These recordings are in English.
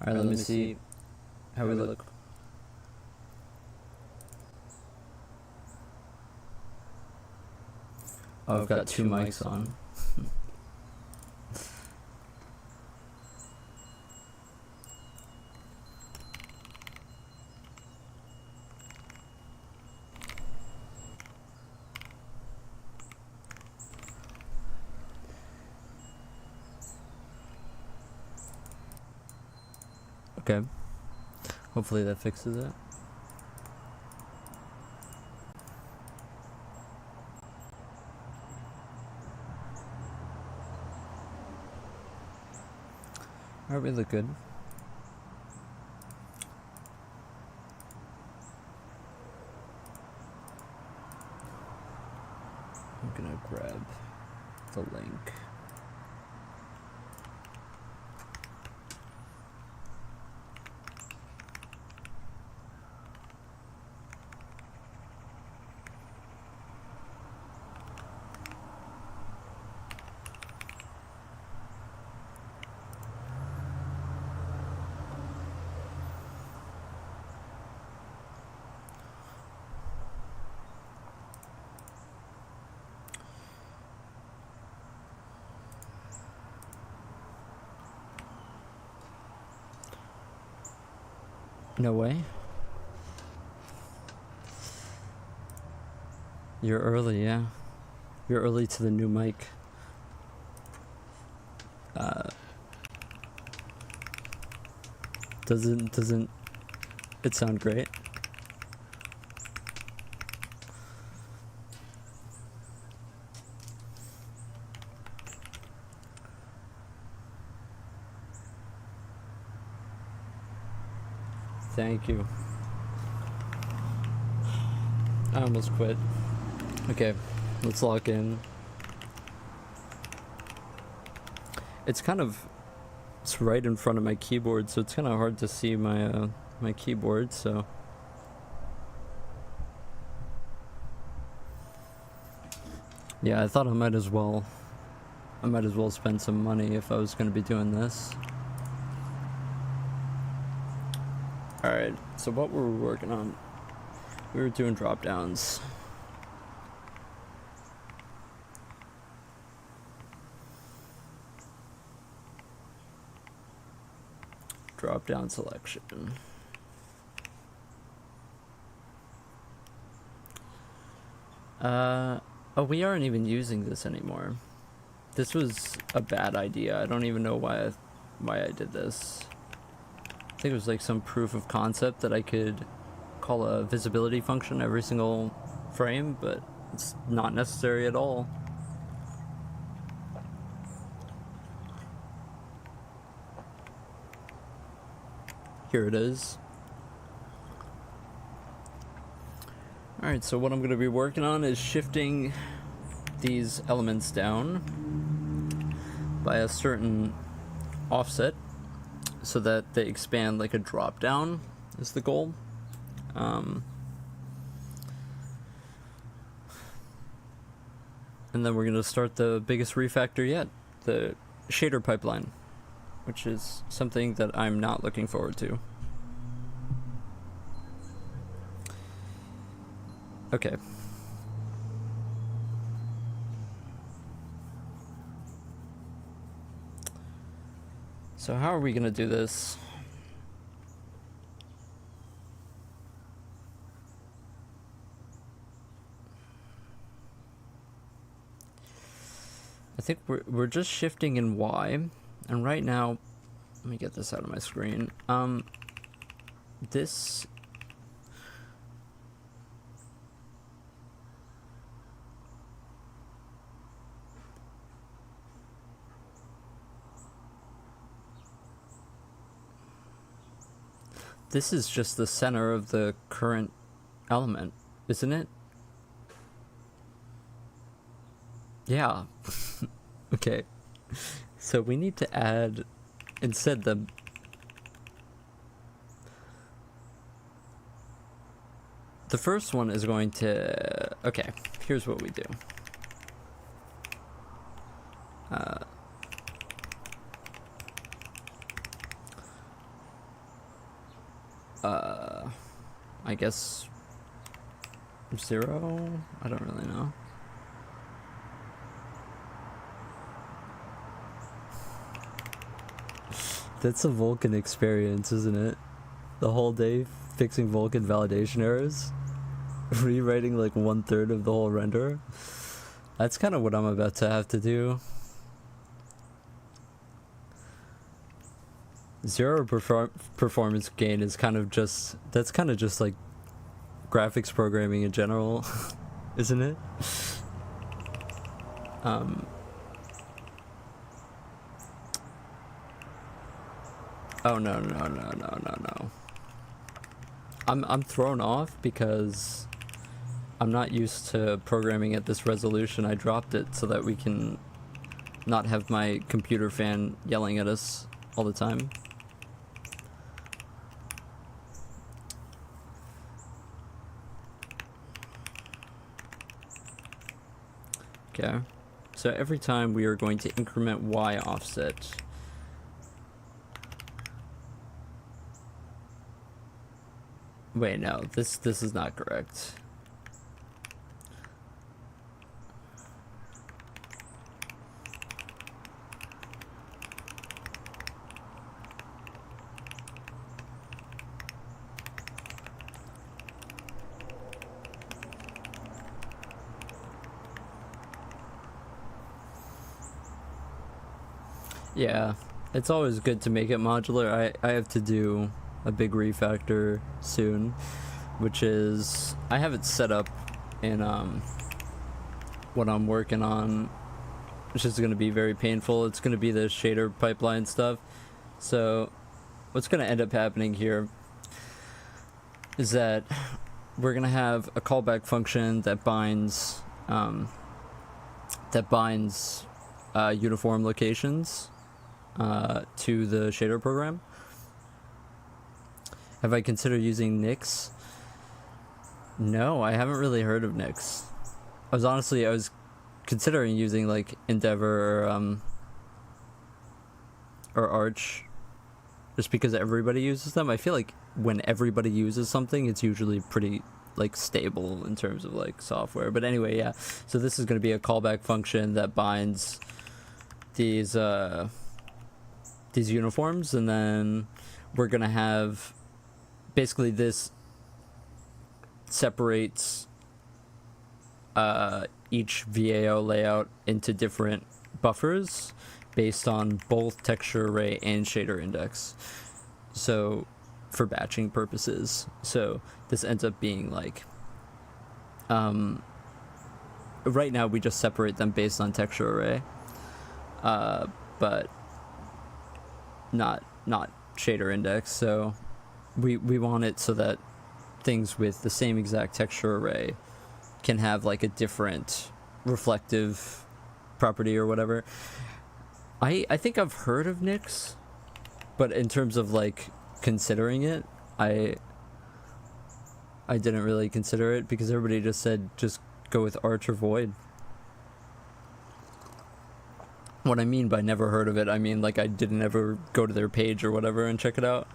Alright, let me see how we look. Oh, I've got two mics on. Okay. Hopefully that fixes it. Alright, we look good. I'm gonna grab the link. No way. You're early, yeah. You're early to the new mic. Doesn't it sound great? Thank you. I almost quit. Okay, let's lock in. It's right in front of my keyboard, so it's kind of hard to see my my keyboard, so yeah, I thought I might as well spend some money if I was going to be doing this. Alright, so what were we working on? We were doing drop downs. Drop down selection. Oh, we aren't even using this anymore. This was a bad idea. I don't even know why I did this. I think it was like some proof of concept that I could call a visibility function every single frame, but it's not necessary at all. Here it is. Alright, so what I'm going to be working on is shifting these elements down by a certain offset so that they expand like a drop down is the goal. And then we're going to start the biggest refactor yet, the shader pipeline, which is something that I'm not looking forward to. Okay. So how are we going to do this? I think we're just shifting in Y, and right now, let me get this out of my screen. This is just the center of the current element, isn't it? Yeah. Okay. So we need to add, instead, the first one is going to, okay, here's what we do. I guess 0? I don't really know. That's a Vulkan experience, isn't it? The whole day fixing Vulkan validation errors, rewriting like 1/3 of the whole render. That's kind of what I'm about to have to do. 0 performance gain is kind of just, that's kind of just like graphics programming in general, isn't it? Oh no. I'm thrown off because I'm not used to programming at this resolution. I dropped it so that we can not have my computer fan yelling at us all the time. Okay, so every time we are going to increment Y offset. Wait, no, this is not correct. Yeah, it's always good to make it modular. I have to do a big refactor soon, which is, I have it set up in what I'm working on, which is going to be very painful. It's going to be the shader pipeline stuff. So what's going to end up happening here is that we're going to have a callback function that binds uniform locations to the shader program. Have I considered using Nix? No, I haven't really heard of Nix. I was considering using like Endeavor or Arch, just because everybody uses them. I feel like when everybody uses something, it's usually pretty like stable in terms of like software. But anyway, yeah. So this is going to be a callback function that binds these uniforms, and then we're going to have basically this separates each VAO layout into different buffers based on both texture array and shader index, so for batching purposes. So this ends up being like right now we just separate them based on texture array, but not shader index. So we want it so that things with the same exact texture array can have like a different reflective property or whatever. I think I've heard of Nix, but in terms of like considering it, I didn't really consider it because everybody just said just go with Arch or Void. What I mean by never heard of it, I mean like I didn't ever go to their page or whatever and check it out.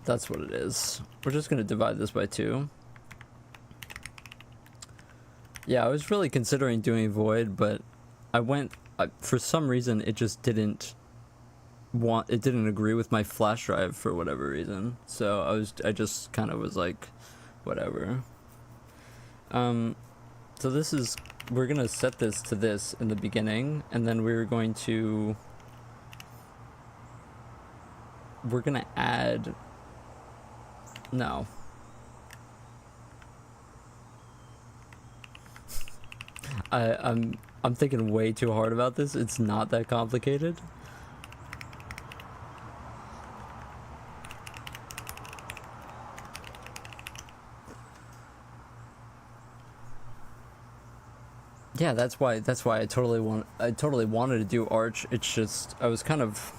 That's what it is. We're just gonna divide this by 2. Yeah, I was really considering doing Void, but for some reason it just didn't agree with my flash drive for whatever reason. So I just kind of was like, whatever. So we're gonna set this to this in the beginning, and then we're gonna add, no. I'm thinking way too hard about this. It's not that complicated. Yeah, that's why I totally wanted to do Arch. It's just I was kind of,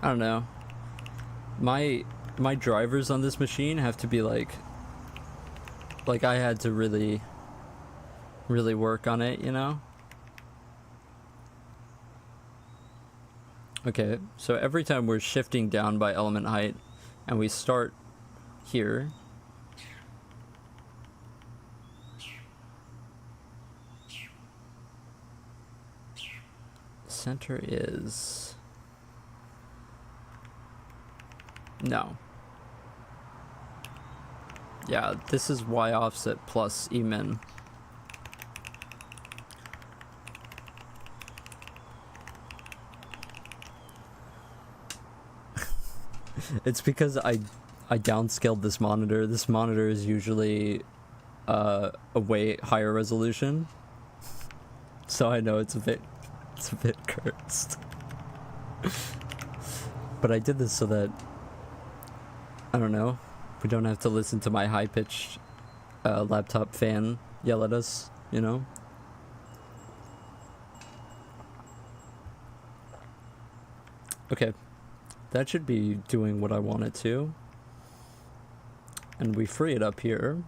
I don't know. my drivers on this machine have to be like I had to really work on it, you know? Okay, so every time we're shifting down by element height and we start here, center is no. Yeah, this is y offset plus e min. It's because I downscaled this monitor. This monitor is usually a way higher resolution, so I know it's a bit cursed. But I did this so that, I don't know, we don't have to listen to my high-pitched laptop fan yell at us, you know? Okay, that should be doing what I want it to. And we free it up here.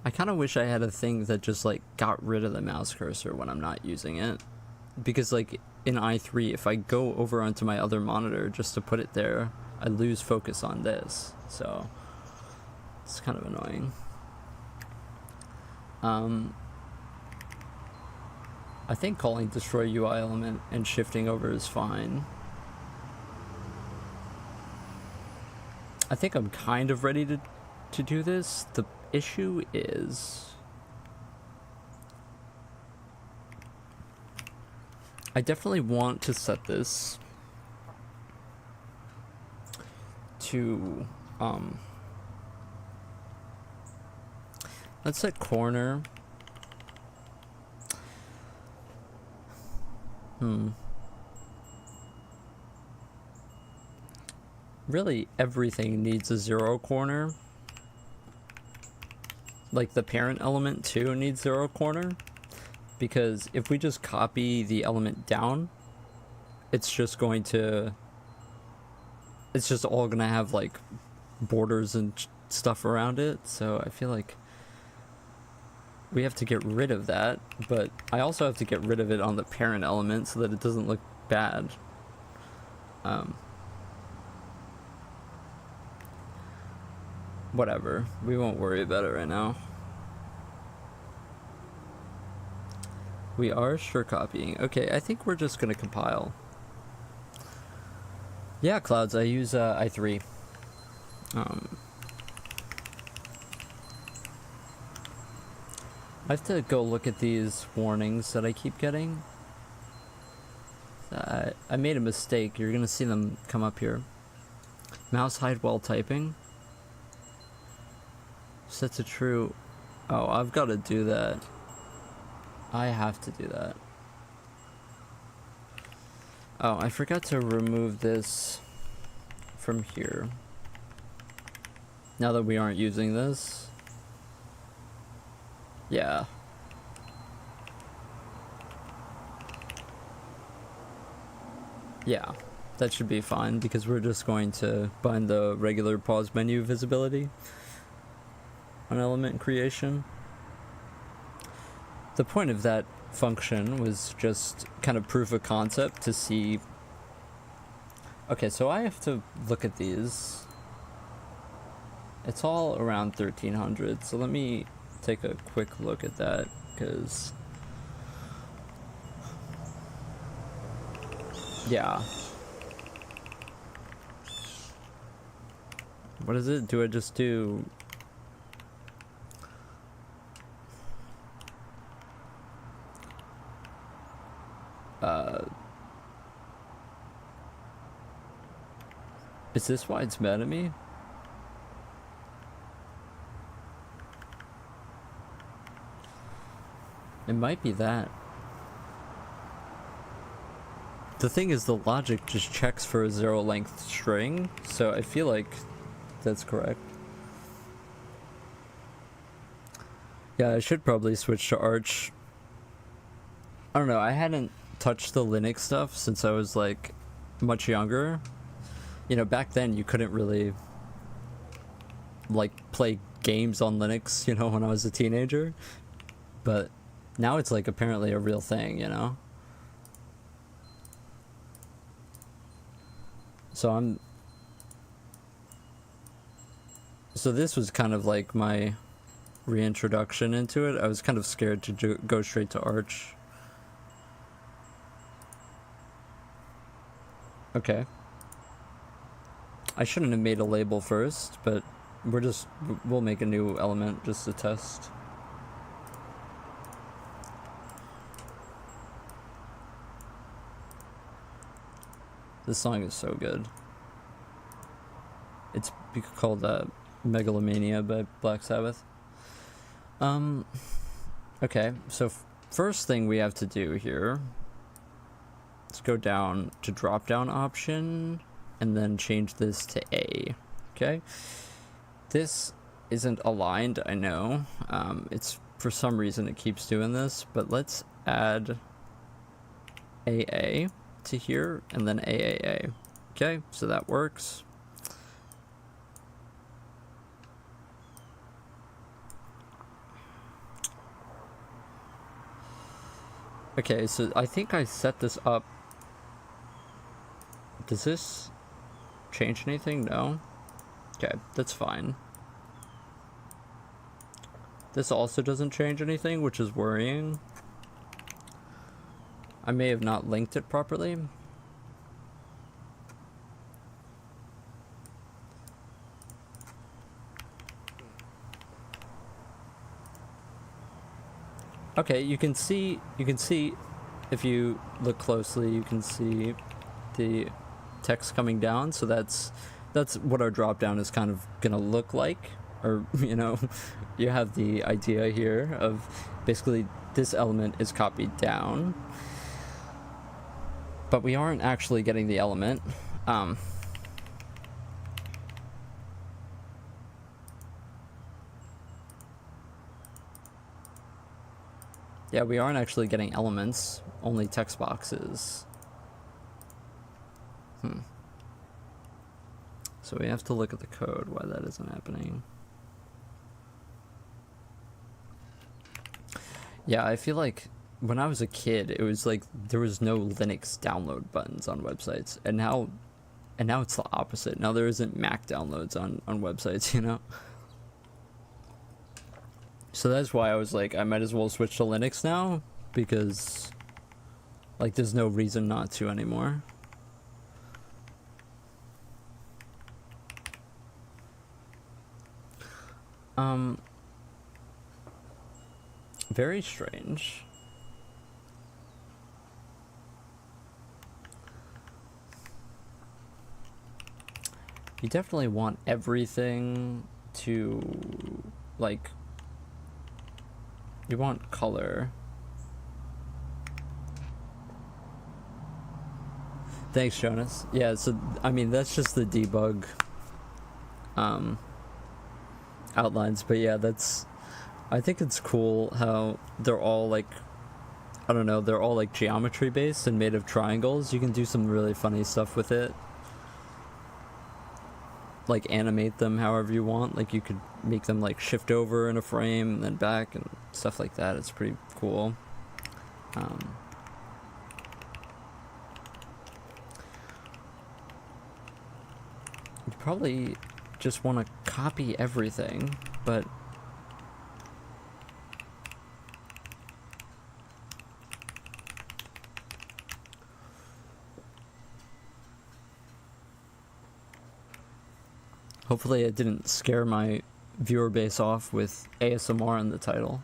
I kind of wish I had a thing that just like got rid of the mouse cursor when I'm not using it. Because like in i3, if I go over onto my other monitor just to put it there, I lose focus on this. So it's kind of annoying. I think calling destroy UI element and shifting over is fine. I think I'm kind of ready to do this. The issue is I definitely want to set this to let's set corner. Really, everything needs a 0 corner. Like the parent element too needs 0 corner. Because if we just copy the element down, it's just all gonna have like borders and stuff around it. So I feel like we have to get rid of that, but I also have to get rid of it on the parent element so that it doesn't look bad. Whatever, we won't worry about it right now. We are sure copying. Okay, I think we're just gonna compile. Yeah, Clouds, I use i3. I have to go look at these warnings that I keep getting. I made a mistake. You're gonna see them come up here. Mouse hide while typing. Set to true. Oh, I've got to do that. I have to do that. Oh, I forgot to remove this from here. Now that we aren't using this. Yeah. Yeah, that should be fine because we're just going to bind the regular pause menu visibility on element creation. The point of that function was just kind of proof of concept to see. Okay, so I have to look at these. It's all around 1300, so let me take a quick look at that because yeah. What is it? Do I just do is this why it's mad at me? It might be that. The thing is, the logic just checks for a 0 length string, so I feel like that's correct. Yeah, I should probably switch to Arch. I don't know, I hadn't touched the Linux stuff since I was like much younger. You know, back then you couldn't really like play games on Linux, you know, when I was a teenager. But now it's like apparently a real thing, you know? So this was kind of like my reintroduction into it. I was kind of scared to go straight to Arch. Okay. I shouldn't have made a label first, but we'll make a new element just to test. This song is so good. It's called Megalomania by Black Sabbath. Okay, so first thing we have to do here, let's go down to drop down option and then change this to A. Okay, this isn't aligned, I know. It's for some reason it keeps doing this, but let's add AA to here and then AAA. Okay, so that works. Okay, so I think I set this up. Does this change anything? No? Okay, that's fine. This also doesn't change anything, which is worrying. I may have not linked it properly. Okay, you can see if you look closely, you can see the text coming down, so that's what our drop down is kind of gonna look like. Or, you know, you have the idea here of basically this element is copied down, but we aren't actually getting the element. Yeah, we aren't actually getting elements, only text boxes. So we have to look at the code, why that isn't happening. Yeah, I feel like when I was a kid, it was like there was no Linux download buttons on websites, and now it's the opposite. Now there isn't Mac downloads on websites, you know? So that's why I was like, I might as well switch to Linux now, because like there's no reason not to anymore. Very strange. You definitely want everything to, like, you want color. Thanks, Jonas. Yeah, so, I mean, that's just the debug outlines, but yeah, I think it's cool how they're all like, I don't know, they're all like geometry based and made of triangles. You can do some really funny stuff with it. Like animate them however you want. Like you could make them like shift over in a frame and then back and stuff like that. It's pretty cool. You probably just want to copy everything, but hopefully it didn't scare my viewer base off with ASMR in the title.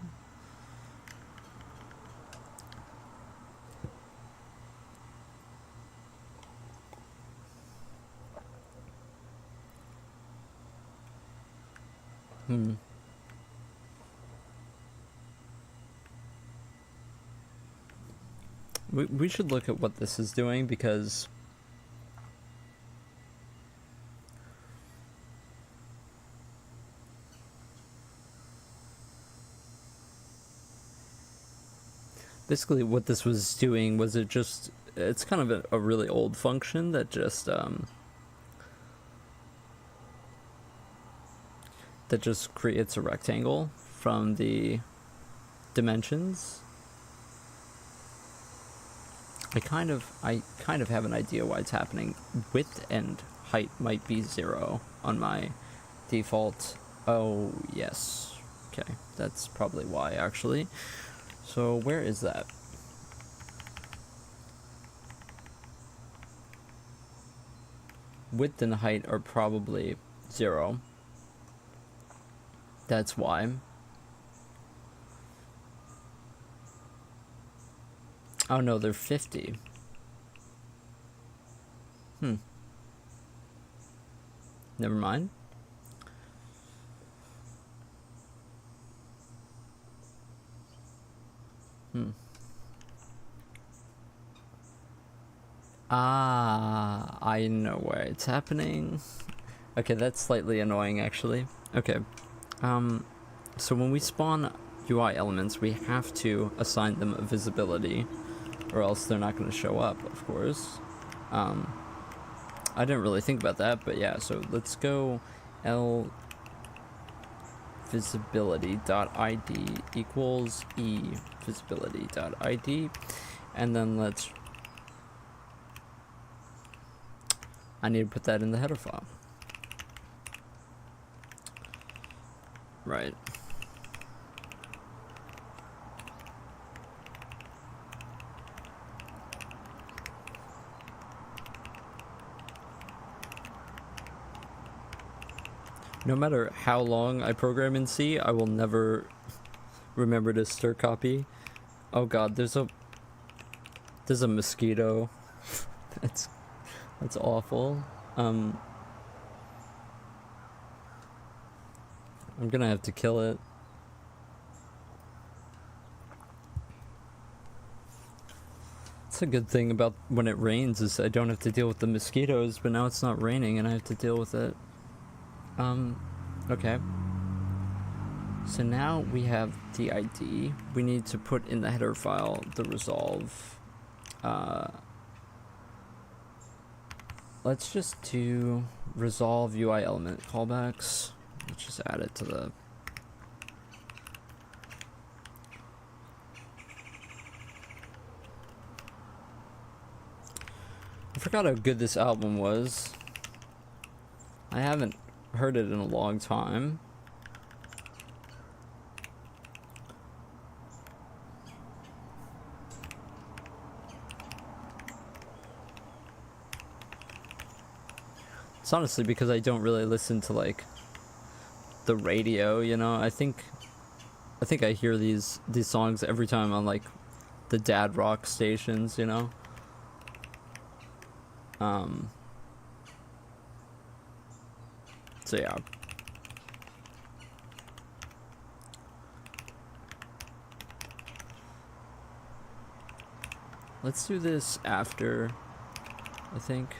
We should look at what this is doing, because Basically what this was doing was it's kind of a really old function that just creates a rectangle from the dimensions. I kind of have an idea why it's happening. Width and height might be 0 on my default. Oh yes, okay, that's probably why actually. So where is that? Width and height are probably 0. That's why. Oh no, they're 50. Never mind. I know where it's happening. Okay, that's slightly annoying actually. Okay. So when we spawn UI elements, we have to assign them a visibility, or else they're not going to show up, of course. I didn't really think about that, but yeah, so let's go L visibility.id equals E visibility.id, and then I need to put that in the header file. Right. No matter how long I program in C, I will never remember to stir copy. Oh god, there's a mosquito. That's awful. I'm gonna have to kill it. It's a good thing about when it rains is I don't have to deal with the mosquitoes, but now it's not raining and I have to deal with it. Okay. So now we have the ID. We need to put in the header file the resolve. Let's just do resolve UI element callbacks. Let's just add it to the... I forgot how good this album was. I haven't heard it in a long time. It's honestly because I don't really listen to like the radio, you know. I think I hear these songs every time on like the dad rock stations, you know. So yeah. Let's do this after, I think.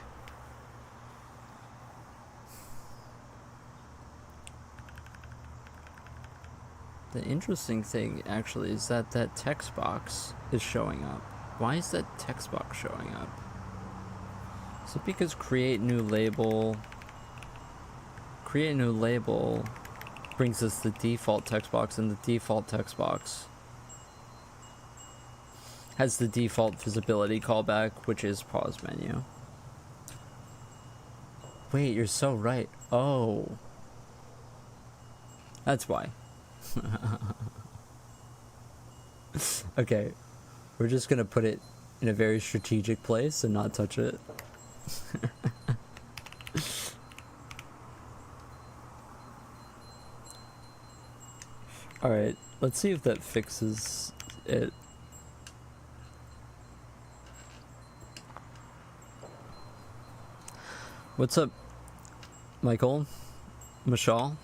The interesting thing actually is that text box is showing up. Why is that text box showing up? Is it because create new label brings us the default text box, and the default text box has the default visibility callback, which is pause menu. Wait, you're so right. Oh. That's why. Okay. We're just gonna put it in a very strategic place and not touch it. Alright, let's see if that fixes it. What's up, Michael? Michelle?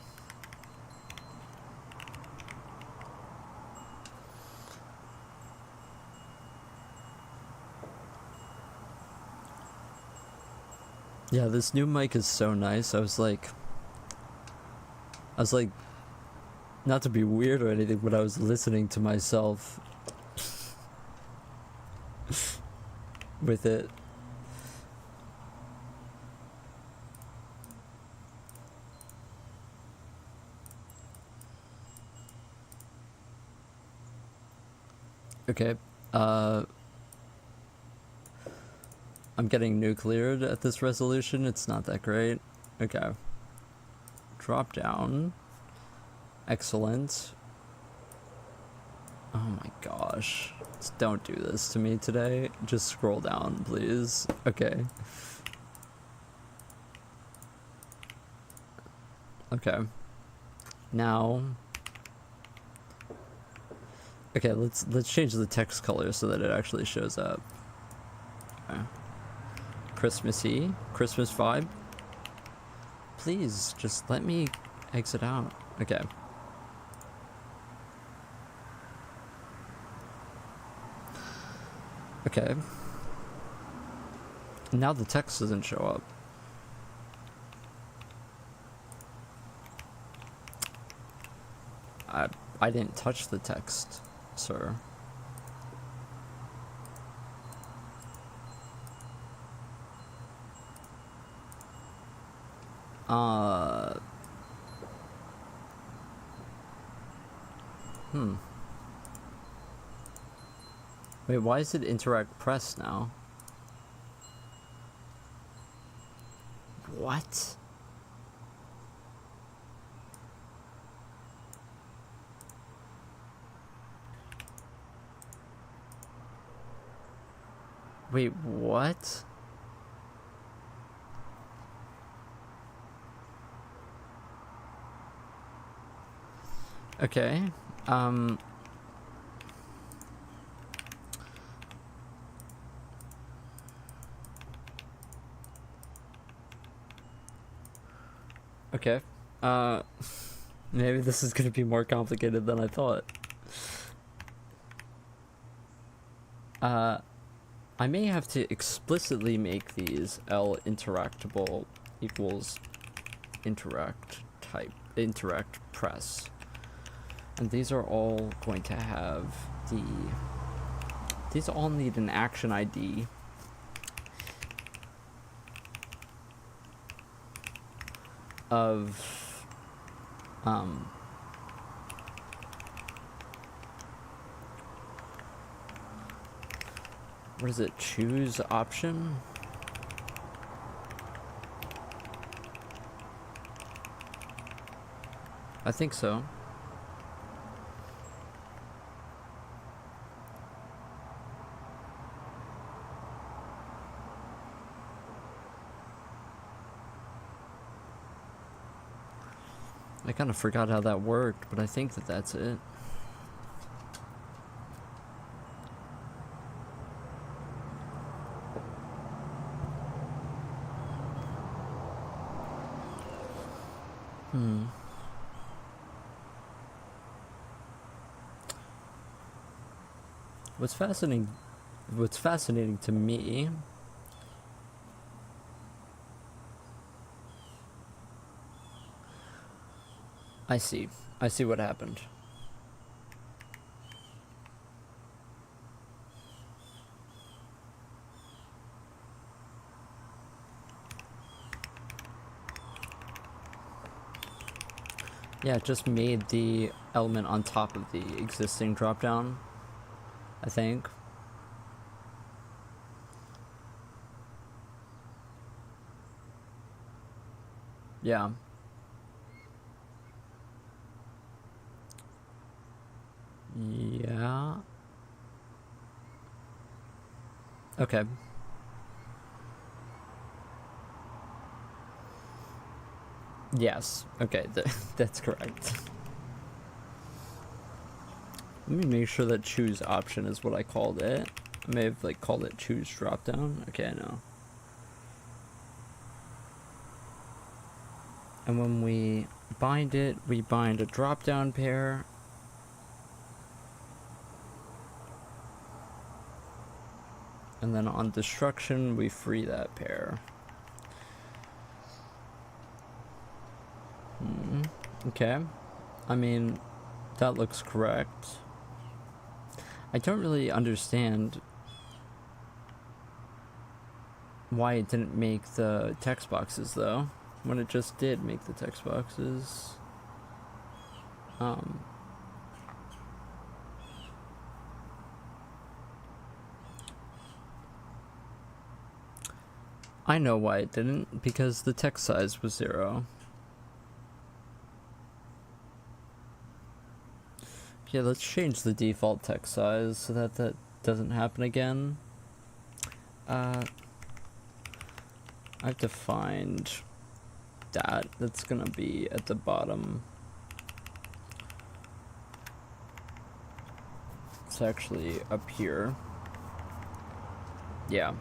Yeah, this new mic is so nice. I was like, not to be weird or anything, but I was listening to myself with it. Okay, I'm getting nucleared at this resolution. It's not that great. Okay. Drop down. Excellent. Oh my gosh. Just don't do this to me today. Just scroll down, please. Okay. Okay. Now. Okay, let's change the text color so that it actually shows up. Okay. Christmassy. Christmas vibe. Please, just let me exit out. Okay. Okay. Now the text doesn't show up. I didn't touch the text, sir. Wait, why is it interact press now? What? Wait, what? Okay, okay, maybe this is gonna be more complicated than I thought. I may have to explicitly make these L interactable equals interact type, interact press. And these are all going to have these all need an action ID. Of, what is it? Choose option? I think so. I kind of forgot how that worked, but I think that that's it. What's fascinating to me I see what happened. Yeah, it just made the element on top of the existing dropdown, I think. Yeah. Yeah. Okay. Yes. Okay, that's correct. Let me make sure that choose option is what I called it. I may have like called it choose dropdown. Okay, I know. And when we bind it, we bind a dropdown pair. And then on destruction, we free that pair. Okay. I mean, that looks correct. I don't really understand why it didn't make the text boxes though, when it just did make the text boxes. I know why it didn't, because the text size was 0. Yeah, let's change the default text size so that that doesn't happen again. I have to find that. That's gonna be at the bottom. It's actually up here. Yeah.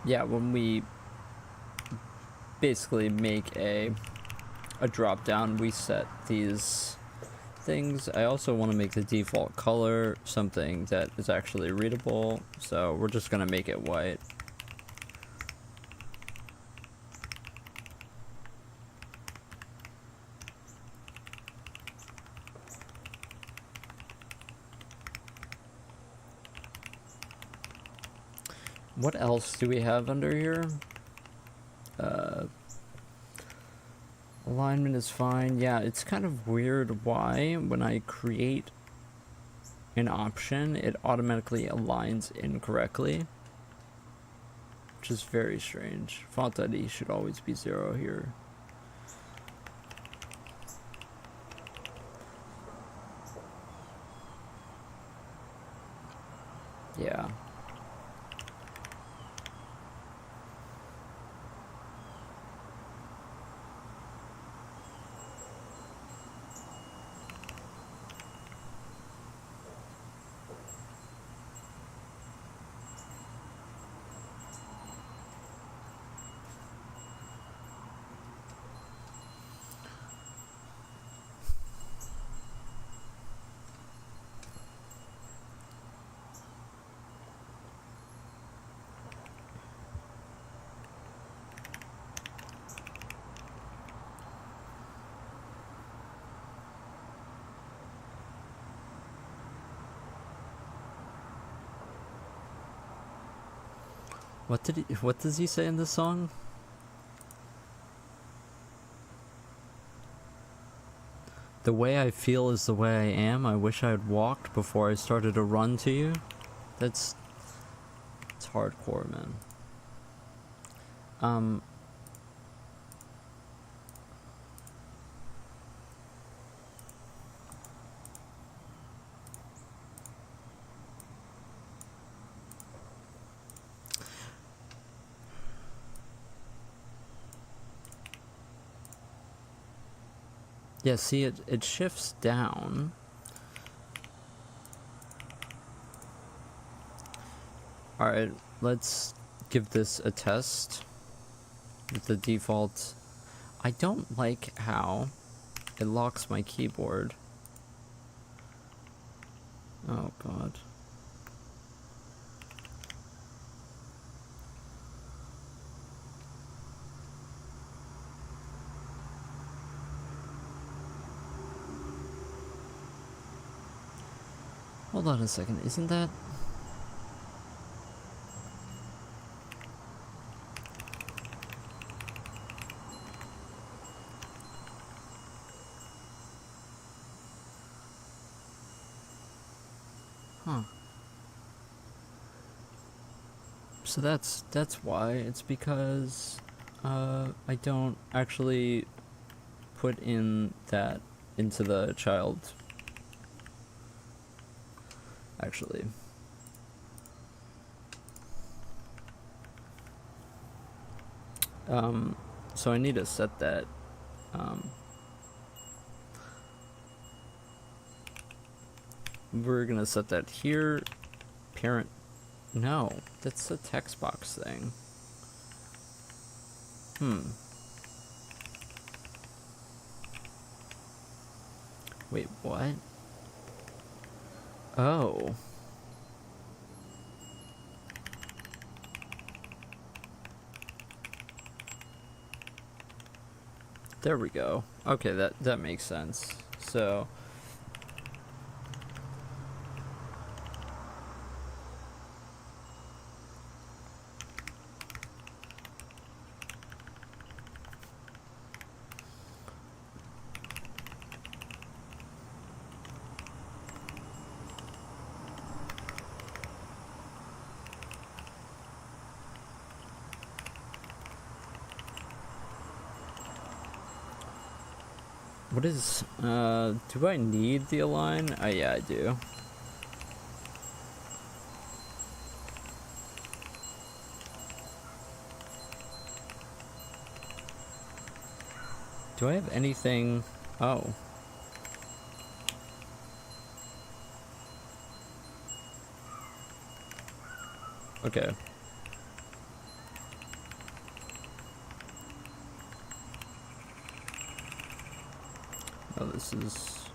Yeah, when we basically make a drop down, we set these things. I also want to make the default color something that is actually readable, so we're just gonna make it white. What else do we have under here? Alignment is fine. Yeah, it's kind of weird why when I create an option, it automatically aligns incorrectly, which is very strange. Font ID should always be 0 here. Yeah. What does he say in this song? The way I feel is the way I am. I wish I had walked before I started to run to you. It's hardcore, man. Yeah, see, it shifts down. Alright, let's give this a test with the default. I don't like how it locks my keyboard. Oh god. Hold on a second, isn't that? Huh. So that's why. It's because I don't actually put in that into the child. Actually. So I need to set that. We're gonna set that here. Parent. No, that's a text box thing. Wait, what? Oh. There we go. Okay, that makes sense. So What is, do I need the align? Oh yeah, I do. Do I have anything? Oh. Okay. Oh, this is...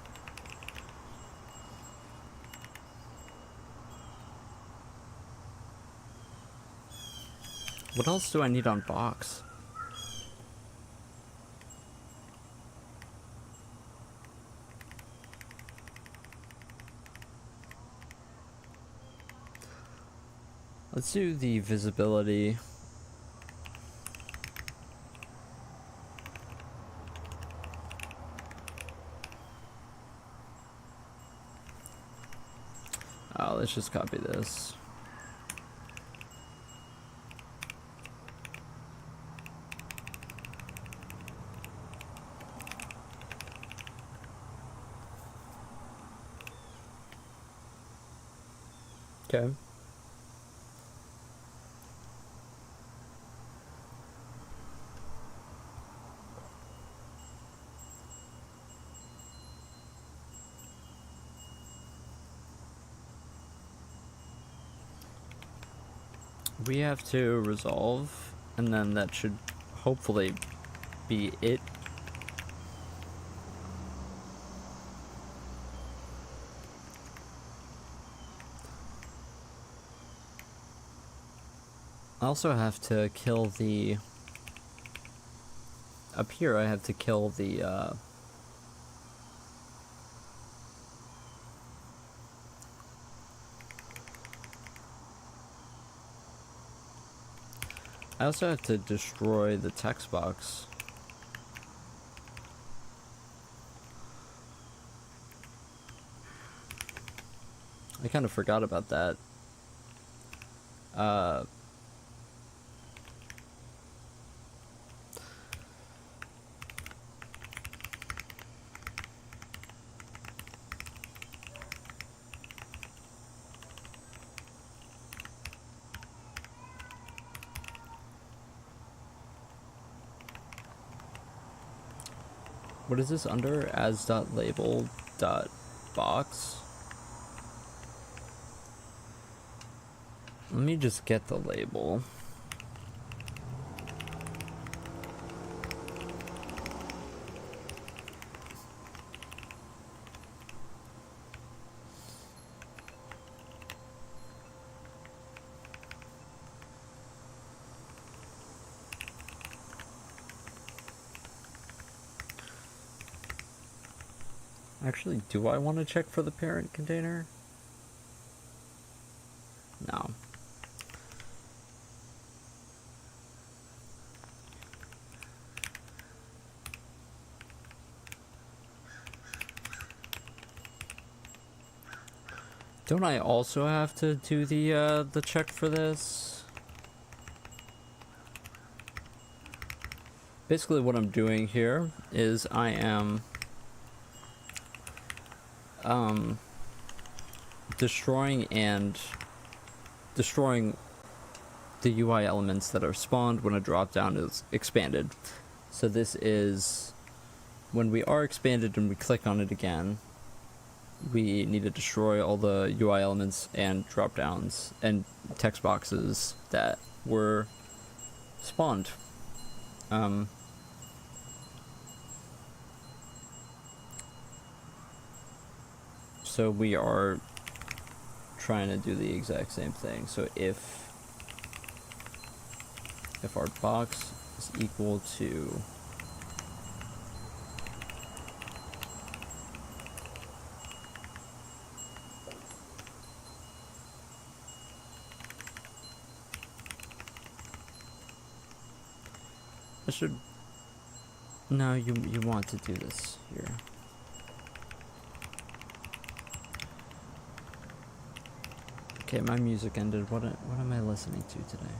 What else do I need on box? Let's do the visibility. Let's just copy this. Okay. We have to resolve, and then that should hopefully be it. I also have to kill the... Up here I have to kill the, I also have to destroy the text box. I kind of forgot about that. What is this under? As.label.box? Let me just get the label. Actually, do I want to check for the parent container? No. Don't I also have to do the check for this? Basically what I'm doing here is I am destroying the UI elements that are spawned when a dropdown is expanded. So this is when we are expanded and we click on it again, we need to destroy all the UI elements and dropdowns and text boxes that were spawned. So we are trying to do the exact same thing. So if our box is equal to I should... No, you want to do this here. Okay, my music ended. What am I listening to today?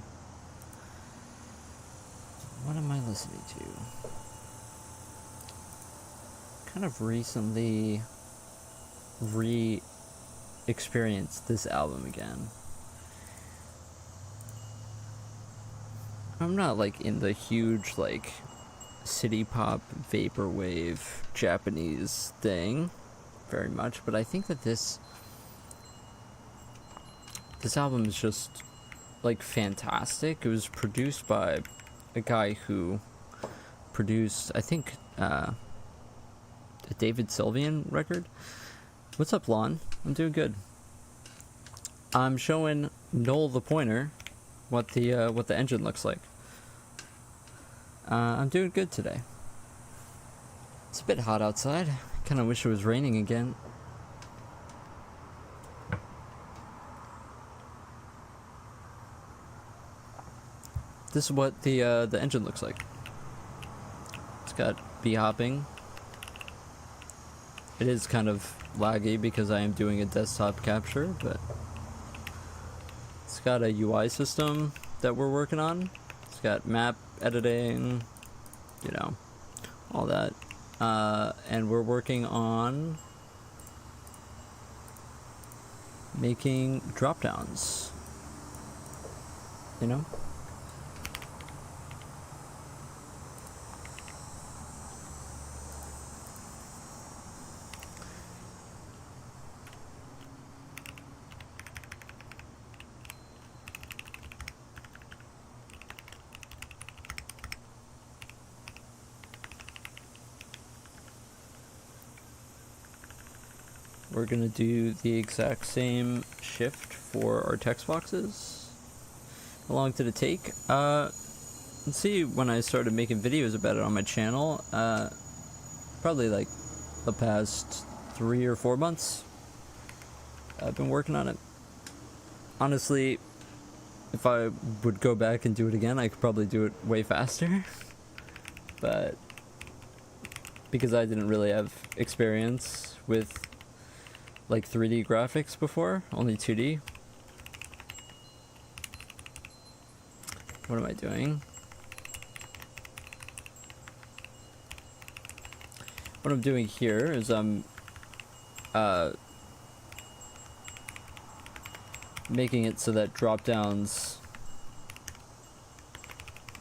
What am I listening to? kind of recently experienced this album again. I'm not like in the huge like city pop vaporwave Japanese thing very much, but I think that this album is just like fantastic. It was produced by a guy who produced, I think, a David Sylvian record. What's up, Lon? I'm doing good. I'm showing Noel the pointer what the engine looks like. I'm doing good today. It's a bit hot outside. Kind of wish it was raining again. This is what the engine looks like. It's got bee hopping. It is kind of laggy because I am doing a desktop capture, but it's got a UI system that we're working on. It's got map editing, you know, all that. And we're working on making dropdowns, you know? We're gonna do the exact same shift for our text boxes. How long did it take? Let's see, when I started making videos about it on my channel, probably like the past 3 or 4 months. I've been working on it. Honestly, if I would go back and do it again, I could probably do it way faster. But because I didn't really have experience with like 3D graphics before, only 2D. What am I doing? What I'm doing here is I'm making it so that drop downs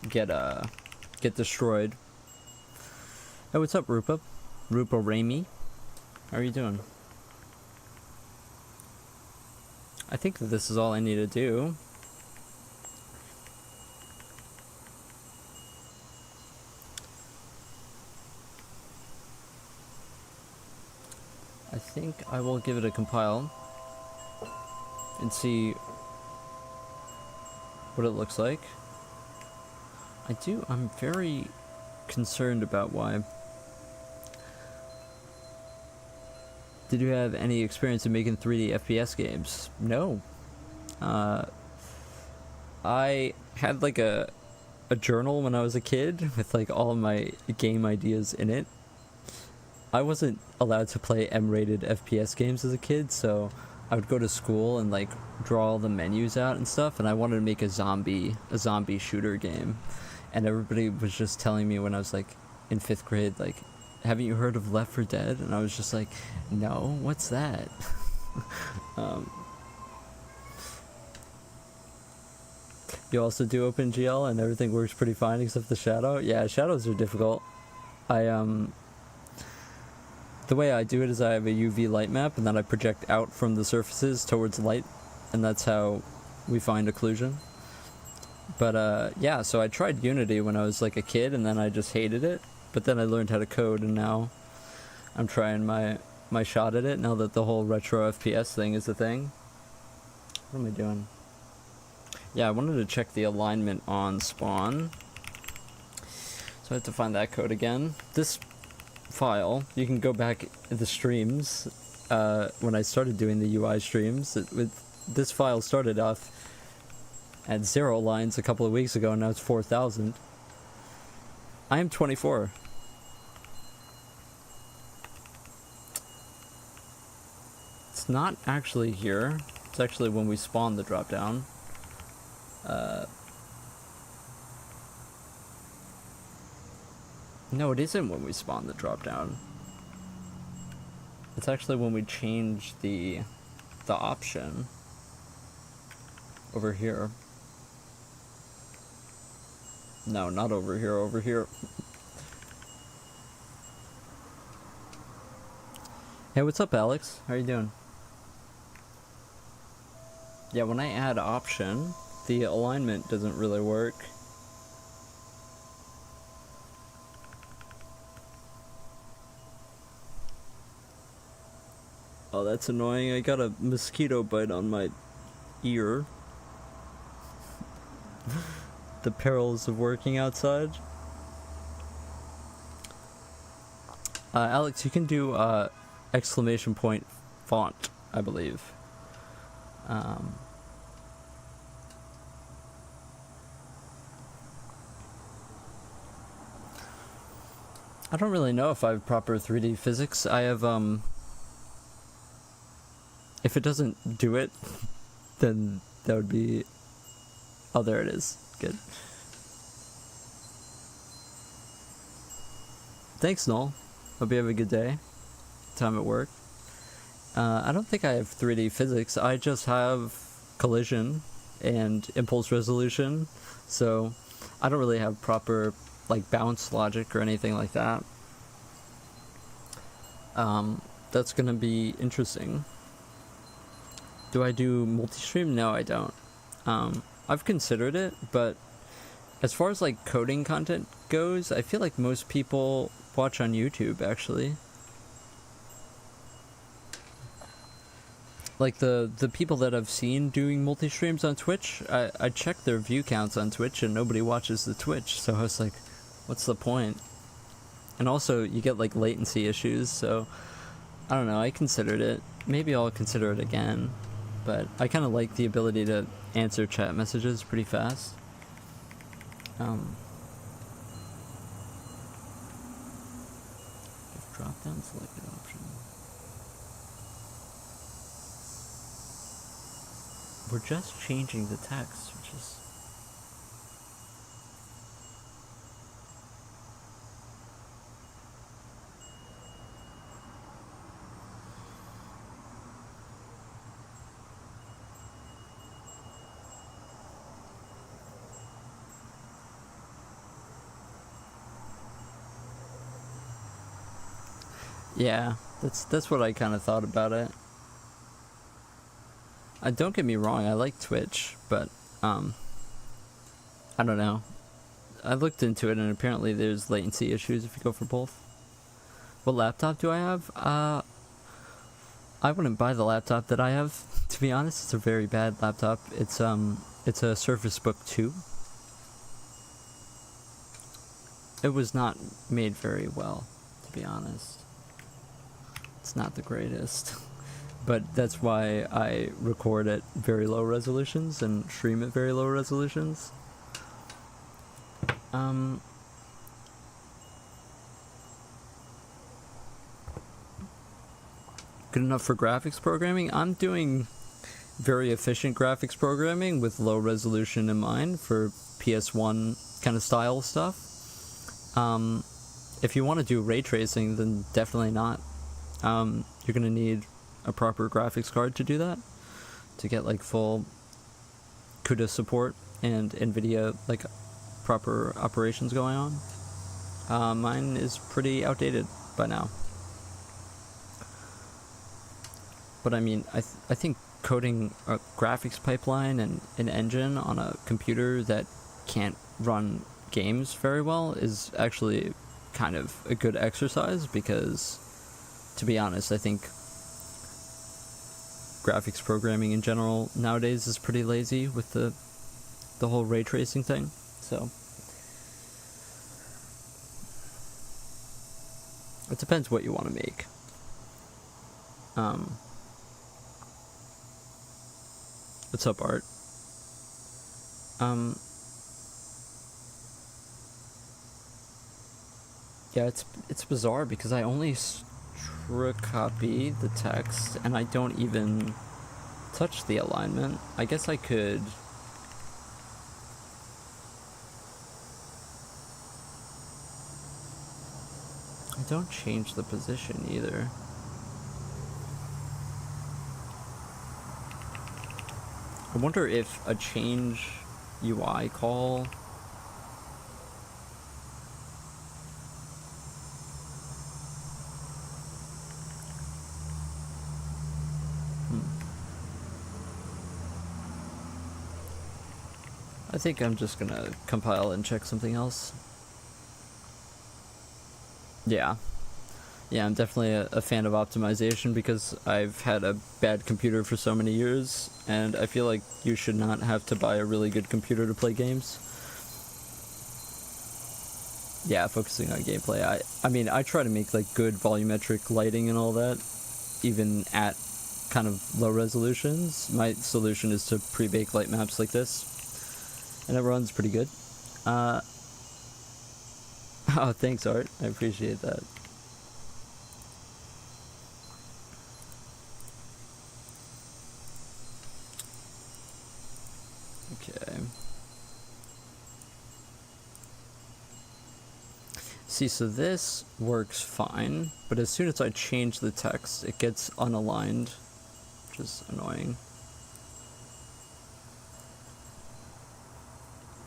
get destroyed. Hey, what's up, Rupa? Rupa Raimi? How are you doing? I think that this is all I need to do. I think I will give it a compile and see what it looks like. I'm very concerned about why. Did you have any experience in making 3D FPS games? No. I had like a journal when I was a kid with like all of my game ideas in it. I wasn't allowed to play M-rated FPS games as a kid, so I would go to school and like draw all the menus out and stuff, and I wanted to make a zombie shooter game. And everybody was just telling me when I was like in 5th grade, like, haven't you heard of Left 4 Dead? And I was just like, no, what's that? You also do OpenGL and everything works pretty fine except the shadow? Yeah, shadows are difficult. The way I do it is I have a UV light map and then I project out from the surfaces towards light, and that's how we find occlusion. But yeah, so I tried Unity when I was like a kid and then I just hated it. But then I learned how to code, and now I'm trying my shot at it now that the whole retro FPS thing is a thing. What am I doing? Yeah, I wanted to check the alignment on spawn. So I have to find that code again. This file, you can go back in the streams when I started doing the UI streams. This file started off at 0 lines a couple of weeks ago, and now it's 4,000. I am 24. It's not actually here. It's actually when we spawn the dropdown. No, it isn't when we spawn the dropdown. It's actually when we change the option over here. No, not over here, over here. Hey, what's up, Alex? How are you doing? Yeah, when I add option, the alignment doesn't really work. Oh, that's annoying. I got a mosquito bite on my ear. The perils of working outside. Alex, you can do exclamation point font, I believe. I don't really know if I have proper 3D physics. I have, if it doesn't do it, then that would be... Oh, there it is. Good. Thanks, Noel. Hope you have a good day. Time at work. I don't think I have 3D physics. I just have collision and impulse resolution. So I don't really have proper like bounce logic or anything like that. That's gonna be interesting. Do I do multi-stream? No, I don't. I've considered it, but as far as like coding content goes, I feel like most people watch on YouTube actually. Like the people that I've seen doing multi-streams on Twitch, I check their view counts on Twitch and nobody watches the Twitch, so I was like, what's the point? And also you get like latency issues, so I don't know, I considered it. Maybe I'll consider it again, but I kind of like the ability to answer chat messages pretty fast. If drop down selected option. We're just changing the text, which is... Yeah, that's what I kind of thought about it. Don't get me wrong, I like Twitch, but I don't know. I looked into it and apparently there's latency issues if you go for both. What laptop do I have? I wouldn't buy the laptop that I have, to be honest. It's a very bad laptop. It's a Surface Book 2. It was not made very well, to be honest. It's not the greatest. But that's why I record at very low resolutions and stream at very low resolutions. Good enough for graphics programming? I'm doing very efficient graphics programming with low resolution in mind for PS1 kind of style stuff. If you want to do ray tracing, then definitely not. You're going to need a proper graphics card to do that, to get like full CUDA support and NVIDIA like proper operations going on. Mine is pretty outdated by now. But I mean, I think coding a graphics pipeline and an engine on a computer that can't run games very well is actually kind of a good exercise, because to be honest, I think graphics programming in general nowadays is pretty lazy with the whole ray tracing thing. So it depends what you want to make. What's up, Art? Yeah, it's bizarre because I only copy the text and I don't even touch the alignment. I guess I could... I don't change the position either. I wonder if a change UI call. I think I'm just gonna compile and check something else. Yeah. Yeah, I'm definitely a fan of optimization because I've had a bad computer for so many years, and I feel like you should not have to buy a really good computer to play games. Yeah, focusing on gameplay. I mean, I try to make like good volumetric lighting and all that, even at kind of low resolutions. My solution is to pre-bake light maps like this, and it runs pretty good. Oh, thanks, Art. I appreciate that. Okay. See, so this works fine, but as soon as I change the text, it gets unaligned, which is annoying.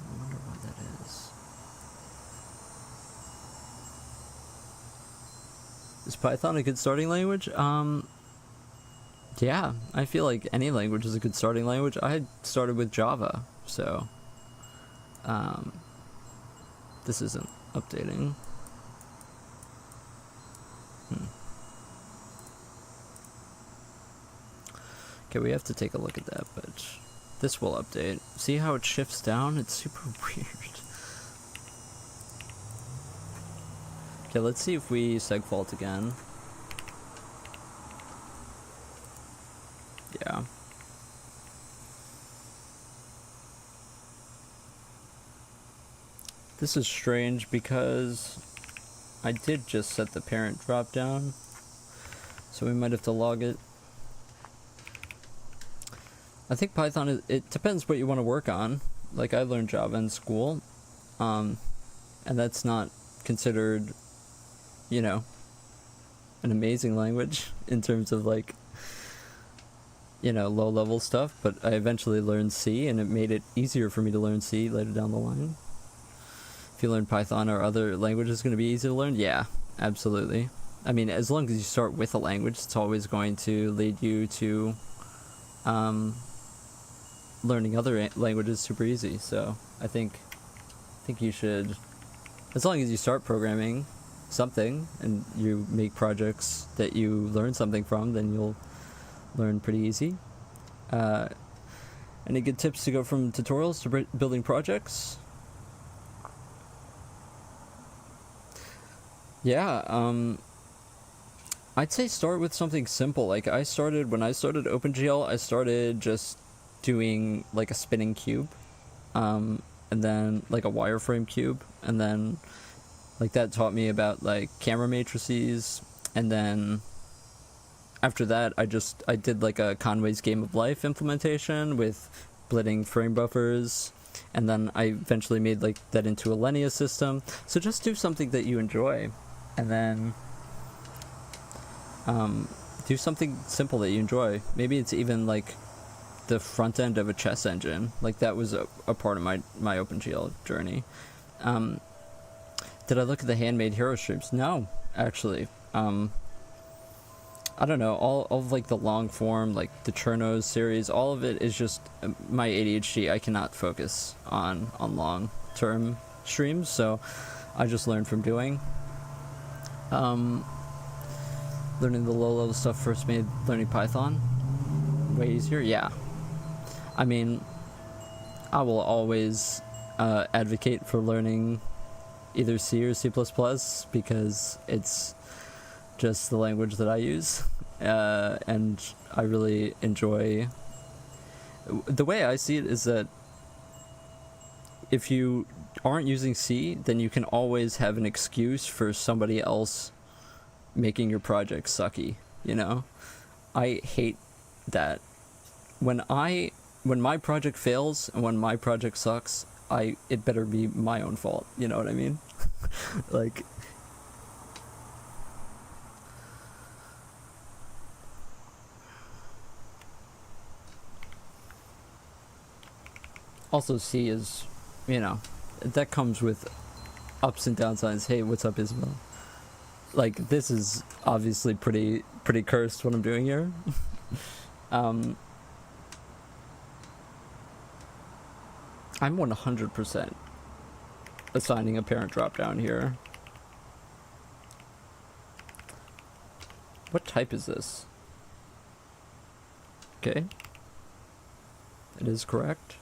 I wonder why that is. Is Python a good starting language? Yeah, I feel like any language is a good starting language. I started with Java, so this isn't updating. Okay, we have to take a look at that, but this will update. See how it shifts down? It's super weird. Okay, let's see if we segfault again. Yeah. This is strange because I did just set the parent dropdown, so we might have to log it. I think Python, it depends what you want to work on. Like, I learned Java in school, and that's not considered, you know, an amazing language in terms of, like, you know, low-level stuff, but I eventually learned C, and it made it easier for me to learn C later down the line. If you learn Python or other languages, it's going to be easy to learn? Yeah, absolutely. I mean, as long as you start with a language, it's always going to lead you to learning other languages super easy. So I think you should, as long as you start programming something and you make projects that you learn something from, then you'll learn pretty easy. Any good tips to go from tutorials to building projects? Yeah, I'd say start with something simple. Like, when I started OpenGL, I started just doing like a spinning cube, and then like a wireframe cube, and then like that taught me about like camera matrices, and then after that I did like a Conway's Game of Life implementation with splitting frame buffers, and then I eventually made like that into a linear system. So just do something that you enjoy, and then do something simple that you enjoy. Maybe it's even like the front end of a chess engine. Like, that was a part of my OpenGL journey. Did I look at the handmade hero streams? No, actually. I don't know, all of like the long form, like the Chernos series, all of it is just my ADHD. I cannot focus on long term streams, so I just learned from doing. Learning the low level stuff first made learning Python way easier. Yeah, I mean, I will always advocate for learning either C or C++ because it's just the language that I use, and I really enjoy. The way I see it is that if you aren't using C, then you can always have an excuse for somebody else making your project sucky, you know? I hate that. When my project fails and when my project sucks, it better be my own fault, you know what I mean? Like, Also, C is, you know, that comes with ups and downsides. Hey, what's up, Isabel? Like, this is obviously pretty cursed what I'm doing here. I'm 100% assigning a parent dropdown here. What type is this? Okay. It is correct.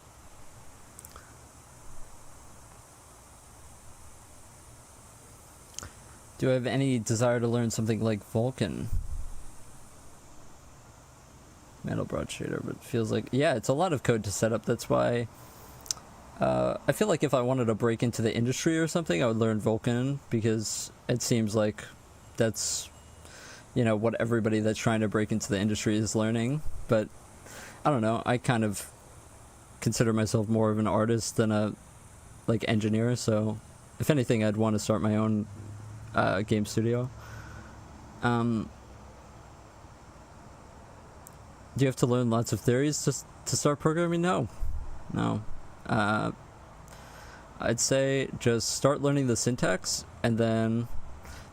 Do I have any desire to learn something like Vulkan? Mandelbrot shader, but it feels like, yeah, it's a lot of code to set up. That's why I feel like if I wanted to break into the industry or something, I would learn Vulkan, because it seems like that's, you know, what everybody that's trying to break into the industry is learning. But I don't know, I kind of consider myself more of an artist than a engineer, so if anything I'd want to start my own game studio. Do you have to learn lots of theories to start programming? No. I'd say just start learning the syntax, and then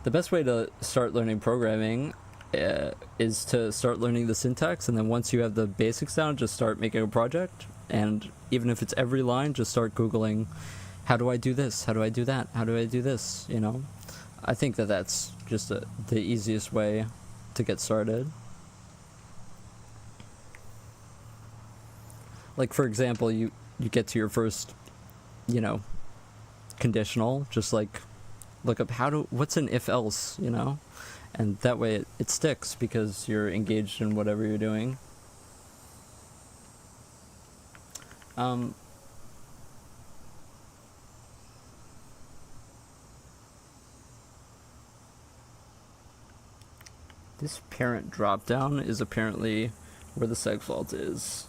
the best way to start learning programming is to start learning the syntax, and then once you have the basics down, just start making a project. And even if it's every line, just start Googling, how do I do this? How do I do that? How do I do this? You know, I think that's just the easiest way to get started. Like, for example, you get to your first, you know, conditional, just like look up what's an if else, you know, and that way it sticks because you're engaged in whatever you're doing. This parent dropdown is apparently where the seg fault is.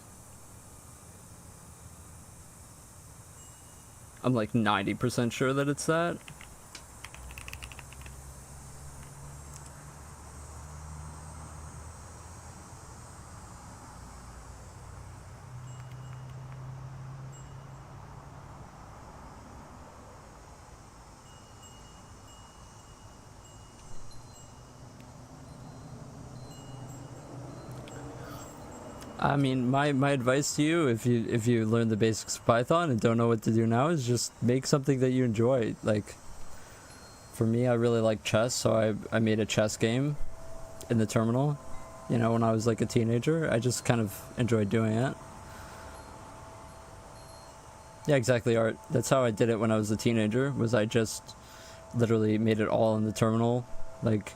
I'm like 90% sure that it's that. I mean, my advice to you, if you learn the basics of Python and don't know what to do now, is just make something that you enjoy. Like, for me, I really like chess, so I made a chess game in the terminal. You know, when I was like a teenager, I just kind of enjoyed doing it. Yeah, exactly, Art. That's how I did it when I was a teenager, was I just literally made it all in the terminal. Like,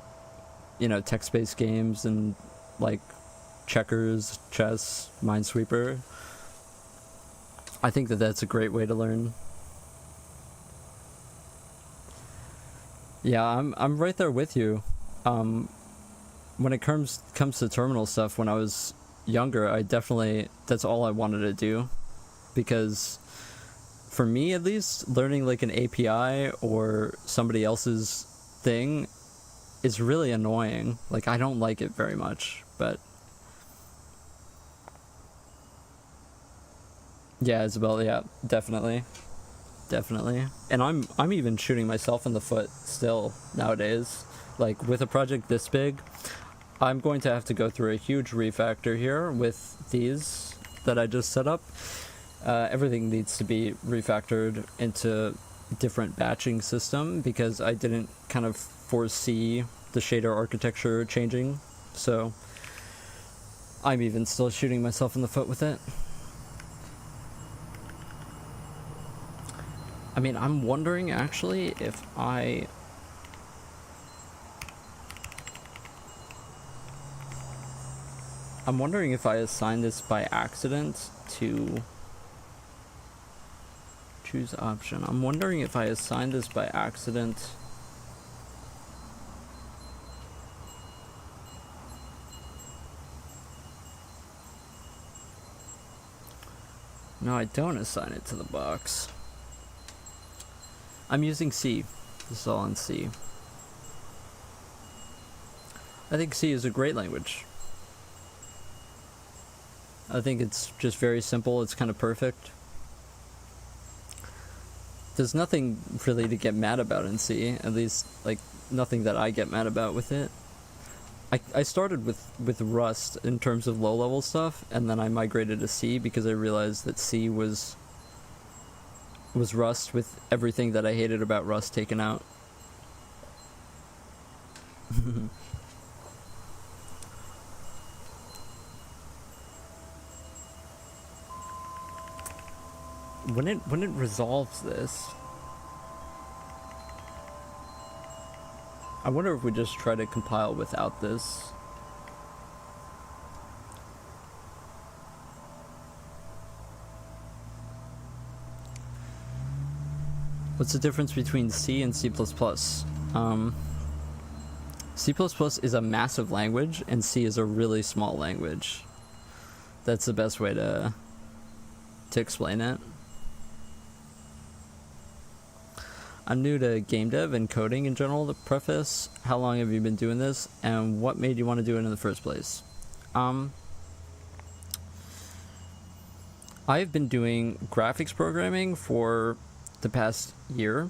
you know, text-based games and like checkers, chess, Minesweeper. I think that's a great way to learn. Yeah, I'm right there with you. When it comes to terminal stuff, when I was younger, that's all I wanted to do, because for me at least, learning like an API or somebody else's thing is really annoying. Like, I don't like it very much, but yeah, Isabel, yeah, definitely. And I'm even shooting myself in the foot still nowadays. Like, with a project this big, I'm going to have to go through a huge refactor here with these that I just set up. Everything needs to be refactored into different batching system because I didn't kind of foresee the shader architecture changing. So I'm even still shooting myself in the foot with it. I mean, I'm wondering actually if I'm wondering if I assign this by accident to choose option. I'm wondering if I assign this by accident. No, I don't assign it to the box. I'm using C. This is all in C. I think C is a great language. I think it's just very simple. It's kind of perfect. there's nothing really to get mad about in C, at least, like, nothing that I get mad about with it. I started with Rust in terms of low-level stuff, and then I migrated to C because I realized that C was Rust with everything that I hated about Rust taken out. When it resolves this, I wonder if we just try to compile without this. What's the difference between C and C++? C++ is a massive language, and C is a really small language. That's the best way to explain it. I'm new to game dev and coding in general. To preface, how long have you been doing this, and what made you want to do it in the first place? I've been doing graphics programming for the past year.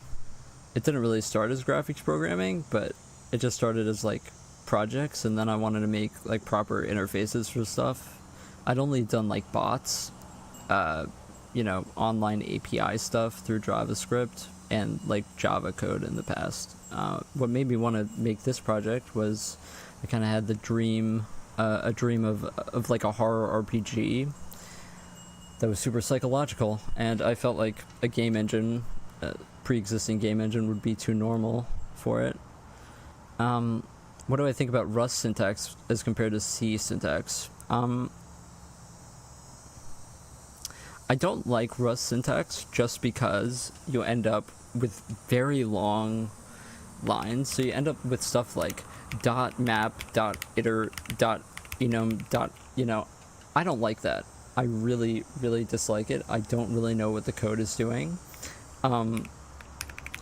It didn't really start as graphics programming, but it just started as like projects, and then I wanted to make like proper interfaces for stuff. I'd only done like bots, you know, online API stuff through JavaScript and like Java code in the past. What made me want to make this project was I kind of had the dream, a dream of like a horror RPG that was super psychological, and I felt like a game engine, pre-existing game engine, would be too normal for it. What do I think about Rust syntax as compared to C syntax? I don't like Rust syntax just because you end up with very long lines. So you end up with stuff like dot map dot iter dot enum dot, you know, I don't like that. I really dislike it. I don't really know what the code is doing. I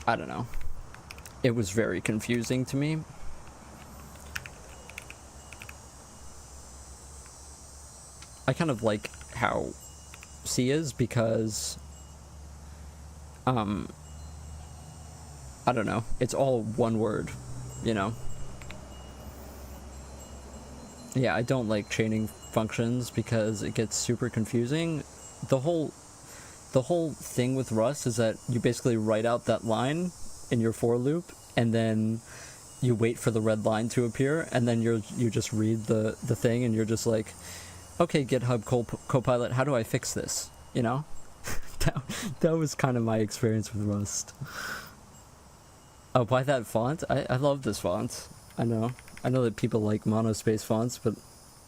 don't know. It was very confusing to me. I kind of like how C is because I don't know, it's all one word, you know. Yeah, I don't like chaining functions because it gets super confusing. The whole thing with Rust is that you basically write out that line in your for loop, and then you wait for the red line to appear, and then you just read the thing, and you're just like, okay, GitHub Copilot, how do I fix this? You know? that was kind of my experience with Rust. Oh, why that font? I love this font. I know that people like monospace fonts, but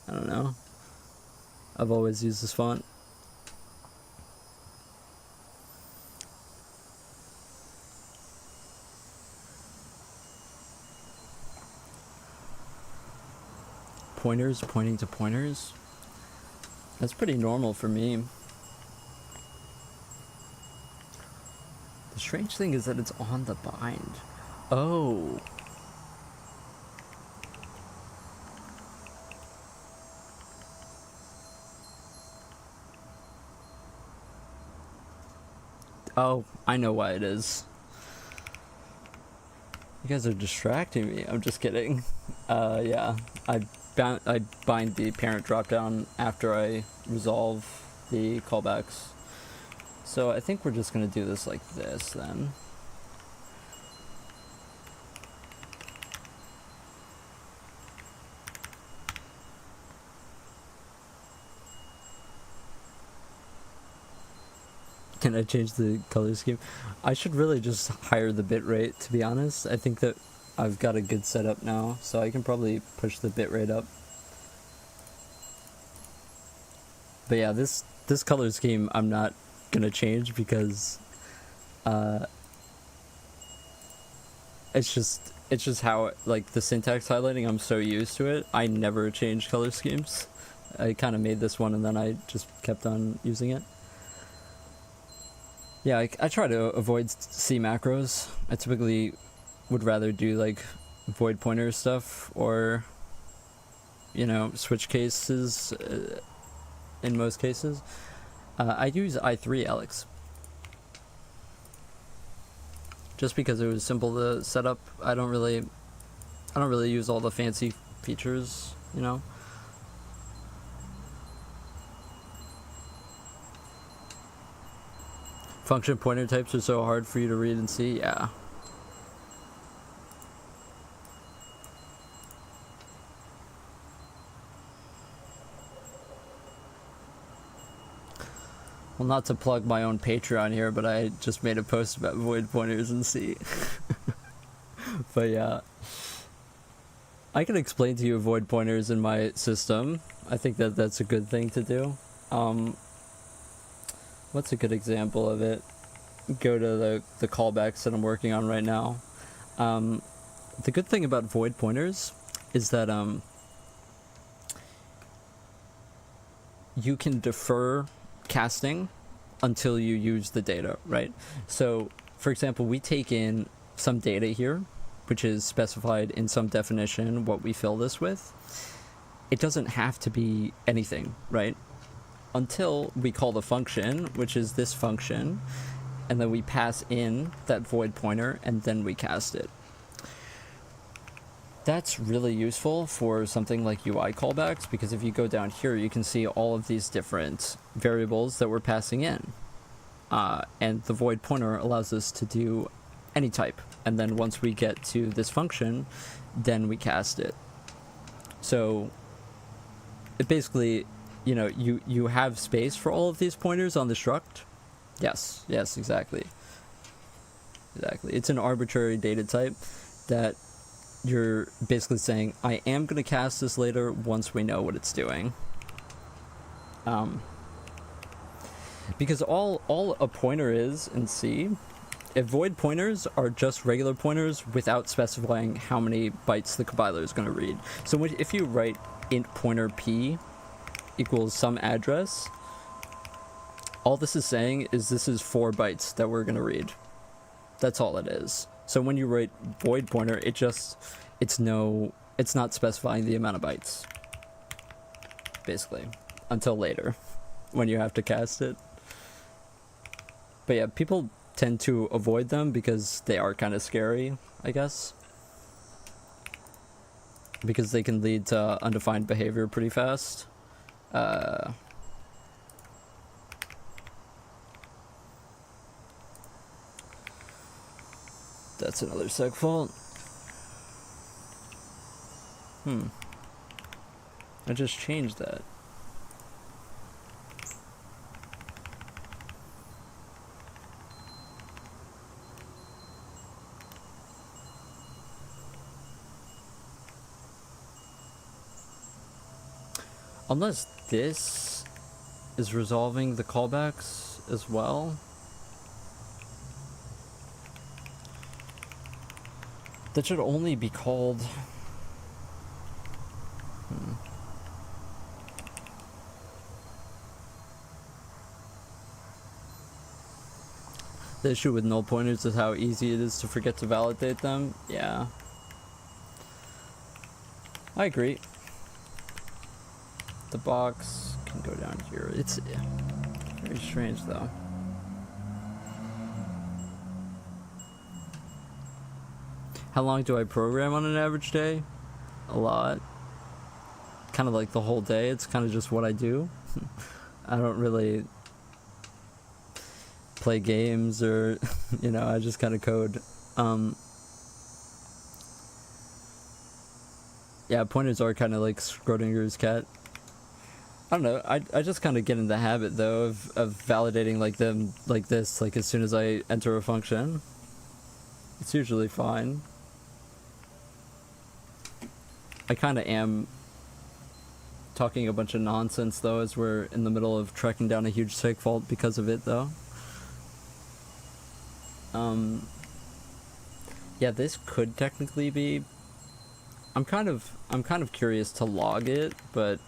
I don't know. I've always used this font. Pointers pointing to pointers. That's pretty normal for me. The strange thing is that it's on the bind. Oh. Oh, I know why it is. You guys are distracting me. I'm just kidding. Yeah, I bind the parent dropdown after I resolve the callbacks. So I think we're just gonna do this like this then. Can I change the color scheme? I should really just higher the bitrate, to be honest. I think that I've got a good setup now, so I can probably push the bitrate up. But yeah, this color scheme I'm not gonna change because it's just how, like, the syntax highlighting, I'm so used to it. I never change color schemes. I kind of made this one and then I just kept on using it. Yeah, I try to avoid C macros. I typically would rather do like void pointer stuff or, you know, switch cases in most cases. I use i3 Alex. just because it was simple to set up. I don't really use all the fancy features, you know. Function pointer types are so hard for you to read and see. Yeah. Well, not to plug my own Patreon here, but I just made a post about void pointers in C. But yeah, I can explain to you void pointers in my system. I think that that's a good thing to do. What's a good example of it? Go to the callbacks that I'm working on right now. The good thing about void pointers is that you can defer casting until you use the data, right? So, for example, we take in some data here, which is specified in some definition what we fill this with. It doesn't have to be anything, right? Until we call the function, which is this function, and then we pass in that void pointer, and then we cast it. That's really useful for something like UI callbacks, because if you go down here, you can see all of these different variables that we're passing in. And the void pointer allows us to do any type. And then once we get to this function, then we cast it. So it basically, you know, you have space for all of these pointers on the struct. Yes, exactly. It's an arbitrary data type that you're basically saying, I am going to cast this later once we know what it's doing. Because all a pointer is in C, if void pointers are just regular pointers without specifying how many bytes the compiler is going to read. So if you write int pointer p equals some address, all this is saying is this is 4 bytes that we're going to read. That's all it is. So when you write void pointer, it's not specifying the amount of bytes, basically, until later when you have to cast it. But yeah, people tend to avoid them because they are kind of scary, I guess, because they can lead to undefined behavior pretty fast. That's another seg fault. I just changed that. Unless this is resolving the callbacks as well. That should only be called... The issue with null pointers is how easy it is to forget to validate them. Yeah. I agree. The box can go down here. It's very strange though. How long do I program on an average day? A lot. Kind of like the whole day. It's kind of just what I do. I don't really play games or, you know, I just kind of code. Yeah, pointers are kind of like Schrodinger's cat. I don't know, I just kind of get in the habit though of validating like them like this, like as soon as I enter a function. It's usually fine. I kind of am talking a bunch of nonsense though as we're in the middle of tracking down a huge seg fault because of it though. Yeah, this could technically be... I'm kind of curious to log it, but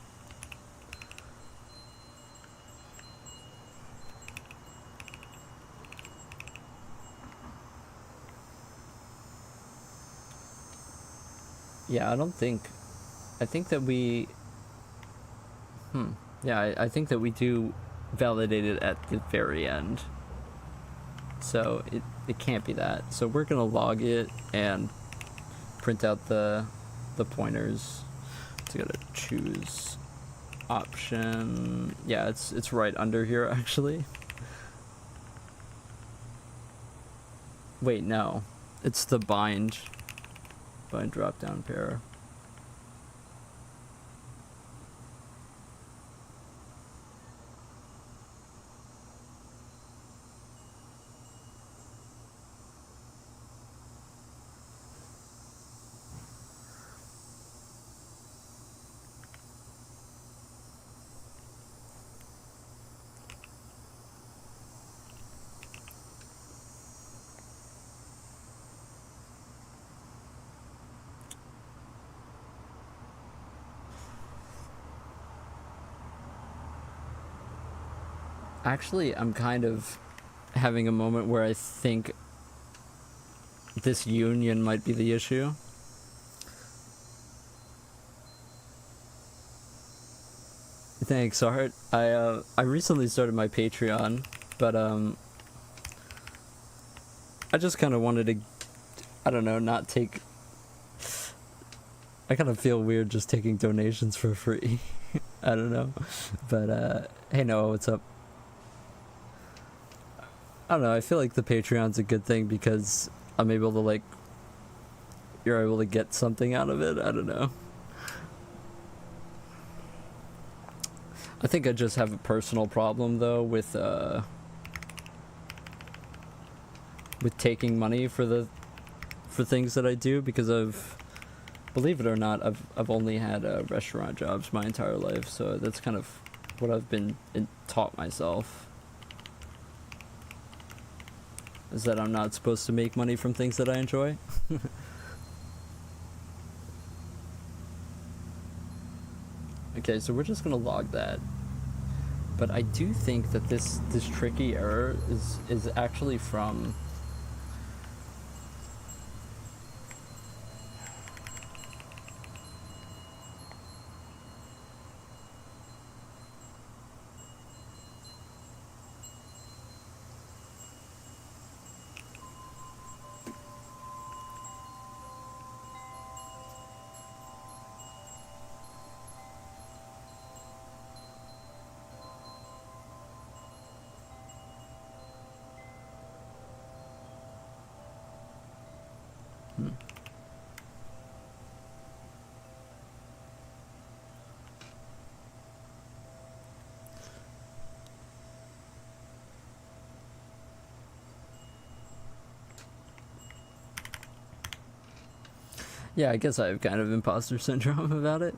yeah, I think that we yeah, I think that we do validate it at the very end. So it can't be that. So we're gonna log it and print out the pointers. So gotta choose option. Yeah, it's right under here actually. Wait, no. It's the bind drop down pair. Actually, I'm kind of having a moment where I think this union might be the issue. Thanks, Art. I recently started my Patreon, but I just kind of wanted to, I don't know, not take. I kind of feel weird just taking donations for free. I don't know, but hey Noah, what's up? I don't know, I feel like the Patreon's a good thing because I'm able to, like, you're able to get something out of it. I don't know. I think I just have a personal problem though with taking money for things that I do, because believe it or not, I've only had restaurant jobs my entire life, so that's kind of what I've been taught myself. Is that I'm not supposed to make money from things that I enjoy. Okay, so we're just gonna log that. But I do think that this tricky error is actually from yeah, I guess I have kind of imposter syndrome about it.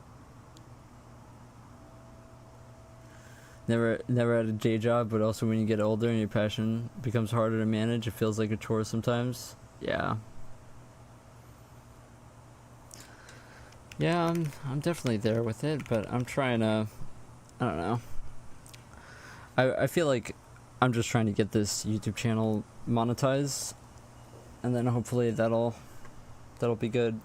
Never had a day job, but also when you get older and your passion becomes harder to manage, it feels like a chore sometimes. Yeah. Yeah, I'm definitely there with it, but I'm trying to, I don't know. I feel like I'm just trying to get this YouTube channel monetized, and then hopefully that'll be good.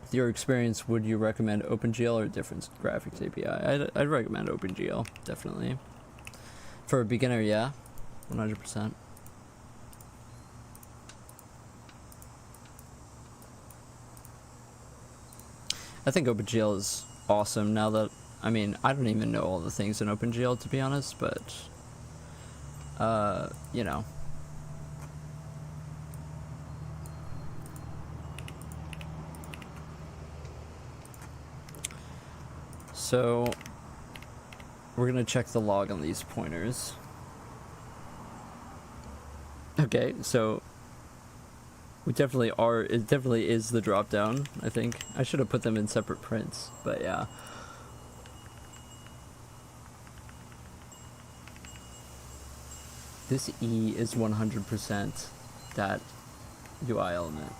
With your experience, would you recommend OpenGL or a different graphics API? I'd recommend OpenGL, definitely. For a beginner, yeah, 100%. I think OpenGL is awesome now that, I mean, I don't even know all the things in OpenGL, to be honest, but, you know. So, we're gonna check the log on these pointers. Okay, so we definitely are, it definitely is the drop down, I think. I should have put them in separate prints, but yeah. This E is 100% that UI element.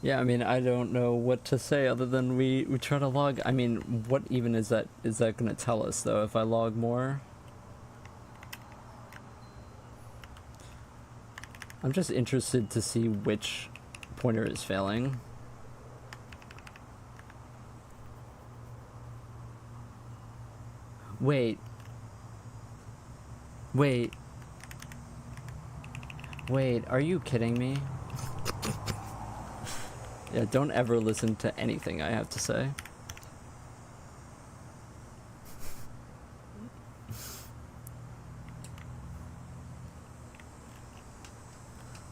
Yeah, I mean, I don't know what to say other than we try to log. I mean, what even is that gonna tell us though if I log more? I'm just interested to see which pointer is failing. Wait. Wait. Wait, are you kidding me? Yeah, don't ever listen to anything I have to say.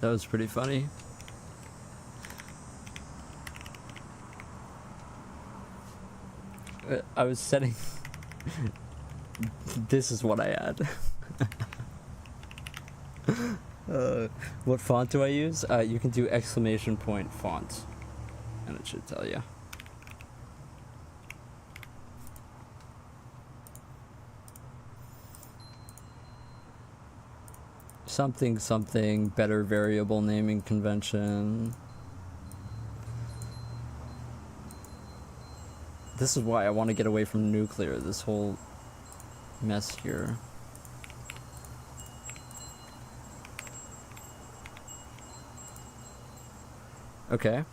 That was pretty funny. I was setting... This is what I add. What font do I use? You can do exclamation point font, and it should tell you. Something something better variable naming convention. This is why I want to get away from nuclear, this whole mess here. Okay.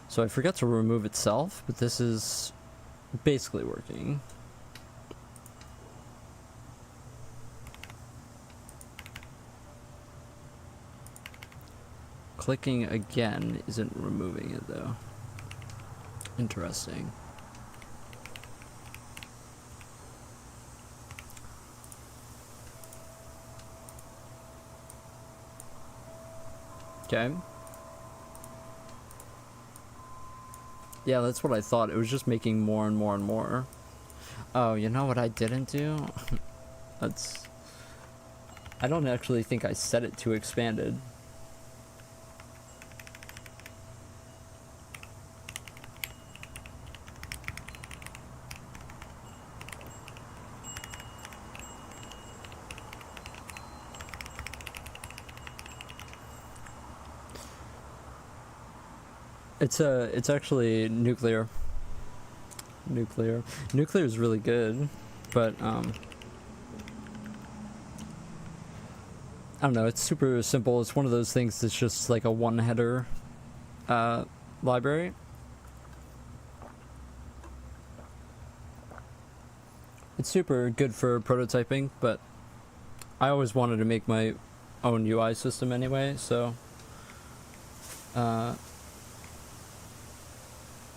So I forgot to remove itself, but this is basically working. Clicking again isn't removing it though. Interesting. Okay. Yeah, that's what I thought. It was just making more and more and more. Oh, you know what I didn't do? That's... I don't actually think I set it to expanded. It's actually nuclear. Nuclear is really good, but I don't know, it's super simple. It's one of those things that's just like a one header library. It's super good for prototyping, but I always wanted to make my own UI system anyway, so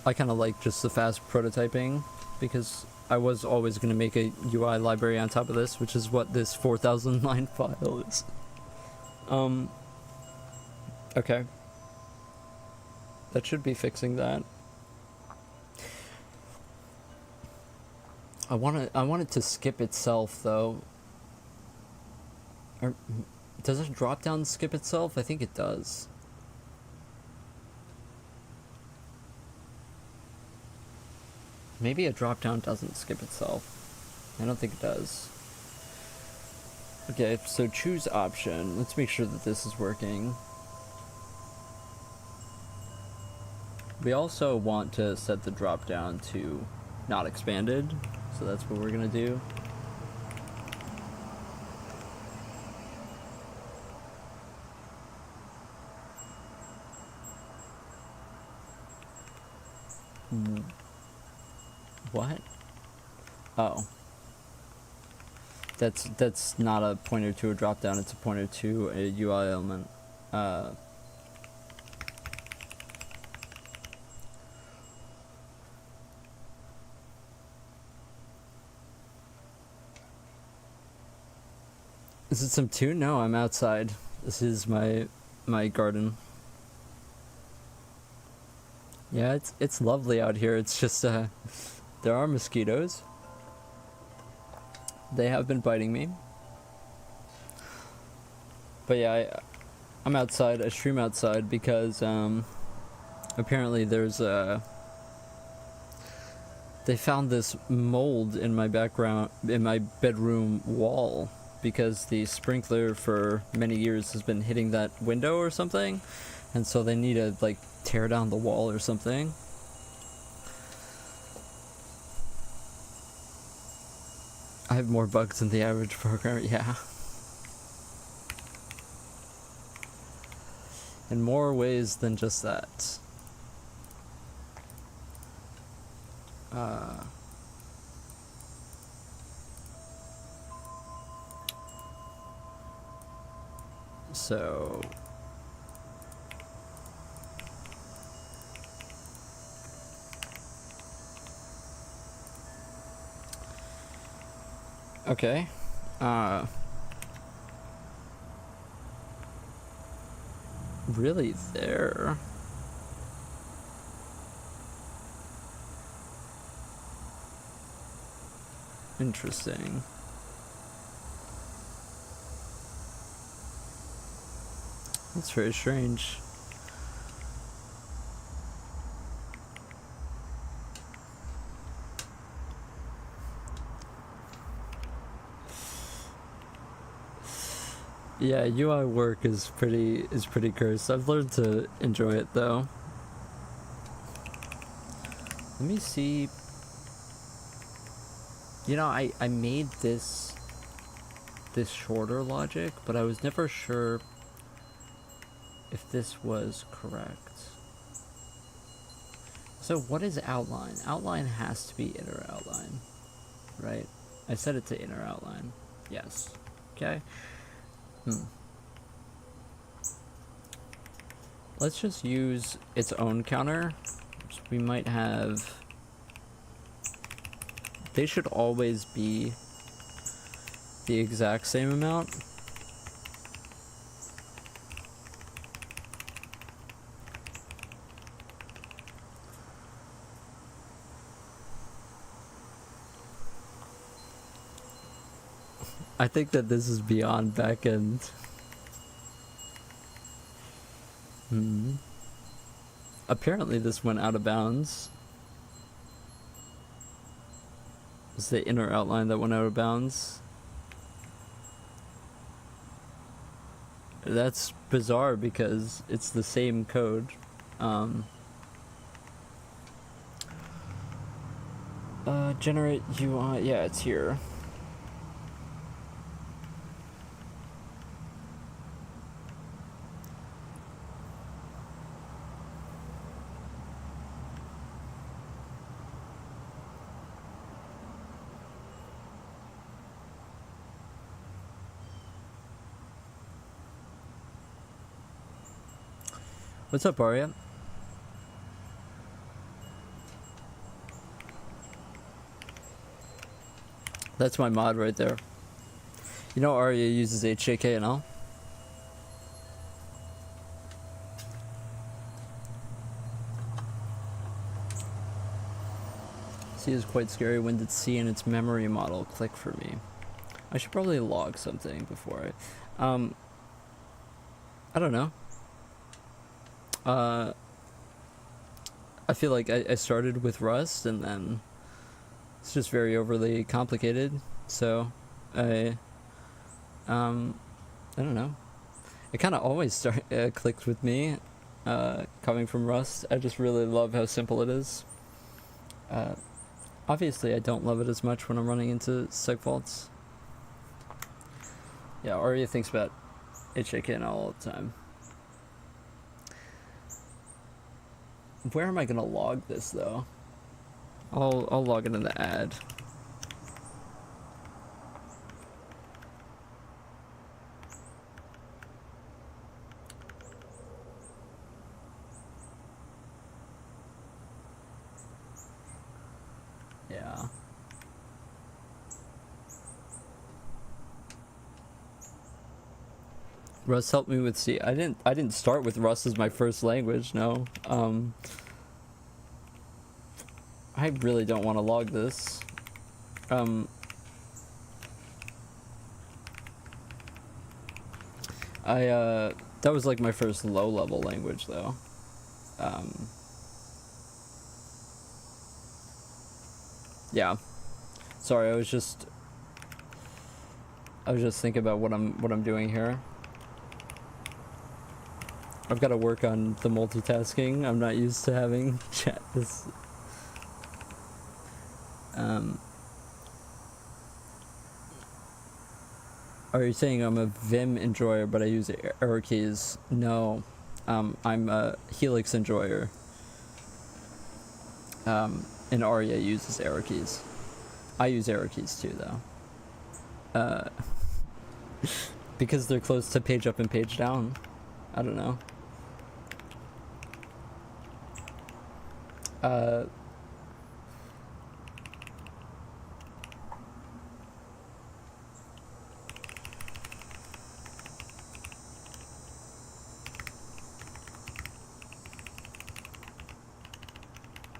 I kind of like just the fast prototyping, because I was always going to make a UI library on top of this, which is what this 4,000 line file is. Okay. That should be fixing that. I want it to skip itself though. Or does it drop down skip itself? I think it does. Maybe a drop down doesn't skip itself. I don't think it does. Okay, so choose option. Let's make sure that this is working. We also want to set the drop down to not expanded, so that's what we're gonna do. What? Oh. That's not a pointer to a drop down, it's a pointer to a UI element. Is it some tune? No, I'm outside. This is my garden. Yeah, it's lovely out here. It's just there are mosquitoes. They have been biting me. But yeah, I'm outside. I stream outside because apparently there's they found this mold in my bedroom wall, because the sprinkler for many years has been hitting that window or something, and so they need to like tear down the wall or something. I have more bugs than the average programmer, yeah. in more ways than just that. So okay, really there? Interesting. That's very strange. Yeah, UI work is pretty cursed. I've learned to enjoy it though. Let me see. You know, I made this shorter logic, but I was never sure if this was correct. So what is outline? Outline has to be inner outline, right? I set it to inner outline. Yes. Okay. Let's just use its own counter. So we might have... They should always be the exact same amount. I think that this is beyond backend. Apparently this went out of bounds. It's the inner outline that went out of bounds. That's bizarre because it's the same code. Generate UI, yeah, it's here. What's up, Arya? That's my mod right there. You know Arya uses HJK&L? C is quite scary. When did C and its memory model click for me? I should probably log something before I don't know. I feel like I started with Rust and then it's just very overly complicated. So I don't know. It kind of always clicked with me, coming from Rust. I just really love how simple it is. Obviously, I don't love it as much when I'm running into segfaults. Yeah, Arya thinks about HJKNL all the time. Where am I gonna log this though? I'll log it in the ad. Yeah. Rust helped me with C. I didn't start with Rust as my first language, no. I really don't want to log this. That was like my first low level language though. Yeah. Sorry, I was just thinking about what I'm doing here. I've got to work on the multitasking. I'm not used to having chat this. Are you saying I'm a Vim enjoyer but I use error keys? No. I'm a Helix enjoyer. And Arya uses arrow keys. I use arrow keys too, though. Because they're close to page up and page down. I don't know.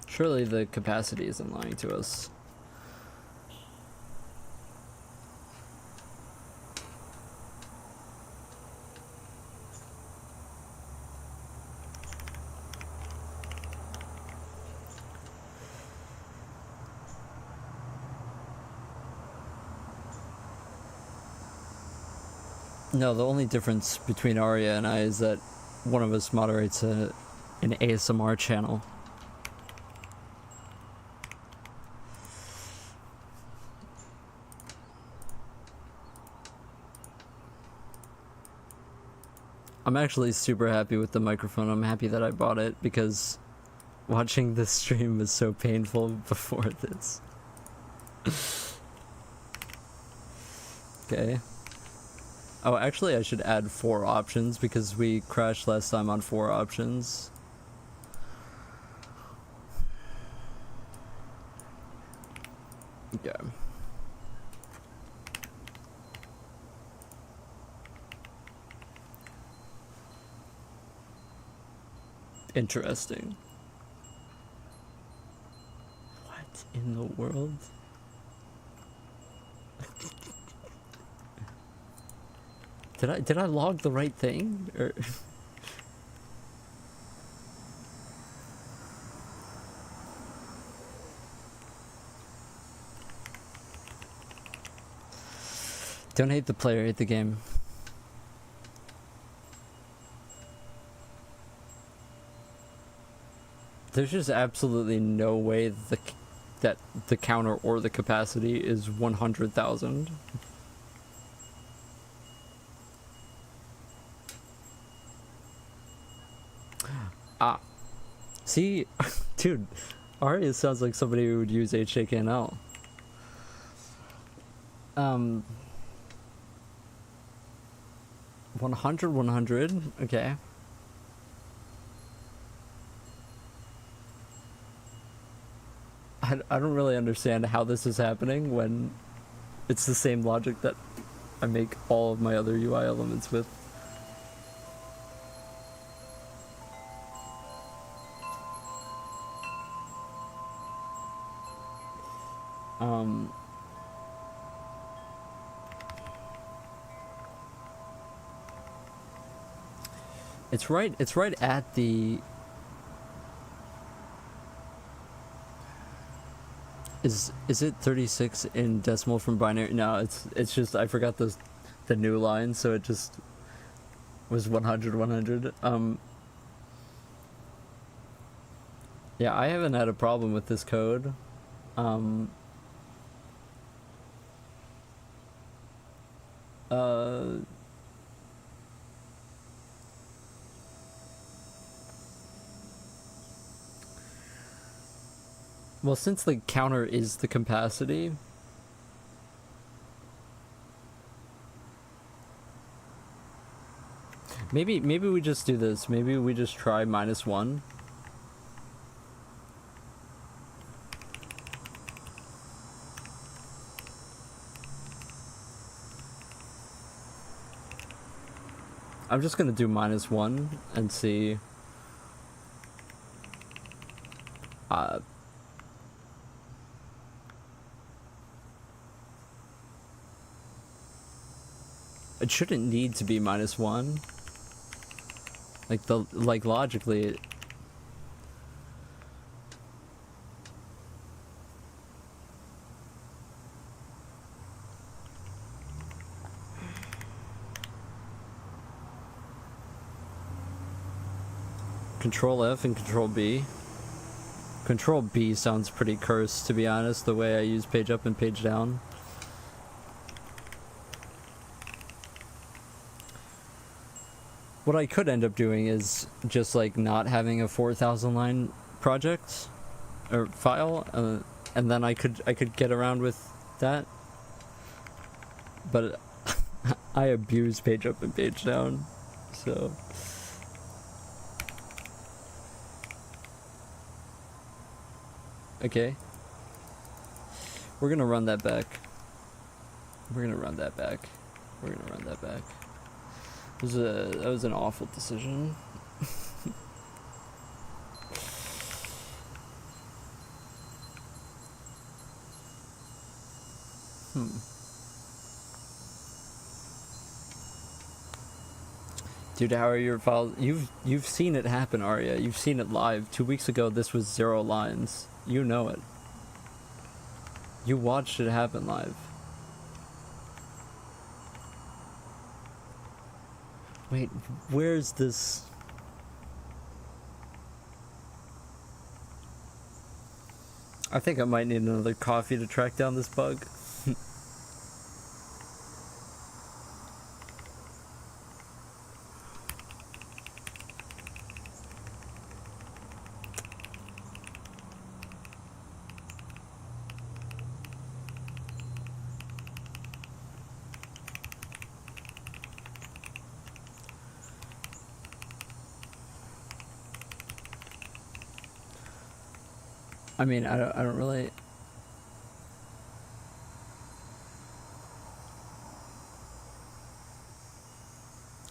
Surely the capacity isn't lying to us. No, the only difference between Arya and I is that one of us moderates an ASMR channel. I'm actually super happy with the microphone. I'm happy that I bought it because watching this stream was so painful before this. Okay. Oh, actually I should add 4 options because we crashed last time on 4 options. Okay. Interesting. What in the world? Did I log the right thing? Or don't hate the player, hate the game. There's just absolutely no way that the counter or the capacity is 100,000. Ah. See? Dude, Arya sounds like somebody who would use HAKNL. 100, okay. I don't really understand how this is happening when it's the same logic that I make all of my other UI elements with. It's right at the... Is it 36 in decimal from binary? No, it's just I forgot the new line, so it just was 100. Yeah, I haven't had a problem with this code. Well, since the counter is the capacity, maybe we just do this. Maybe we just try -1. I'm just gonna do -1 and see. It shouldn't need to be -1. Like logically. Control F and Control B. Control B sounds pretty cursed, to be honest, the way I use page up and page down. What I could end up doing is just like not having a 4,000 line project or file, and then I could get around with that. But I abuse page up and page down, so. Okay. We're gonna run that back. We're gonna run that back. We're gonna run that back. That was an awful decision. Dude, how are your files? You've seen it happen, Arya. You've seen it live. 2 weeks ago, this was 0 lines. You know it. You watched it happen live. Wait, where's this? I think I might need another coffee to track down this bug. I mean, I don't really.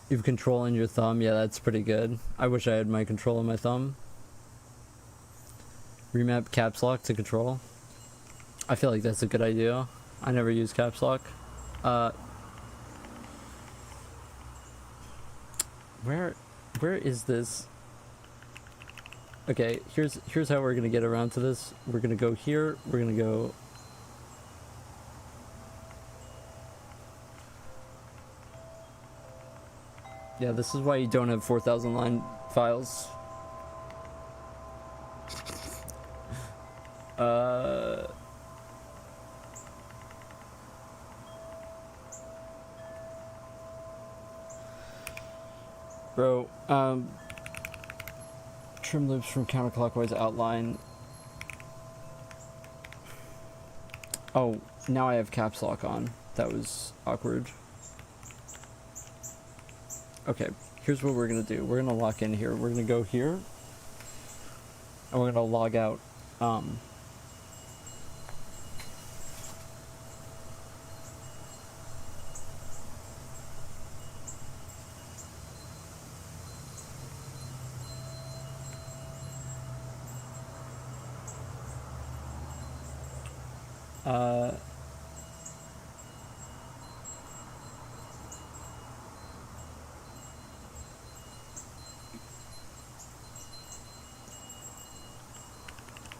You have control in your thumb? Yeah, that's pretty good. I wish I had my control in my thumb. Remap caps lock to control. I feel like that's a good idea. I never use caps lock. Where is this? Okay, here's how we're gonna get around to this. We're gonna go here. We're gonna go. Yeah, this is why you don't have 4,000 line files. Bro, trim loops from counterclockwise outline. Oh, now I have caps lock on. That was awkward. Okay, here's what we're gonna do. We're gonna lock in here. We're gonna go here, and we're gonna log out.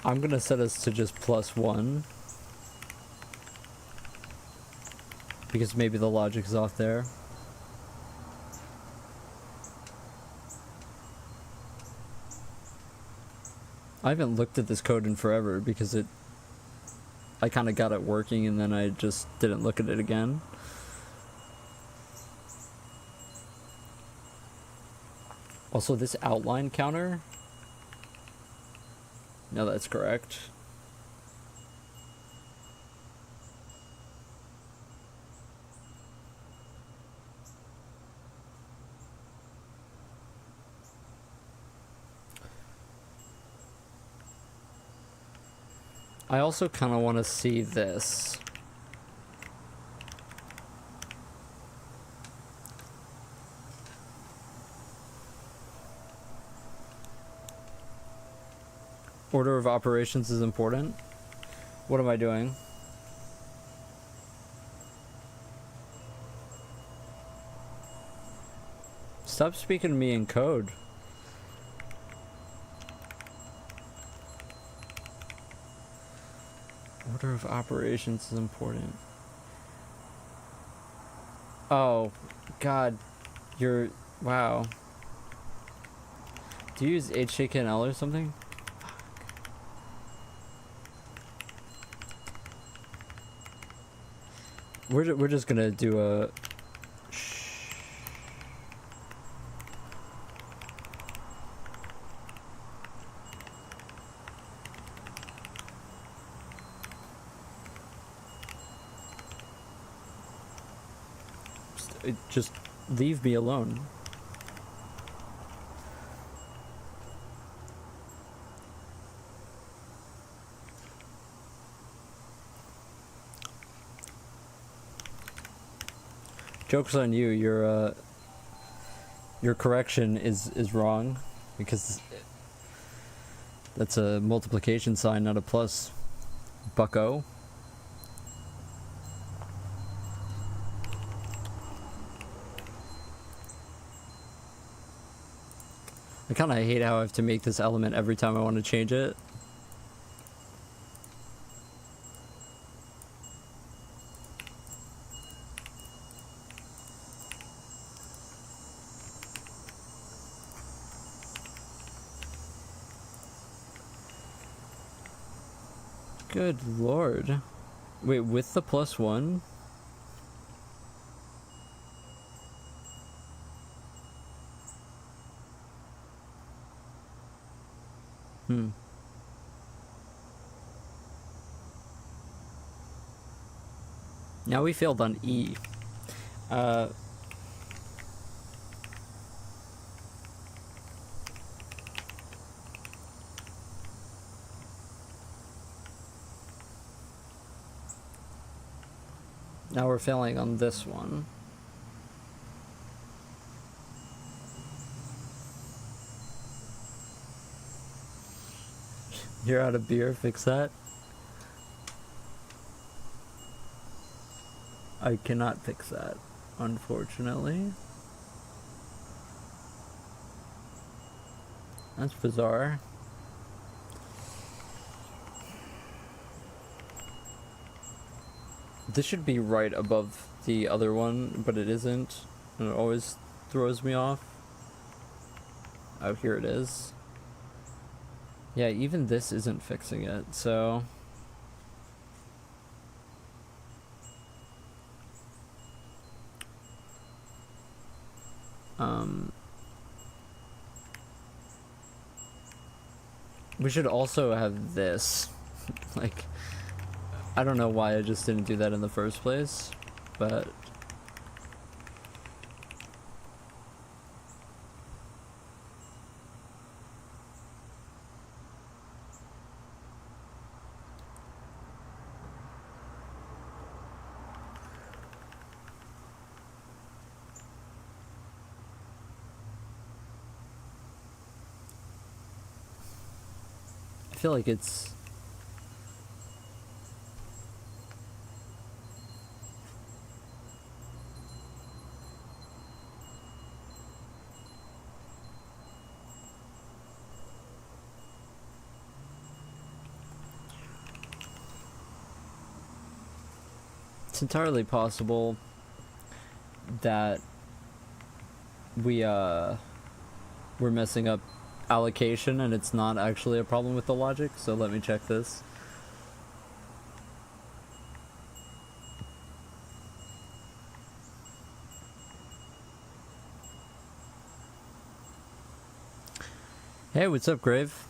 I'm gonna set us to just +1 because maybe the logic is off there. I haven't looked at this code in forever because I kind of got it working and then I just didn't look at it again. Also, this outline counter. No, that's correct. I also kind of want to see this. Order of operations is important. What am I doing? Stop speaking to me in code. Order of operations is important. Oh, God. You're... Wow. Do you use HTML or something? We're just gonna do a... just leave me alone. Joke's on you. Your correction is wrong, because that's a multiplication sign, not a plus. Bucko. I kind of hate how I have to make this element every time I want to change it. Good lord. Wait, with the +1? Now we failed on E. Now we're failing on this one. You're out of beer, fix that. I cannot fix that, unfortunately. That's bizarre. This should be right above the other one, but it isn't, and it always throws me off. Oh, here it is. Yeah, even this isn't fixing it, so... we should also have this. Like, I don't know why I just didn't do that in the first place, but... I feel like it's... It's entirely possible that we're messing up allocation and it's not actually a problem with the logic, so let me check this. Hey, what's up, Grave?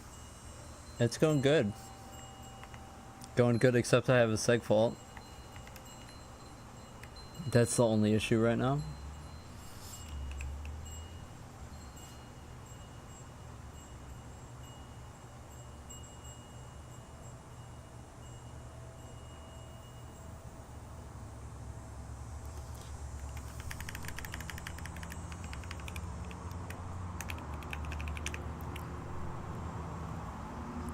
It's going good. Going good, except I have a seg fault. That's the only issue right now.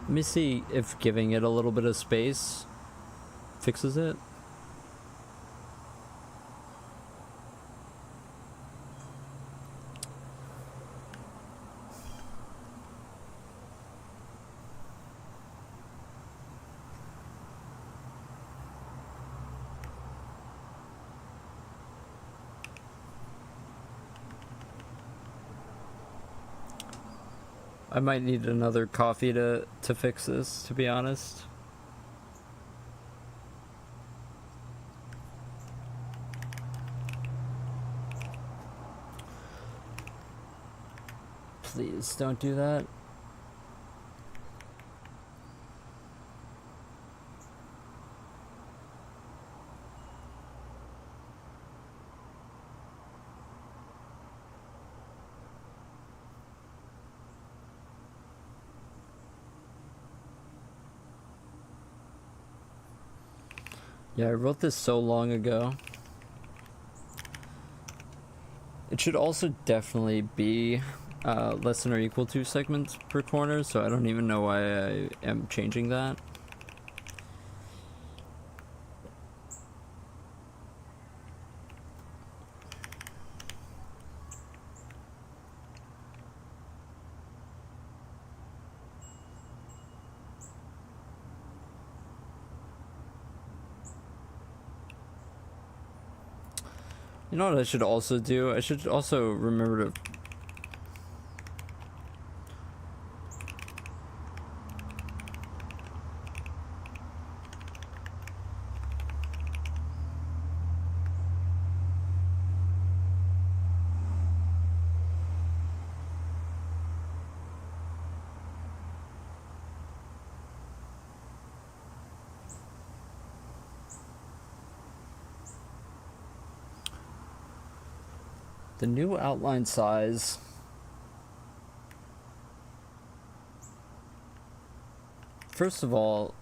Let me see if giving it a little bit of space fixes it. I might need another coffee to fix this, to be honest. Please don't do that. Yeah, I wrote this so long ago. It should also definitely be less than or equal to segments per corner, so I don't even know why I am changing that. You know what I should also do? I should also remember to... The new outline size. First of all,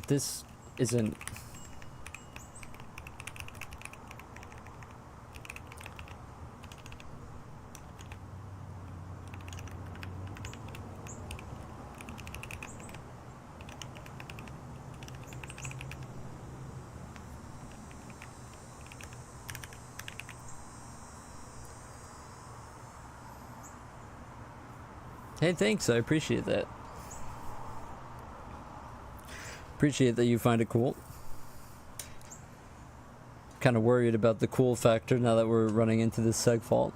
this isn't... Hey, thanks, I appreciate that. Appreciate that you find it cool. Kind of worried about the cool factor now that we're running into this seg fault.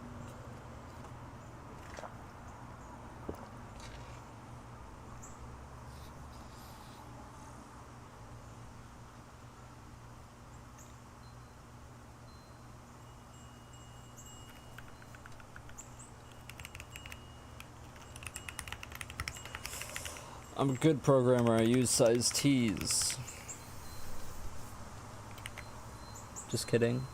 I'm a good programmer, I use size T's. Just kidding.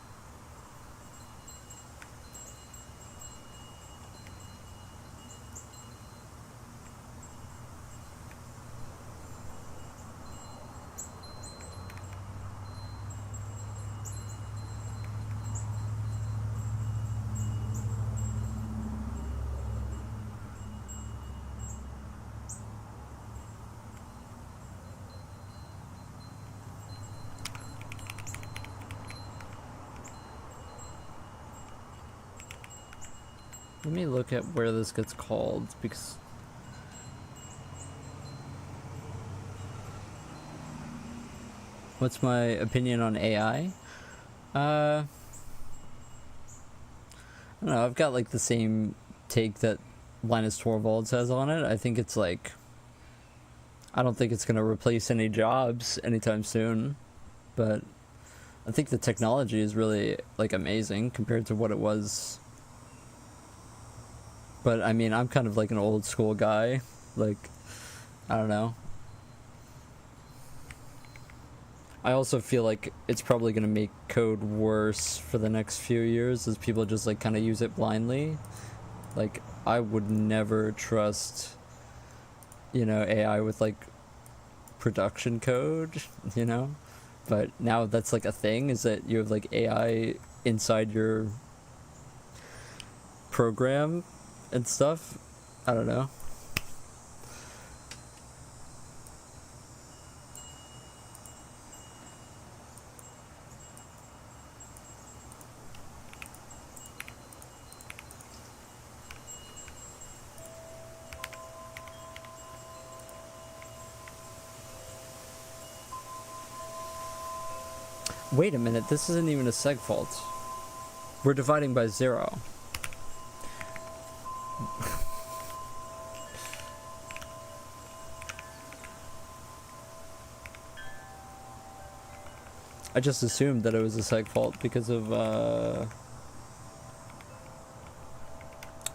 Let me look at where this gets called, because... What's my opinion on AI? I don't know, I've got like the same take that Linus Torvalds has on it. I think it's like... I don't think it's gonna replace any jobs anytime soon, but I think the technology is really like amazing compared to what it was. But I mean, I'm kind of like an old school guy. Like, I don't know. I also feel like it's probably going to make code worse for the next few years as people just like kind of use it blindly. Like, I would never trust, you know, AI with like production code, you know? But now that's like a thing, is that you have like AI inside your program and stuff. I don't know. Wait a minute, this isn't even a seg fault. We're dividing by 0. I just assumed that it was a seg fault because of,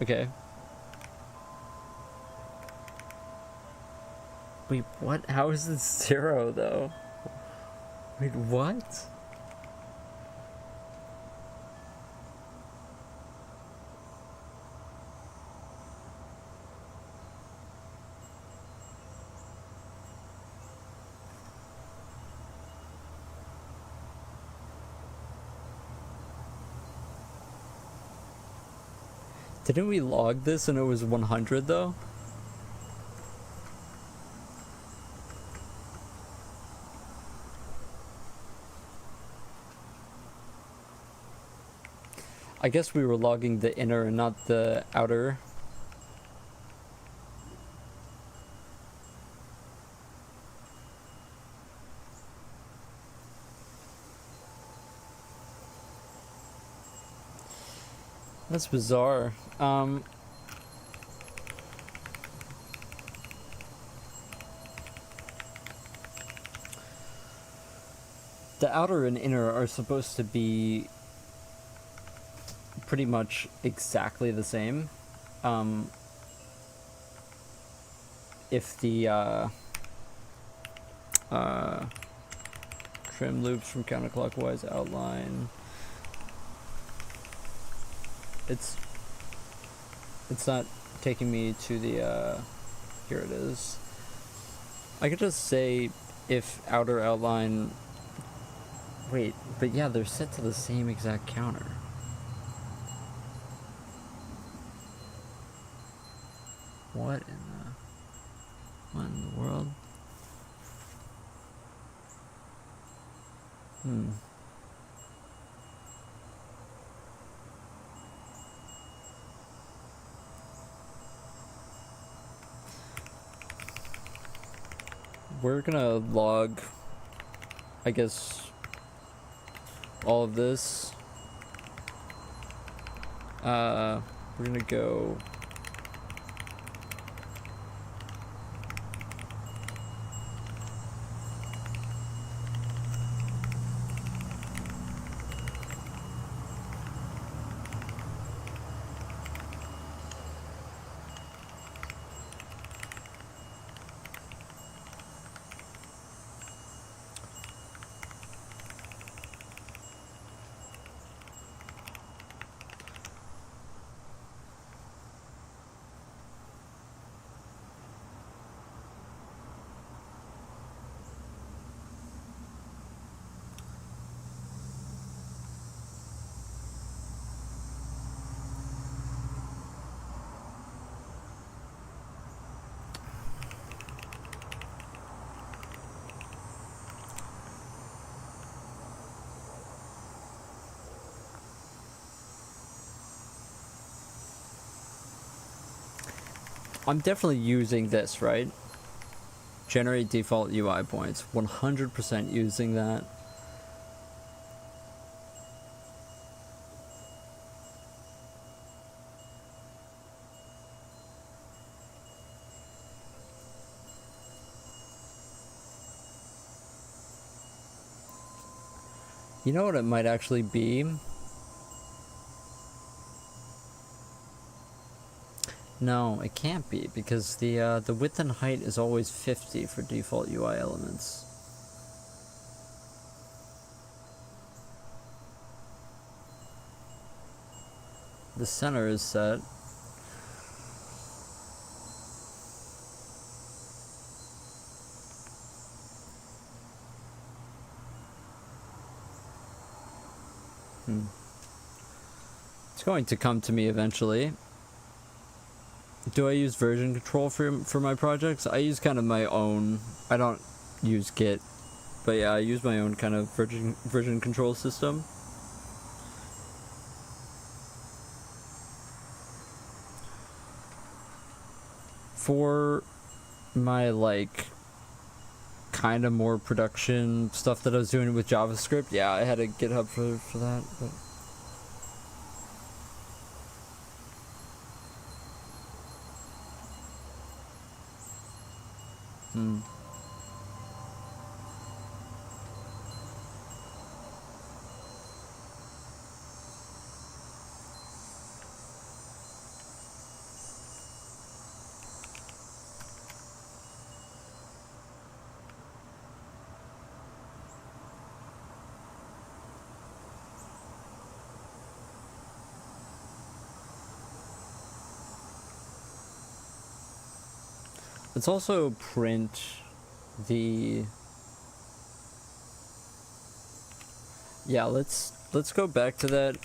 okay. Wait, what? How is this 0, though? Wait, what? Didn't we log this and it was 100 though? I guess we were logging the inner and not the outer. That's bizarre. The outer and inner are supposed to be pretty much exactly the same. If the trim loops from counterclockwise outline, it's not taking me to the here it is. I could just say if outer outline, wait, but yeah, they're set to the same exact counter. What in the world? We're gonna log, I guess, all of this. We're gonna go I'm definitely using this, right? Generate default UI points. 100% using that. You know what it might actually be? No, it can't be, because the width and height is always 50 for default UI elements. The center is set. It's going to come to me eventually. Do I use version control for my projects? I use kind of my own. I don't use Git, but yeah, I use my own kind of version control system. For my like kind of more production stuff that I was doing with JavaScript, yeah, I had a GitHub for that. But let's also print the. Yeah, let's go back to that.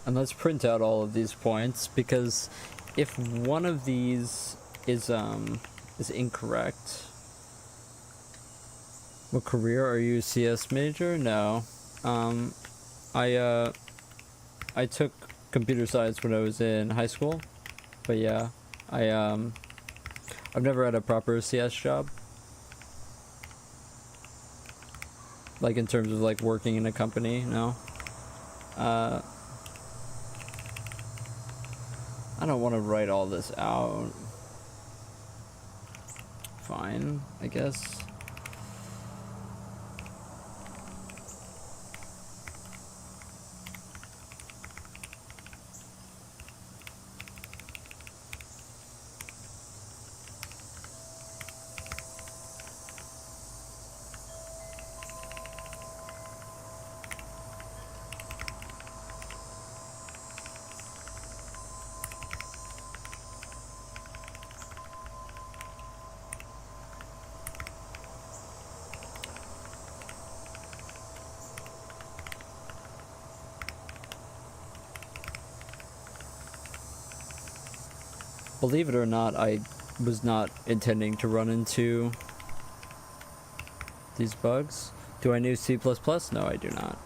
And let's print out all of these points, because if one of these is incorrect. What career are you? CS major? No. I took computer science when I was in high school, but yeah, I've never had a proper CS job. Like in terms of like working in a company, no. I don't want to write all this out. Fine, I guess. Believe it or not, I was not intending to run into these bugs. Do I know C++? No, I do not.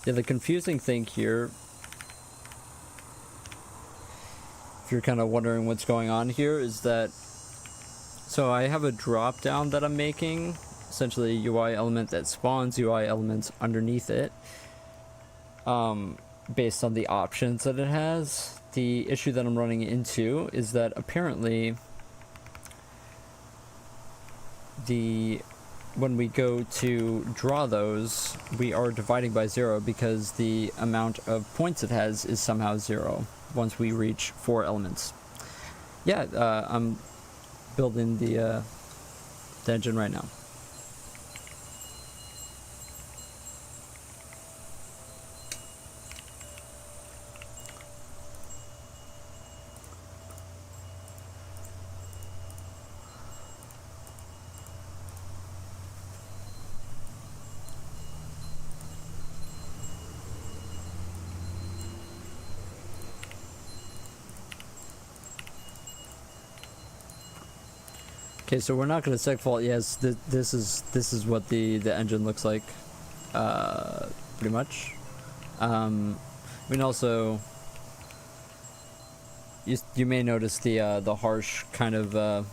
Yeah, the confusing thing here, if you're kind of wondering what's going on here, is that, so I have a drop down that I'm making, essentially a UI element that spawns UI elements underneath it, based on the options that it has. The issue that I'm running into is that apparently when we go to draw those, we are dividing by 0 because the amount of points it has is somehow 0 once we reach 4 elements. Yeah, I'm building the engine right now. Okay, so we're not going to segfault. Yes, this is what the engine looks like, pretty much. I mean, also, you may notice the harsh kind of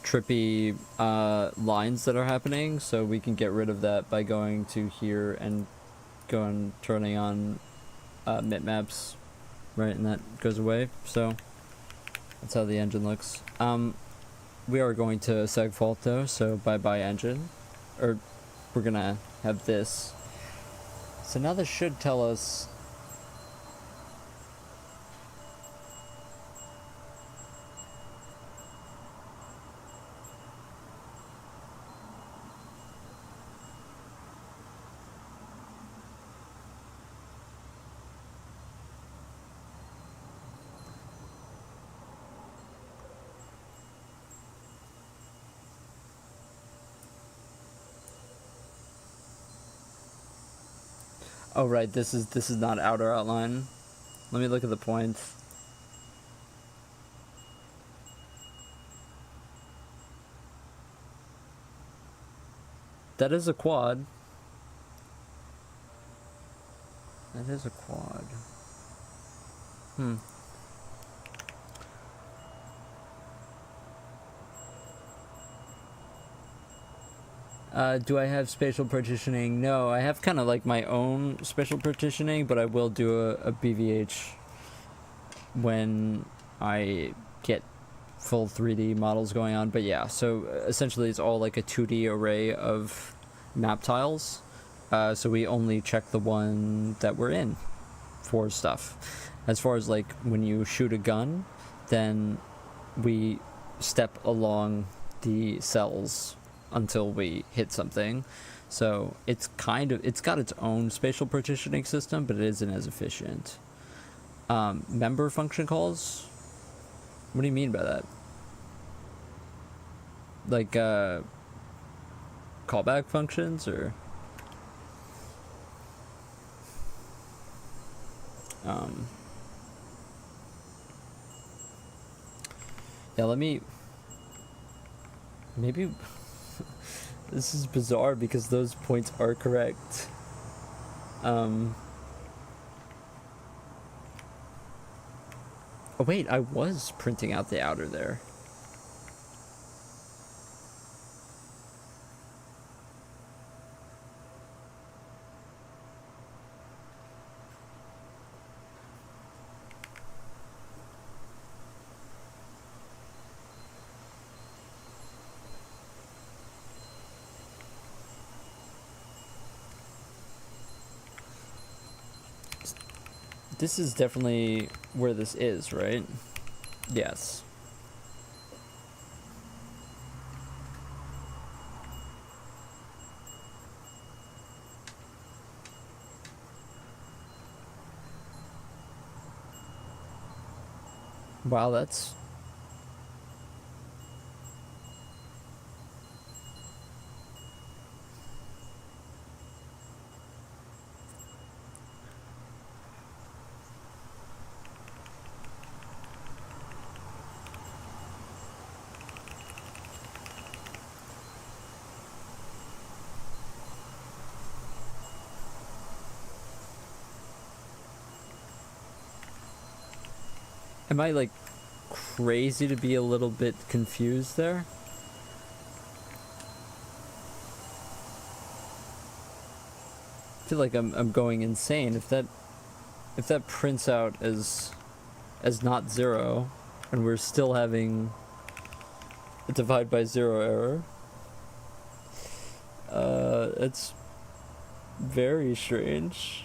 trippy lines that are happening. So we can get rid of that by going to here and turning on bitmaps, right, and that goes away. So that's how the engine looks. We are going to segfault though, so bye engine. Or we're gonna have this. So now this should tell us. Oh right, this is not outer outline. Let me look at the points. That is a quad. That is a quad. Do I have spatial partitioning? No, I have kind of like my own spatial partitioning, but I will do a BVH when I get full 3D models going on. But yeah, so essentially it's all like a 2D array of map tiles. So we only check the one that we're in for stuff. As far as like when you shoot a gun, then we step along the cells until we hit something. So it's got its own spatial partitioning system, but it isn't as efficient. Member function calls? What do you mean by that? Like callback functions, or yeah, maybe this is bizarre because those points are correct. Oh wait, I was printing out the outer there. This is definitely where this is, right? Yes. Wow, that's... Am I like crazy to be a little bit confused there? I feel like I'm going insane if that prints out as not 0 and we're still having a divide by 0 error. It's very strange.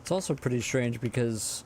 It's also pretty strange because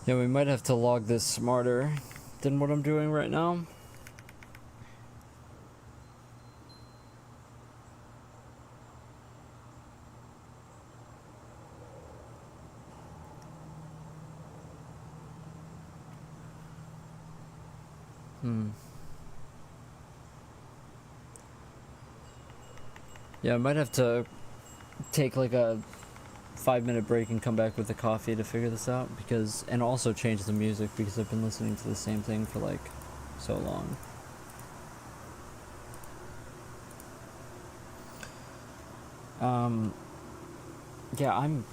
yeah, we might have to log this smarter than what I'm doing right now. Yeah, I might have to take like a 5-minute break and come back with the coffee to figure this out, and also change the music because I've been listening to the same thing for like so long. Yeah, I'm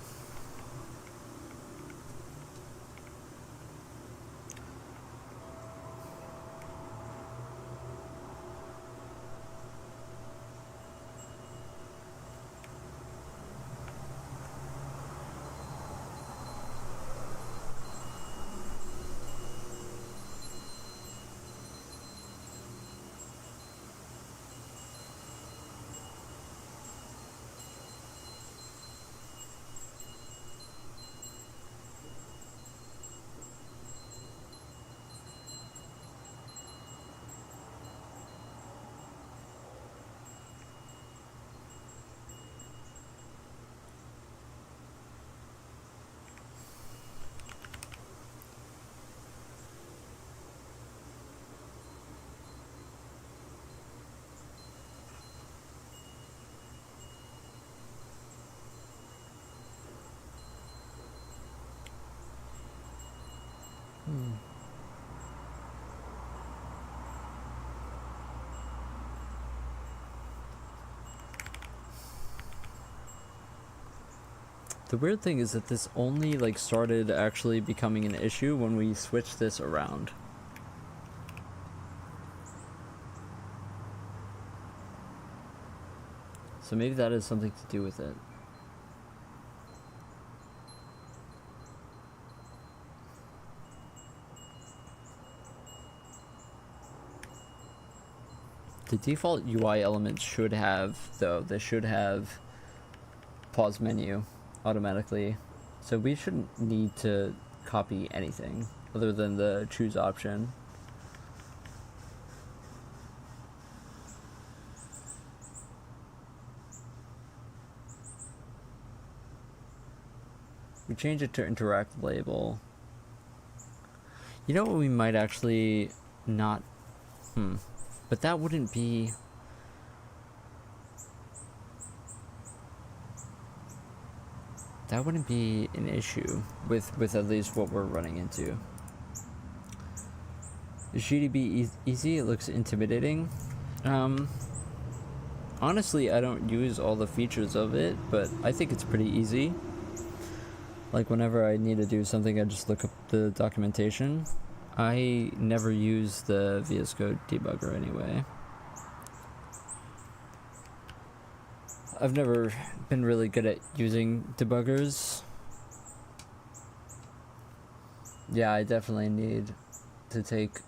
The weird thing is that this only like started actually becoming an issue when we switched this around. So maybe that has something to do with it. The default UI elements should have, though, they should have pause menu automatically. So we shouldn't need to copy anything other than the choose option. We change it to interact label. You know what we might actually not... But that wouldn't be... That wouldn't be an issue with at least what we're running into. Is GDB easy? It looks intimidating. Honestly, I don't use all the features of it, but I think it's pretty easy. Like whenever I need to do something, I just look up the documentation. I never use the VS Code debugger anyway. I've never been really good at using debuggers. Yeah, I definitely need to take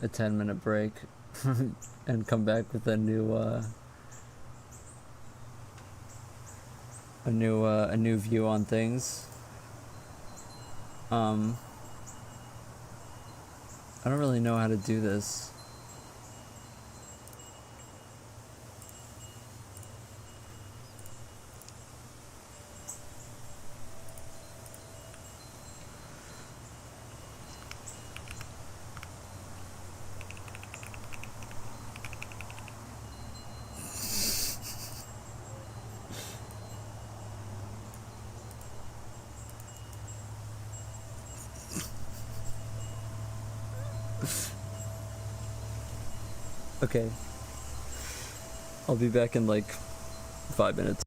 a 10-minute break and come back with a new view on things. I don't really know how to do this. Okay. I'll be back in like 5 minutes.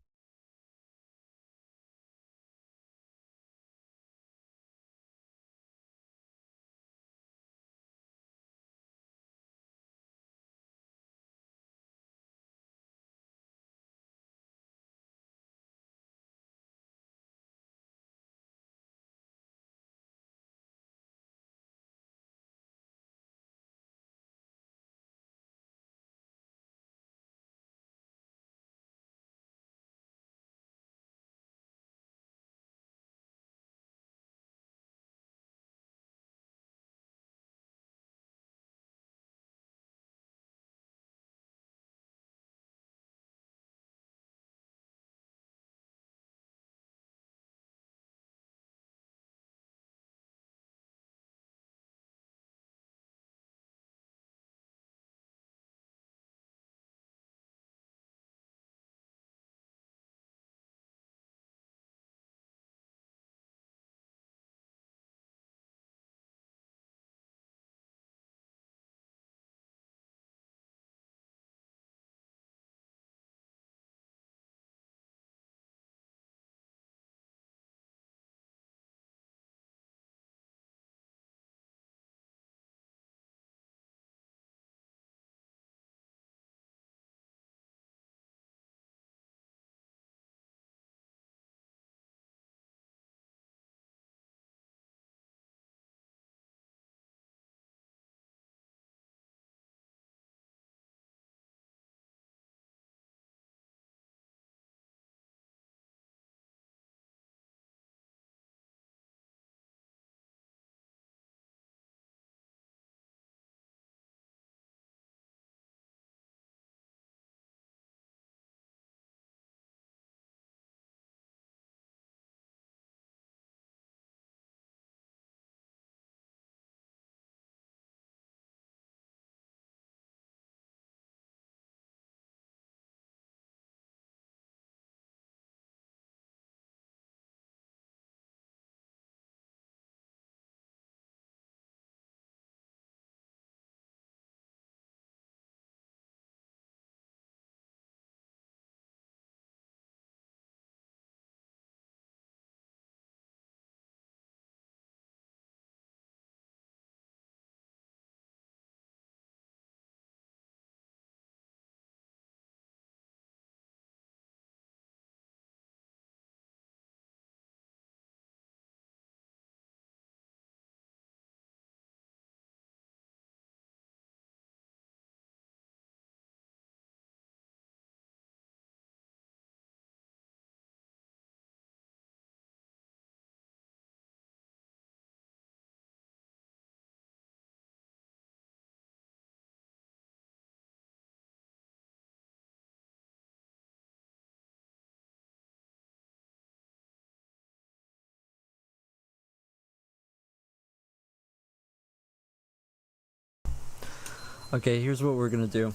Okay, here's what we're gonna do.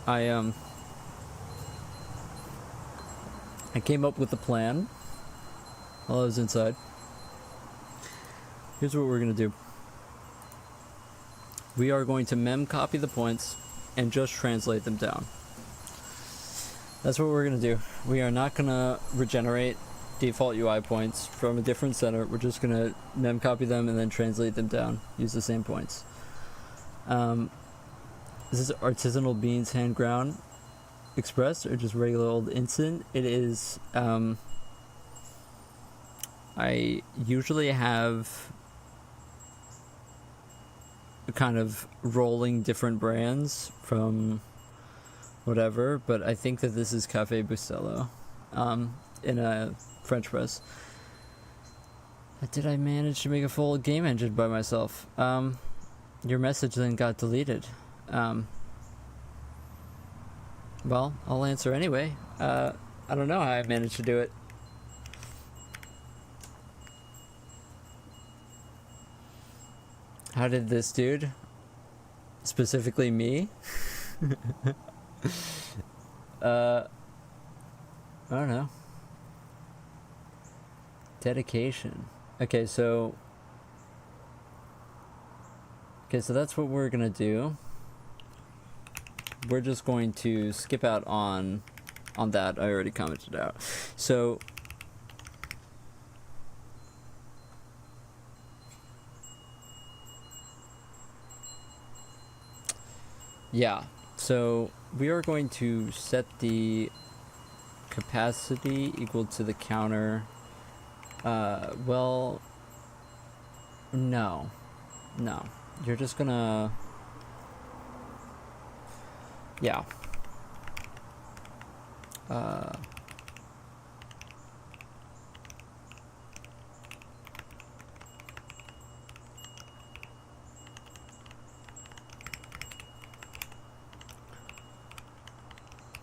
I came up with a plan while I was inside. Here's what we're gonna do. We are going to mem copy the points and just translate them down. That's what we're gonna do. We are not gonna regenerate default UI points from a different center. We're just gonna mem copy them and then translate them down. Use the same points. This is artisanal beans hand ground express or just regular old instant. It is I usually have kind of rolling different brands from whatever, but I think that this is Cafe Bustelo in a French press. Did I manage to make a full game engine by myself? Your message then got deleted. Well, I'll answer anyway. I don't know how I managed to do it. How did this dude, specifically me, I don't know. Dedication. Okay, so that's what we're gonna do. We're just going to skip out on that. I already commented out. So yeah, so we are going to set the capacity equal to the counter. Well, no, you're just gonna, yeah.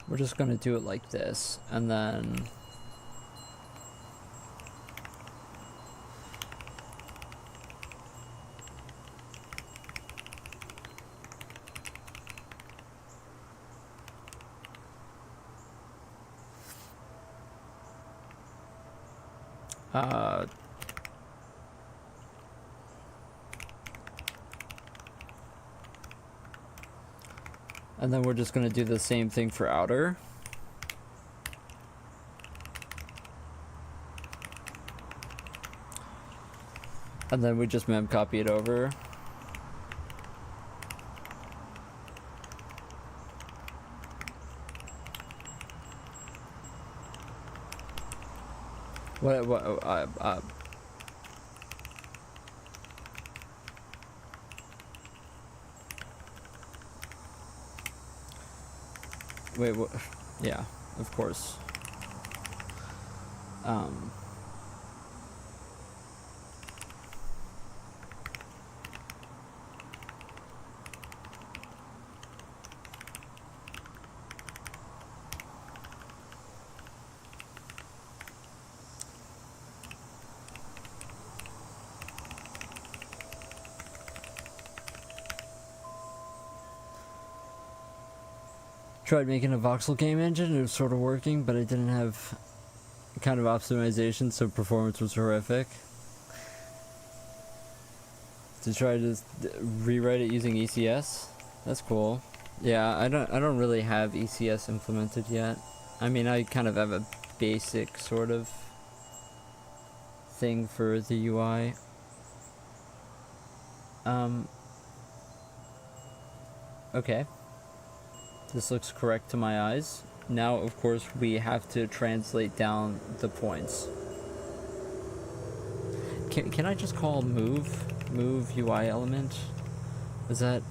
We're just gonna do it like this, and then we're just going to do the same thing for outer. And then we just mem copy it over. Wait, what? Yeah, of course. Tried making a voxel game engine, it was sort of working, but I didn't have kind of optimization, so performance was horrific. To try to rewrite it using ECS, that's cool. Yeah, I don't really have ECS implemented yet. I mean, I kind of have a basic sort of thing for the UI. Okay. This looks correct to my eyes. Now, of course, we have to translate down the points. Can I just call move UI element? Is that...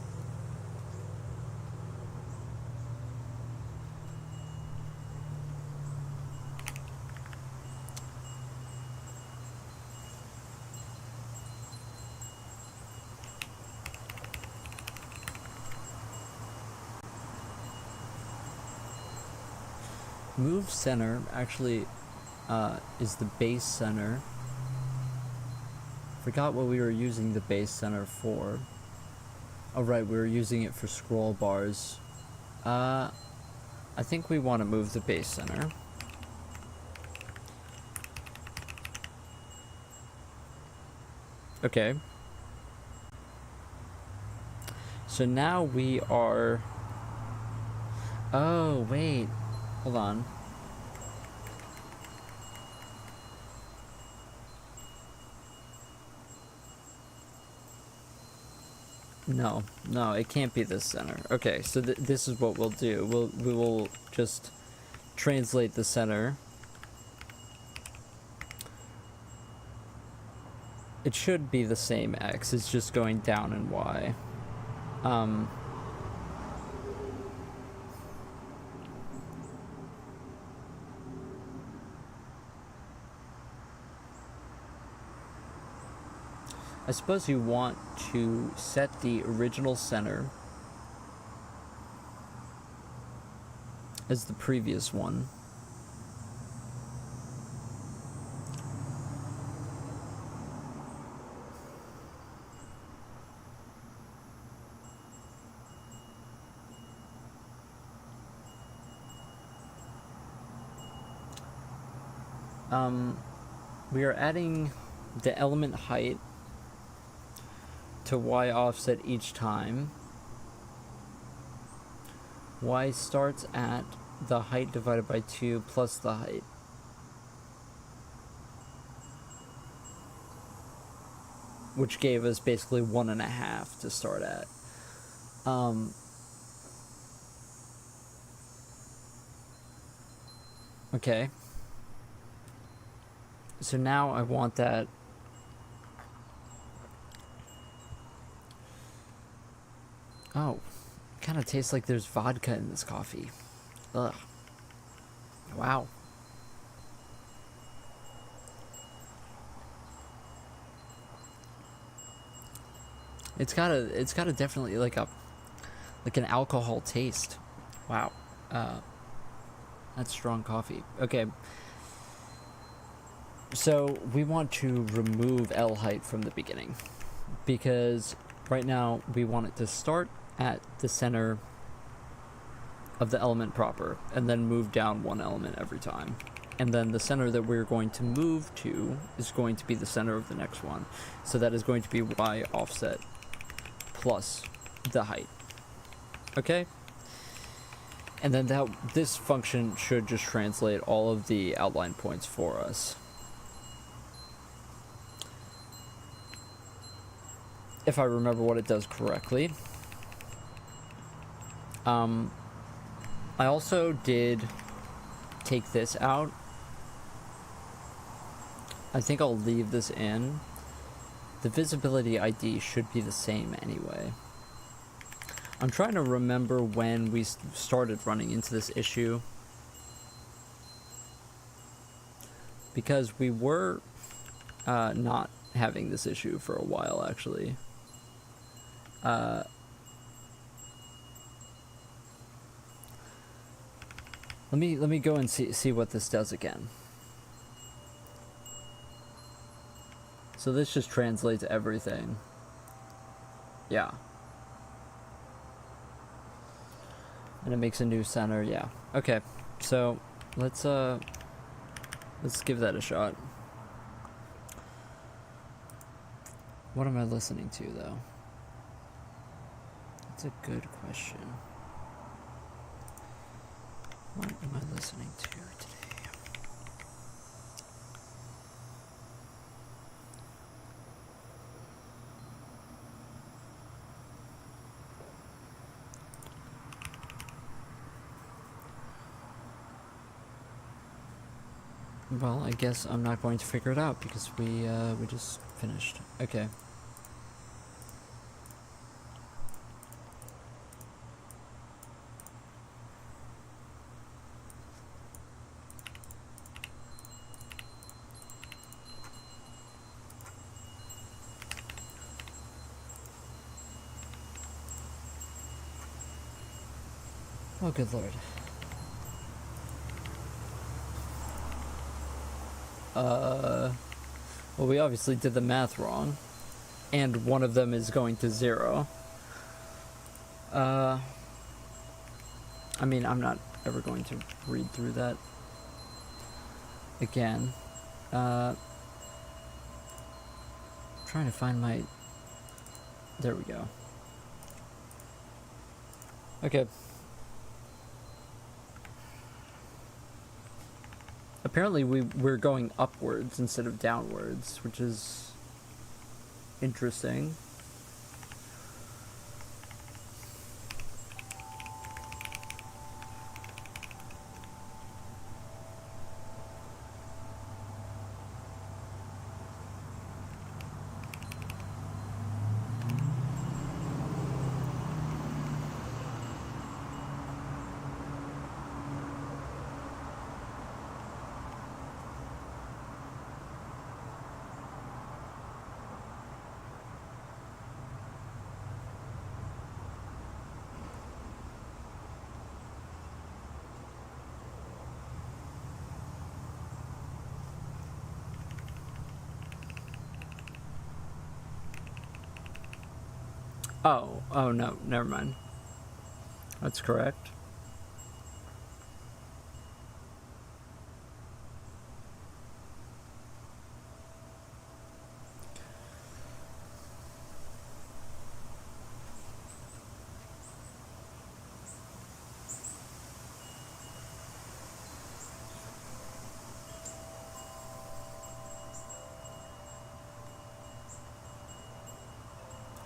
Move center actually is the base center, Forgot what we were using the base center for. Oh right, we were using it for scroll bars. I think we want to move the base center. Okay. So now we are... Oh, wait. Hold on. No, it can't be this center. Okay, so this is what we'll do. We will just translate the center. It should be the same X, it's just going down in Y. I suppose you want to set the original center as the previous one. We are adding the element height to Y offset each time. Y starts at the height divided by 2 plus the height. Which gave us basically 1.5 to start at. Okay. So now I want that. Oh, kind of tastes like there's vodka in this coffee. Ugh. Wow. It's got a definitely like an alcohol taste. Wow. That's strong coffee. Okay. So we want to remove L height from the beginning because right now we want it to start at the center of the element proper and then move down one element every time. And then the center that we're going to move to is going to be the center of the next one. So that is going to be Y offset plus the height. Okay? And then this function should just translate all of the outline points for us. If I remember what it does correctly. I also did take this out. I think I'll leave this in. The visibility ID should be the same anyway. I'm trying to remember when we started running into this issue. Because we were not having this issue for a while, actually. Let me go and see what this does again. So this just translates everything. Yeah. And it makes a new center, yeah. Okay. So let's give that a shot. What am I listening to though? That's a good question. What am I listening to today? Well, I guess I'm not going to figure it out because we just finished. Okay. Oh, good lord. Well, we obviously did the math wrong, and one of them is going to 0. I mean, I'm not ever going to read through that again. Trying to find my... There we go. Okay. Apparently we're going upwards instead of downwards, which is interesting. Oh no, never mind. That's correct.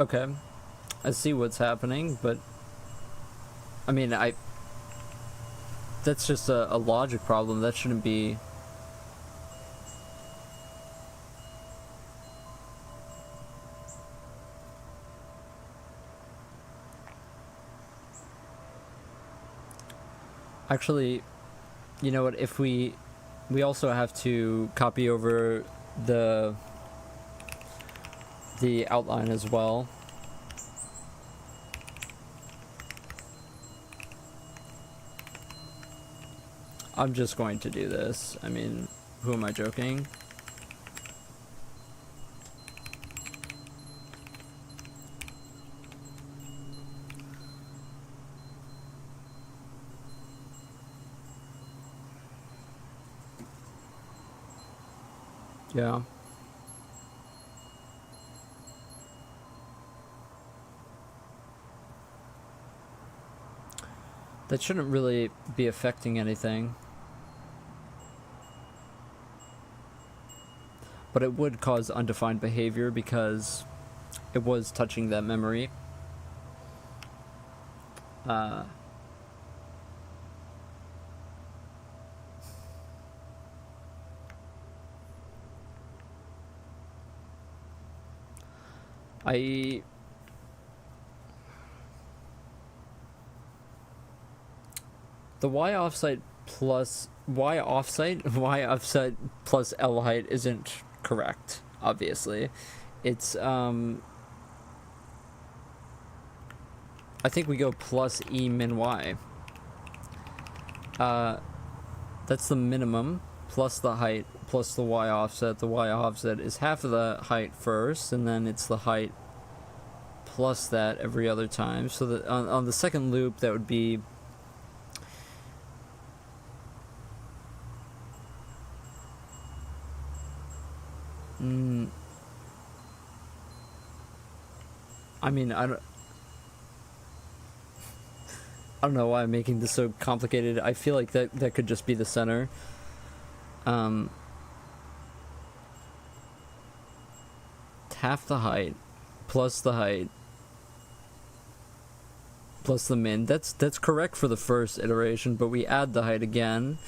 Okay. I see what's happening, but I mean, that's just a logic problem. That shouldn't be... Actually, you know what, if we also have to copy over the outline as well. I'm just going to do this. I mean, who am I joking? Yeah. That shouldn't really be affecting anything. But it would cause undefined behavior because it was touching that memory. The y offset plus L height isn't correct, obviously. It's I think we go plus E min Y. That's the minimum plus the height plus the y offset. The y offset is half of the height first, and then it's the height plus that every other time. So that on the second loop, that would be I mean, I don't know why I'm making this so complicated. I feel like that could just be the center. Half the height plus the height plus the min. That's correct for the first iteration, but we add the height again,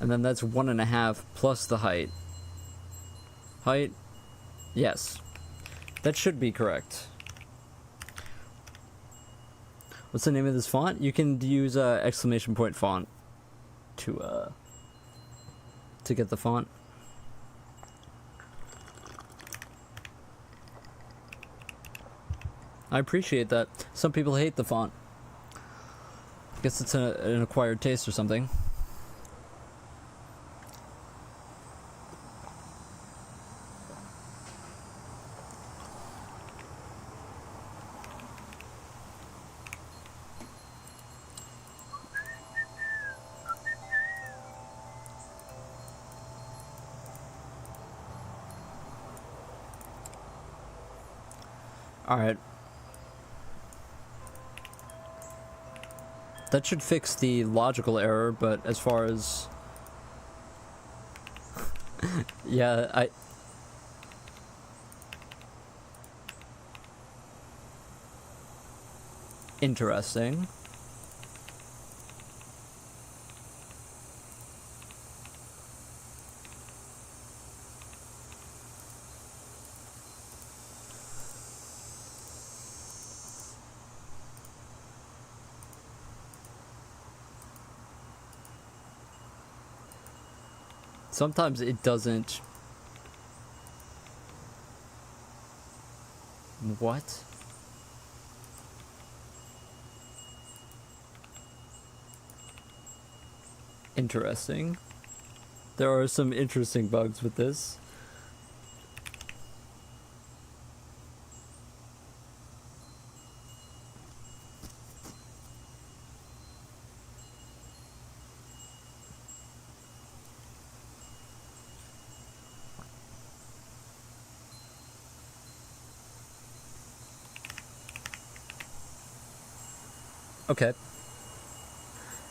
and then that's 1.5 plus the height. Height, yes, that should be correct. What's the name of this font? You can use exclamation point font to get the font. I appreciate that. Some people hate the font. I guess it's an acquired taste or something. All right. That should fix the logical error, but as far as yeah, interesting. Sometimes it doesn't. What? Interesting. There are some interesting bugs with this. Okay.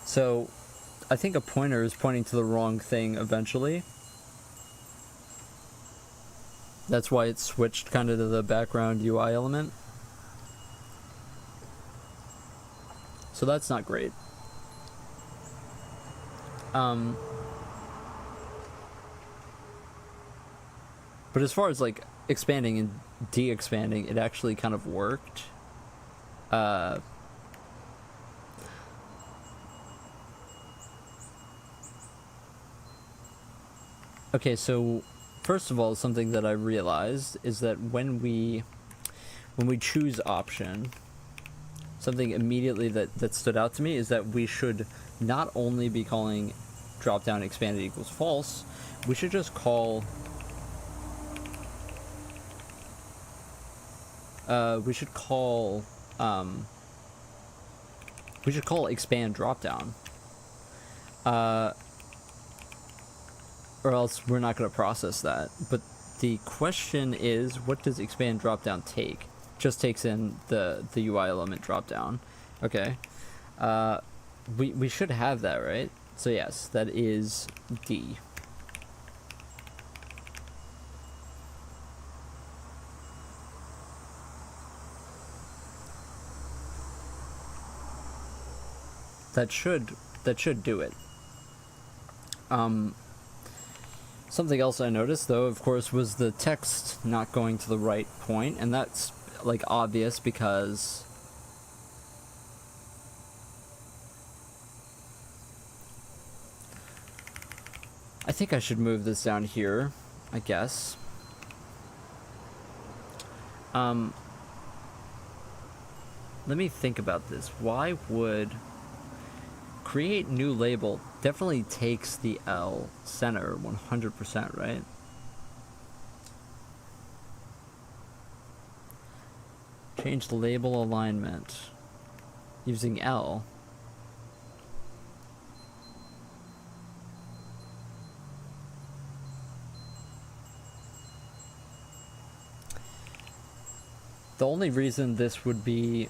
So, I think a pointer is pointing to the wrong thing eventually. That's why it switched kind of to the background UI element. So that's not great. But as far as like expanding and de-expanding, it actually kind of worked. Okay, so first of all, something that I realized is that when we choose option, something immediately that stood out to me is that we should not only be calling dropdown expanded equals false, we should just call we should call expand dropdown. Or else we're not going to process that. But the question is, what does expand dropdown take? Just takes in the UI element dropdown. Okay. We should have that, right? So yes, that is D. That should do it. Something else I noticed, though, of course, was the text not going to the right point, and that's, like, obvious because I think I should move this down here, I guess. Let me think about this. Why would create new label definitely takes the L center 100%, right? Change the label alignment using L. The only reason this would be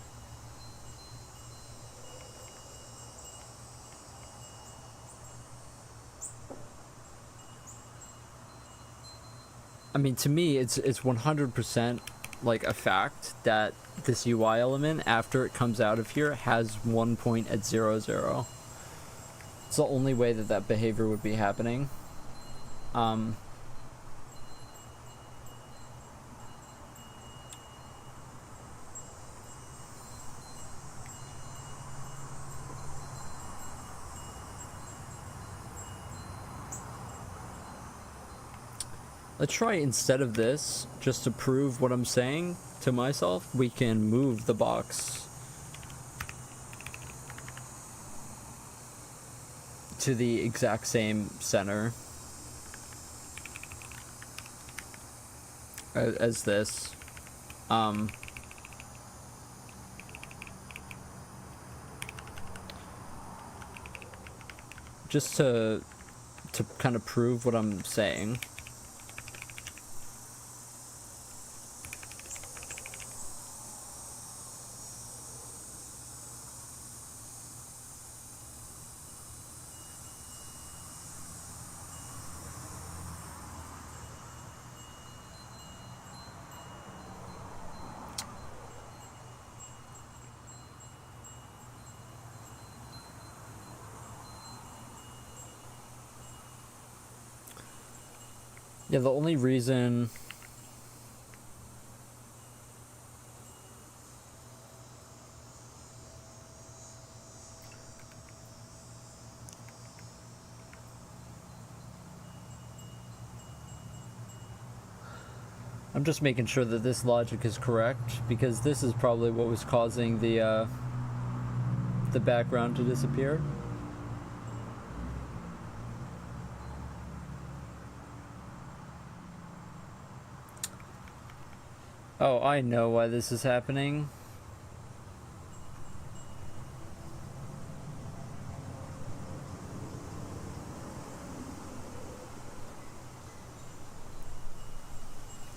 I mean, to me, it's 100% like a fact that this UI element, after it comes out of here, has 1 point at 0, 0. It's the only way that behavior would be happening. Let's try, instead of this, just to prove what I'm saying to myself, we can move the box to the exact same center as this. Just to kind of prove what I'm saying. Yeah, the only reason I'm just making sure that this logic is correct, because this is probably what was causing the background to disappear. Oh, I know why this is happening.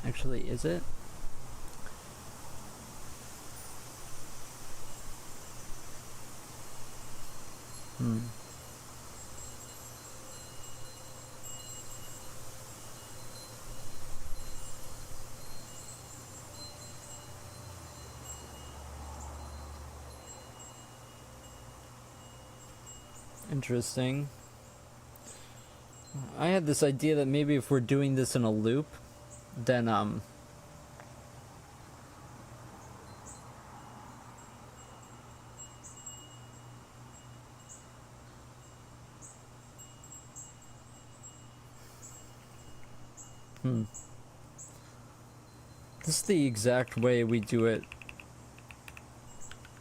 Actually, is it? Interesting. I had this idea that maybe if we're doing this in a loop, then this is the exact way we do it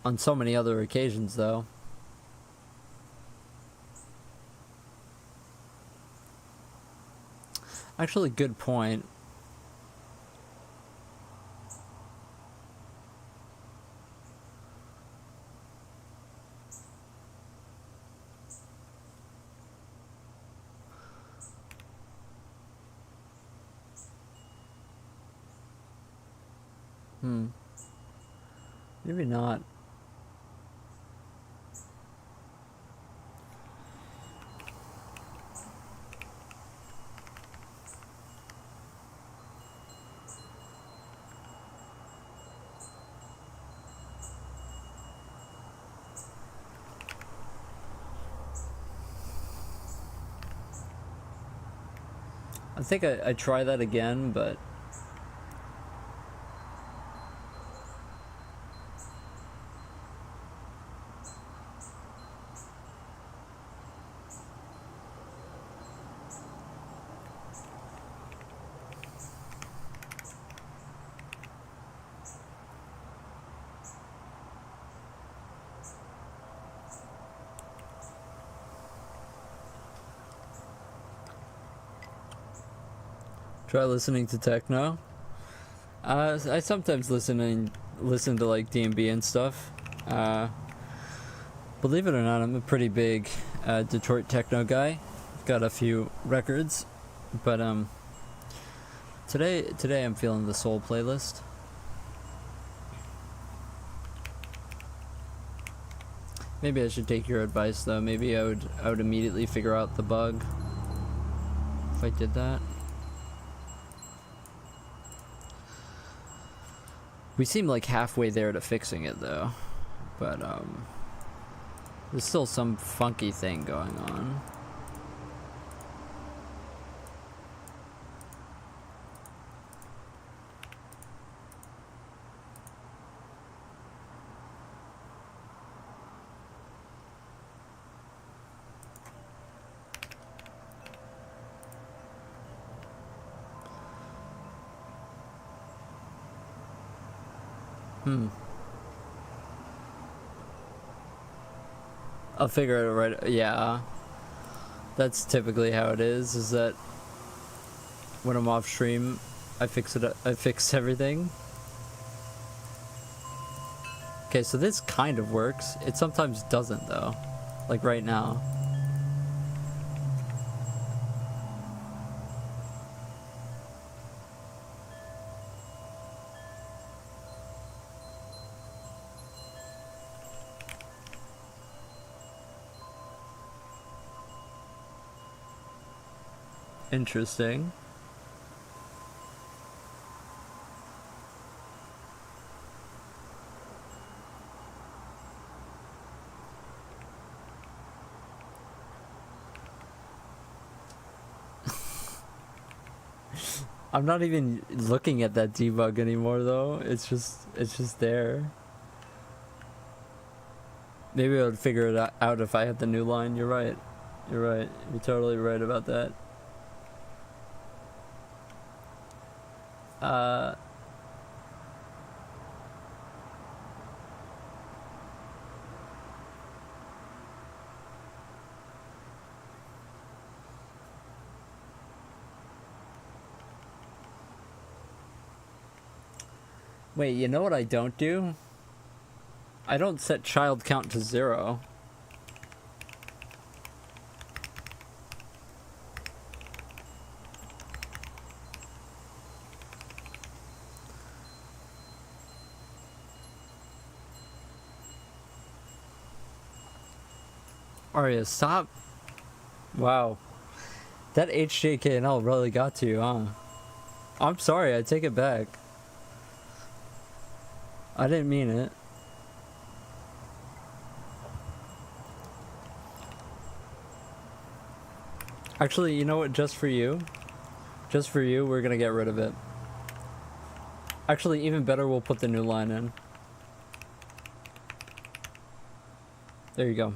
on so many other occasions, though. Actually, good point. Maybe not. I think I try that again, but try listening to techno. I sometimes listen to like D&B and stuff. Believe it or not, I'm a pretty big Detroit techno guy. Got a few records, but today I'm feeling the soul playlist. Maybe I should take your advice though. Maybe I would immediately figure out the bug if I did that. We seem like halfway there to fixing it though, but there's still some funky thing going on. I'll figure it right. Yeah, that's typically how it is that when I'm off stream, I fix everything. Okay, so this kind of works. It sometimes doesn't though, like right now. Interesting. I'm not even looking at that debug anymore though. It's just there. Maybe I would figure it out if I had the new line. You're right. You're right. You're totally right about that. Wait, you know what I don't do? I don't set child count to 0. Arya, stop. Wow. That HJKNL really got to you, huh? I'm sorry, I take it back. I didn't mean it. Actually, you know what? Just for you, we're gonna get rid of it. Actually, even better, we'll put the new line in. There you go.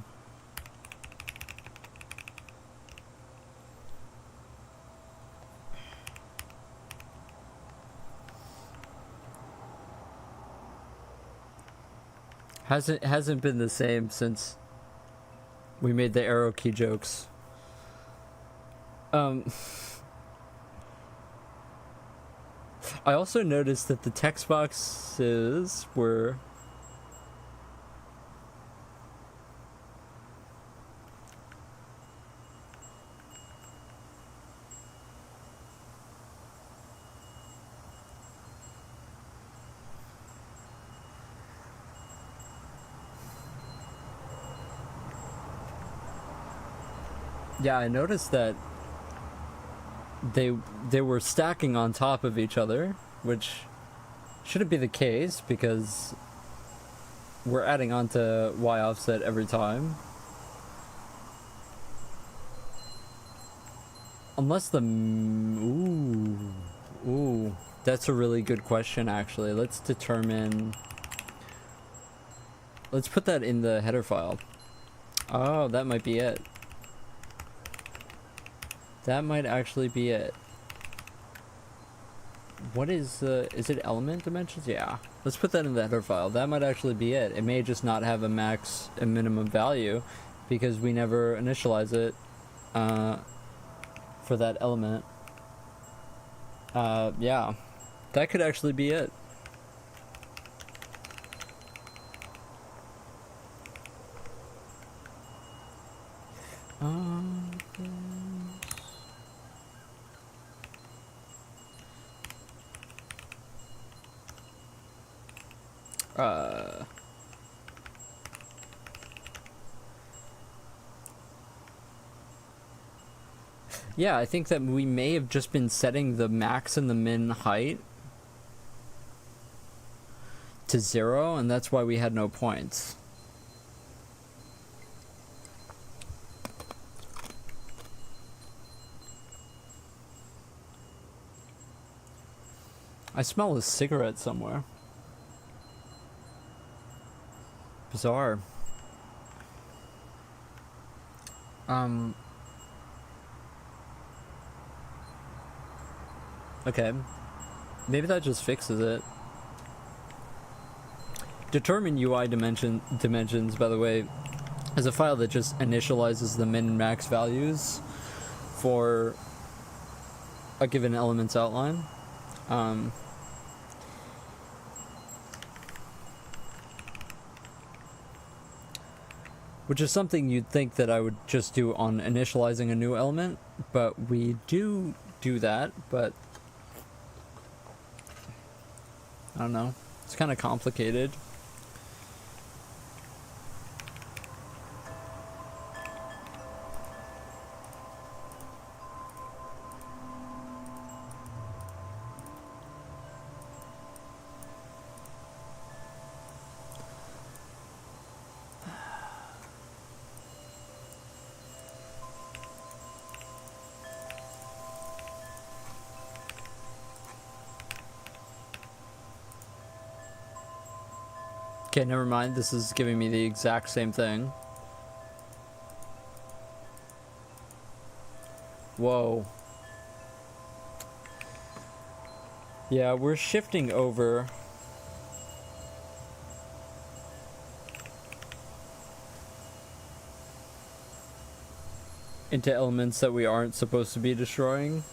Hasn't been the same since we made the arrow key jokes. I also noticed that the text boxes were yeah, I noticed that they were stacking on top of each other, which shouldn't be the case because we're adding on to Y offset every time. Unless the... Ooh, that's a really good question, actually. Let's determine... Let's put that in the header file. Oh, that might be it. That might actually be it. What is it element dimensions? Yeah. Let's put that in the header file. That might actually be it. It may just not have a max and minimum value because we never initialize it for that element. Yeah. That could actually be it. Yeah, I think that we may have just been setting the max and the min height to 0, and that's why we had no points. I smell a cigarette somewhere. Bizarre. Okay. Maybe that just fixes it. Determine UI dimensions, by the way, is a file that just initializes the min and max values for a given element's outline. Which is something you'd think that I would just do on initializing a new element, but we do that, but I don't know. It's kind of complicated. Okay, never mind. This is giving me the exact same thing. Whoa. Yeah, we're shifting over. Into elements that we aren't supposed to be destroying.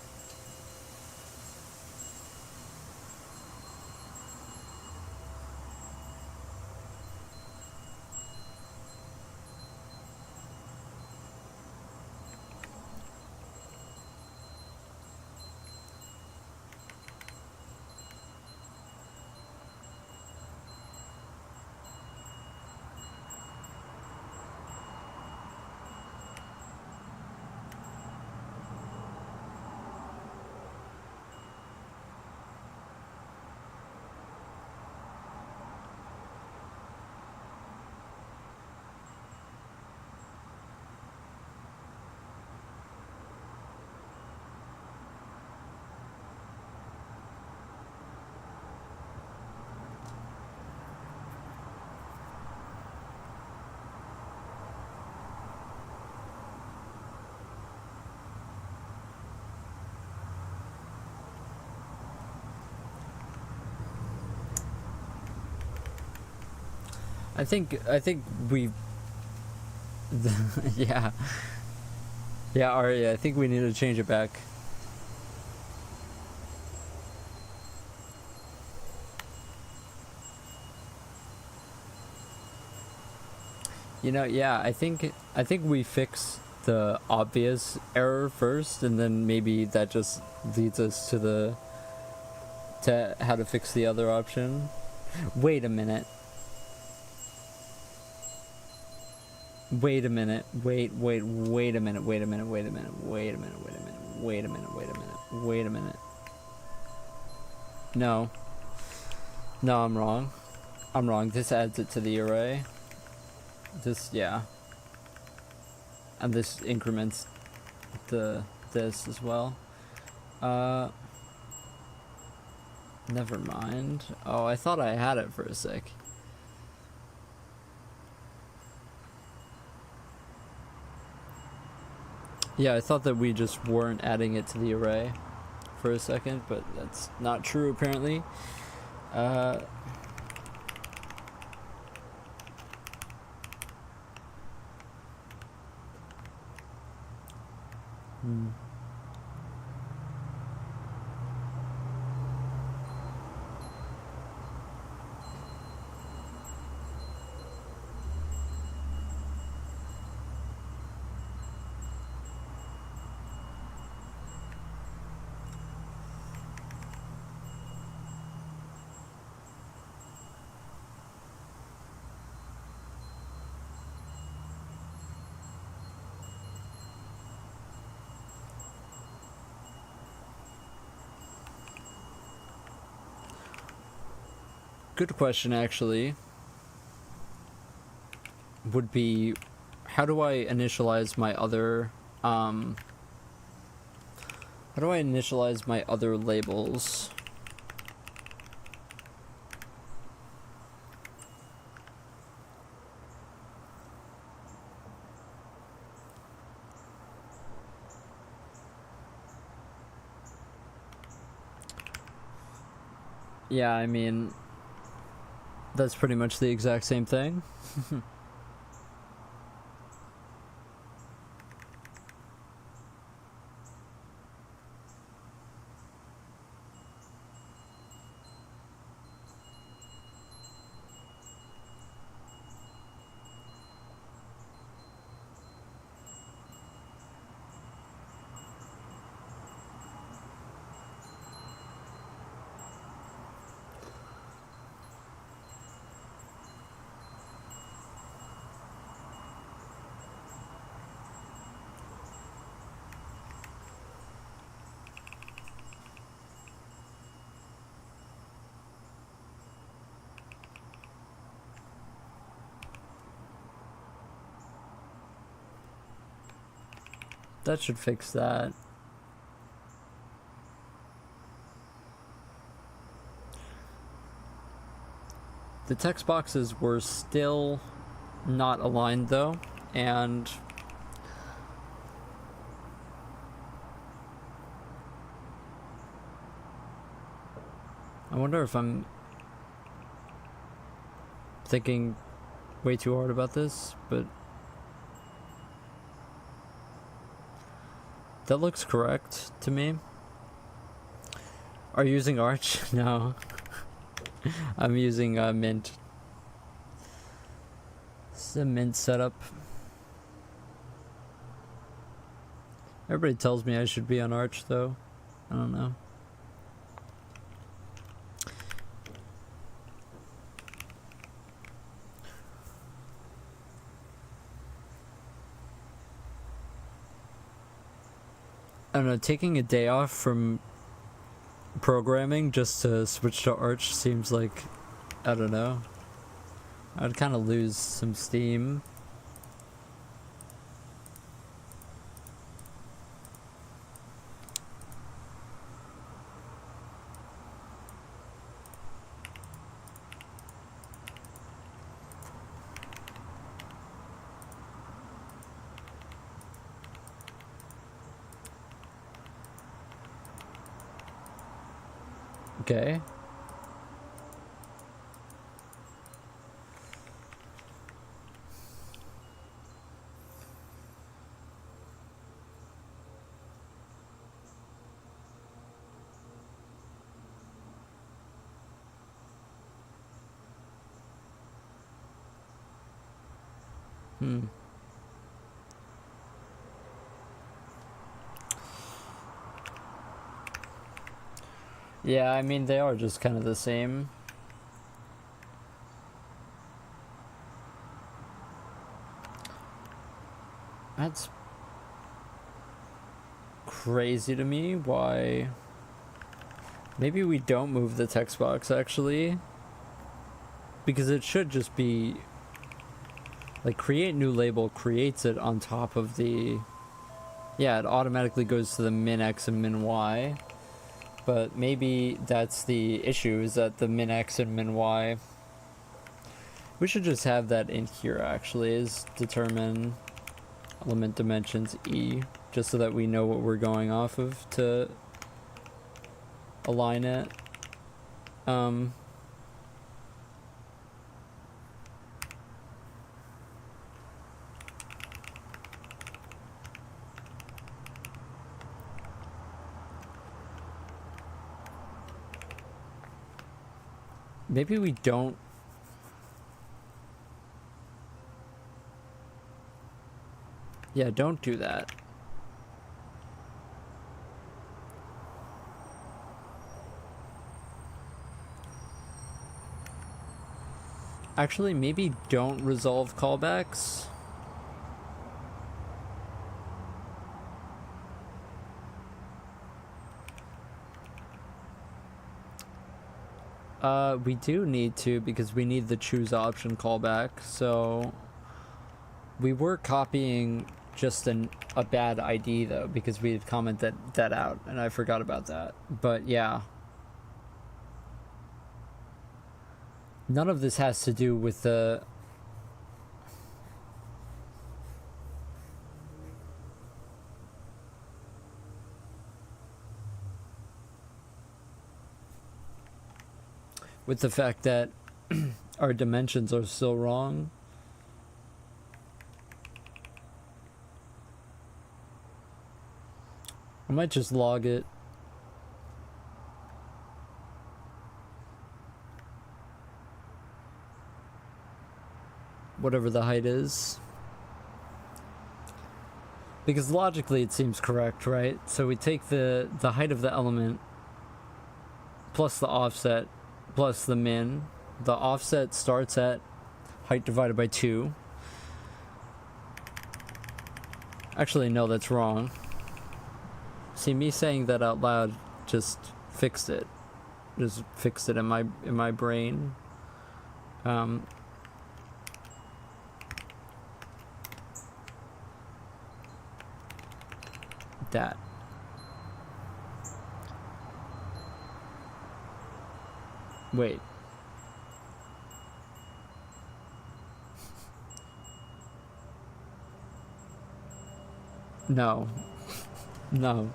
I think we yeah. Yeah, Arya, I think we need to change it back. You know, yeah, I think we fix the obvious error first, and then maybe that just leads us to how to fix the other option. Wait a minute. Wait a minute. Wait a minute. Wait a minute. Wait a minute. Wait a minute. Wait a minute. Wait a minute. Wait a minute. Wait a minute. No. No, I'm wrong. I'm wrong. This adds it to the array. This, yeah. And this increments this as well. Never mind. Oh, I thought I had it for a sec. Yeah, I thought that we just weren't adding it to the array for a second, but that's not true apparently. Good question, actually, would be, how do I initialize my other, labels? Yeah, I mean, that's pretty much the exact same thing. That should fix that. The text boxes were still not aligned though, and I wonder if I'm thinking way too hard about this, but that looks correct to me. Are you using Arch? No. I'm using Mint. This is a Mint setup. Everybody tells me I should be on Arch though. I don't know. I don't know, taking a day off from programming just to switch to Arch seems like, I don't know, I'd kind of lose some steam. Okay. Yeah, I mean, they are just kind of the same. That's crazy to me. Why? Maybe we don't move the text box actually, because it should just be like create new label creates it on top of the, yeah, it automatically goes to the min x and min y. But maybe that's the issue, is that the min x and min y, we should just have that in here actually, is determine element dimensions e, just so that we know what we're going off of to align it. Maybe we don't. Yeah, don't do that. Actually, maybe don't resolve callbacks. We do need to, because we need the choose option callback. So we were copying just a bad ID though, because we had commented that out and I forgot about that. But yeah, none of this has to do with the fact that our dimensions are still wrong. I might just log it. Whatever the height is. Because logically it seems correct, right? So we take the height of the element plus the offset plus the min. The offset starts at height divided by 2. Actually, no, that's wrong. See, me saying that out loud just fixed it. Just fixed it in my brain. That. Wait. No. No.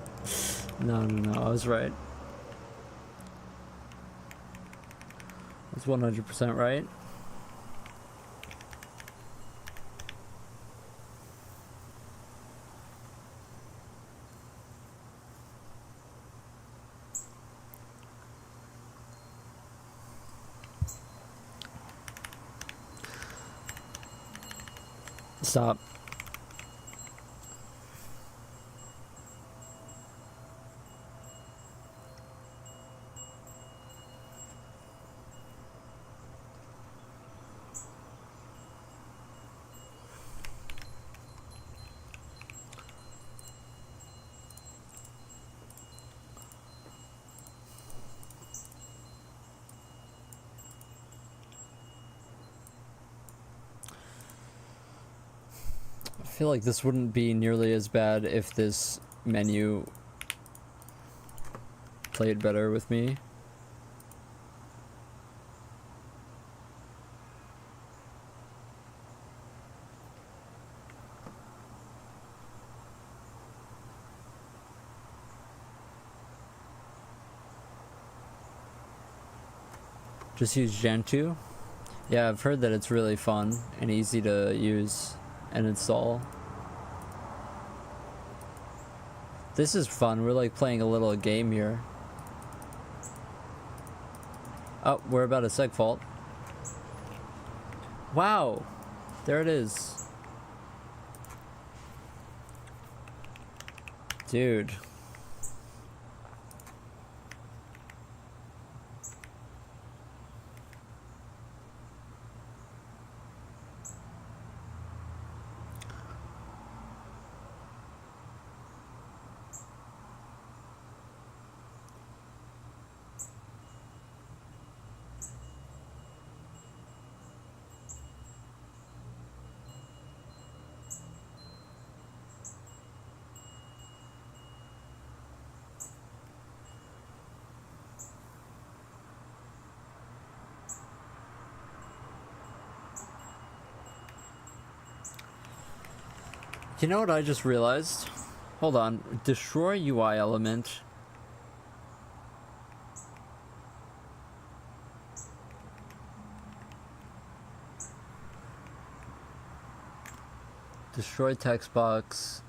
No, I was right. I was 100% right. Stop. I feel like this wouldn't be nearly as bad if this menu played better with me. Just use Gentoo. Yeah, I've heard that it's really fun and easy to use and install. This is fun. We're like playing a little game here. Oh, we're about a seg fault. Wow, there it is. Dude. You know what I just realized? Hold on. Destroy UI element. Destroy text box.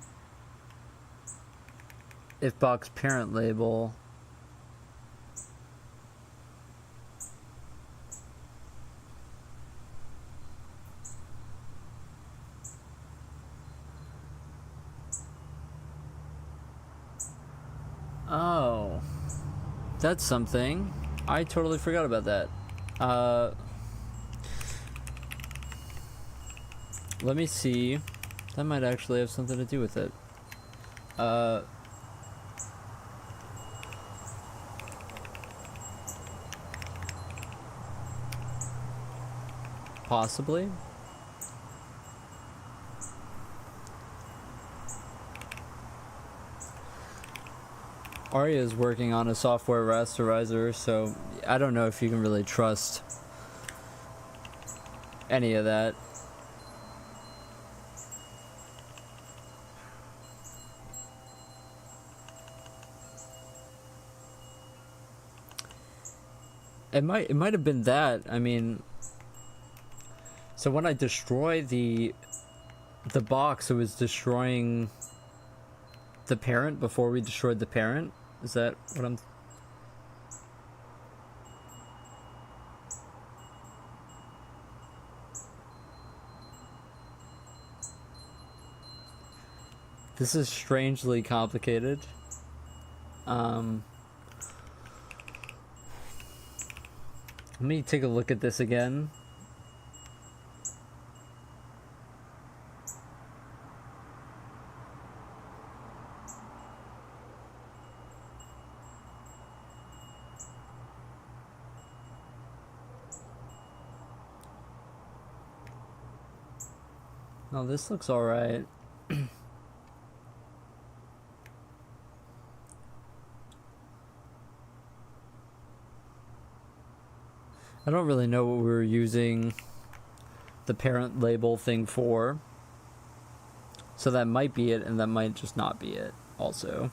If box parent label. Oh, that's something. I totally forgot about that. Let me see. That might actually have something to do with it. Possibly. Arya is working on a software rasterizer, so I don't know if you can really trust any of that. It might have been that. I mean, so when I destroy the box, it was destroying the parent before we destroyed the parent. Is that what I'm... This is strangely complicated. Let me take a look at this again. Oh, this looks alright. I don't really know what we were using the parent label thing for. So that might be it, and that might just not be it also.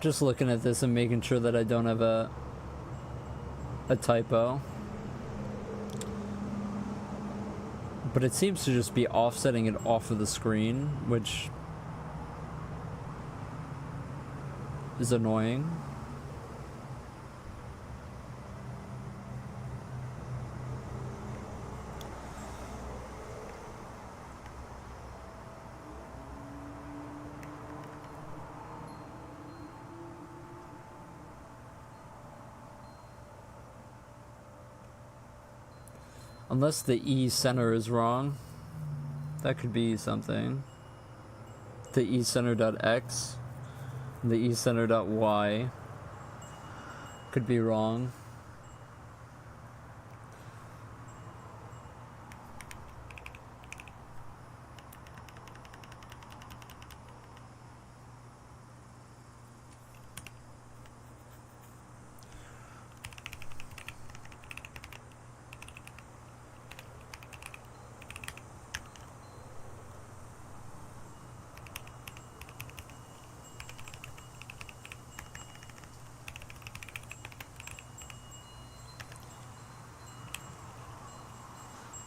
Just looking at this and making sure that I don't have a typo. But it seems to just be offsetting it off of the screen, which is annoying. Unless the E center is wrong. That could be something. The E center.x, the E center.y could be wrong.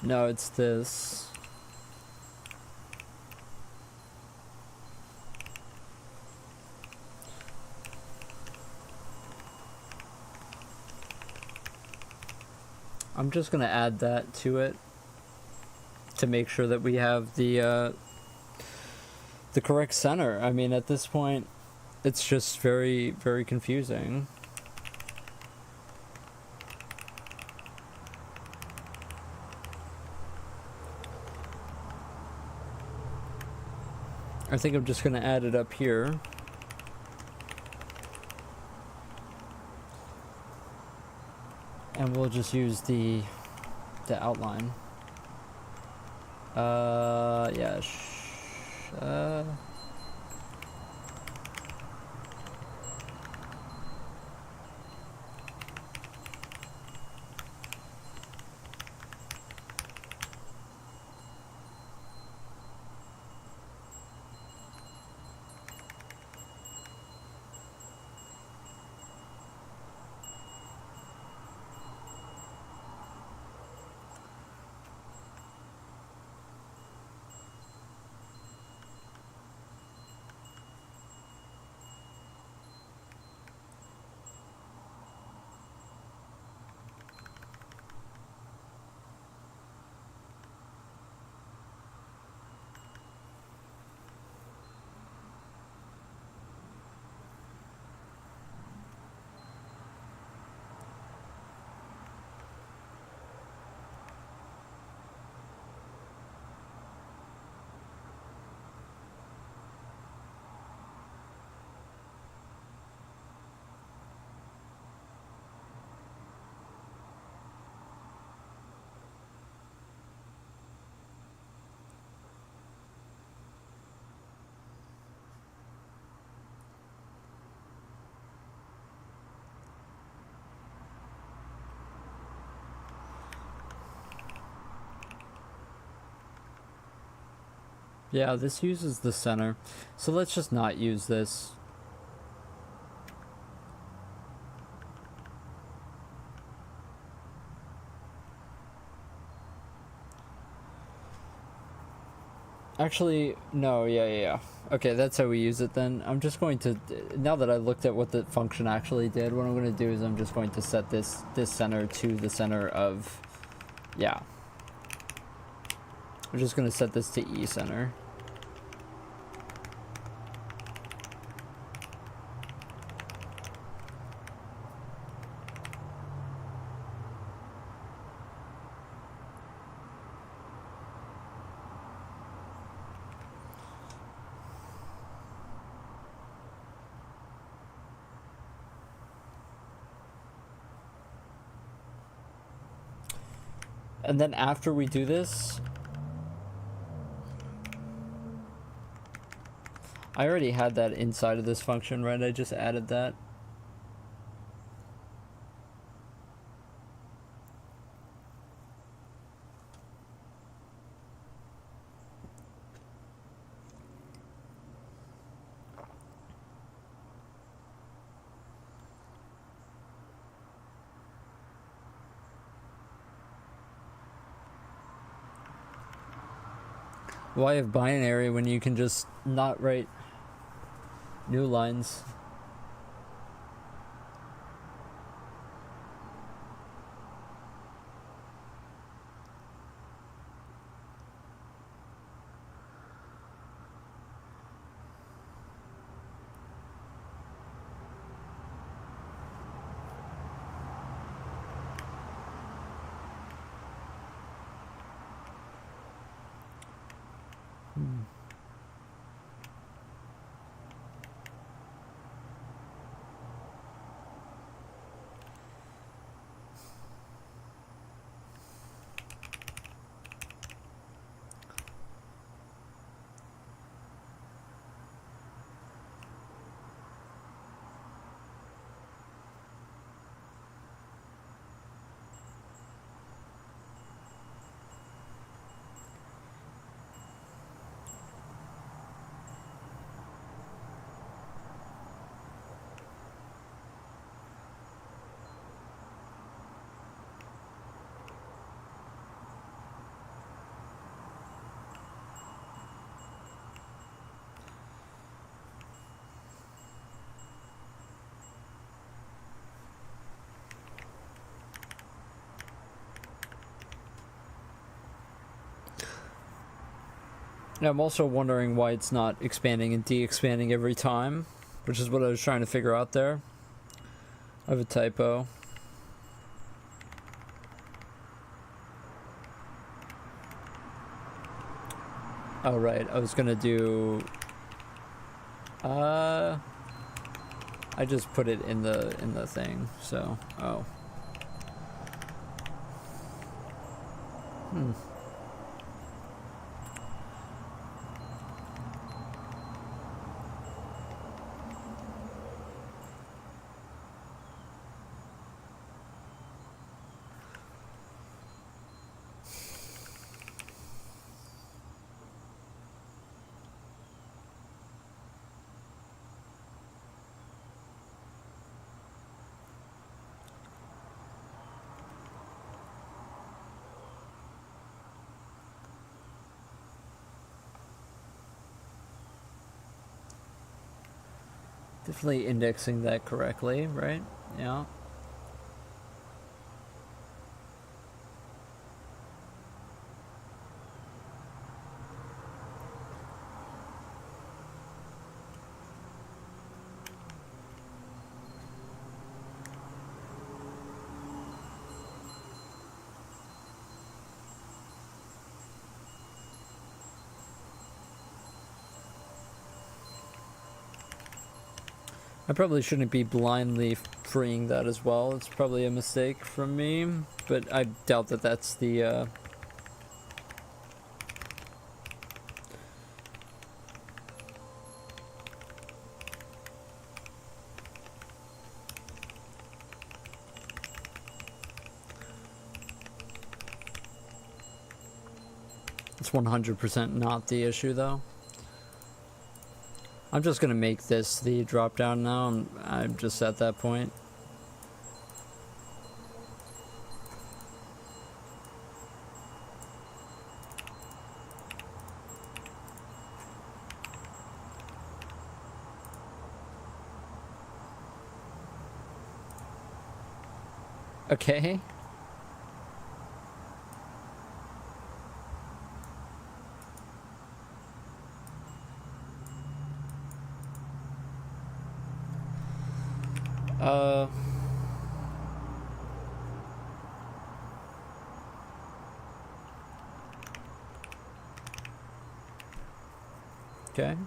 No, it's this. I'm just gonna add that to it to make sure that we have the correct center. I mean, at this point, it's just very, very confusing. I think I'm just going to add it up here. And we'll just use the outline. Yeah. Yeah, this uses the center. So let's just not use this. Actually, no, yeah. Okay, that's how we use it then. I'm just going to, now that I looked at what the function actually did, what I'm going to do is I'm just going to set this center to the center of, yeah. I'm just going to set this to E center. And then after we do this, I already had that inside of this function, right? I just added that. Why have binary when you can just not write new lines? I'm also wondering why it's not expanding and de-expanding every time, which is what I was trying to figure out there. I have a typo. Oh right, I was gonna do I just put it in the thing, so oh. Definitely indexing that correctly, right? Yeah. I probably shouldn't be blindly freeing that as well. It's probably a mistake from me, but I doubt that that's the it's 100% not the issue though. I'm just gonna make this the drop down now. I'm just at that point. Okay. Okay.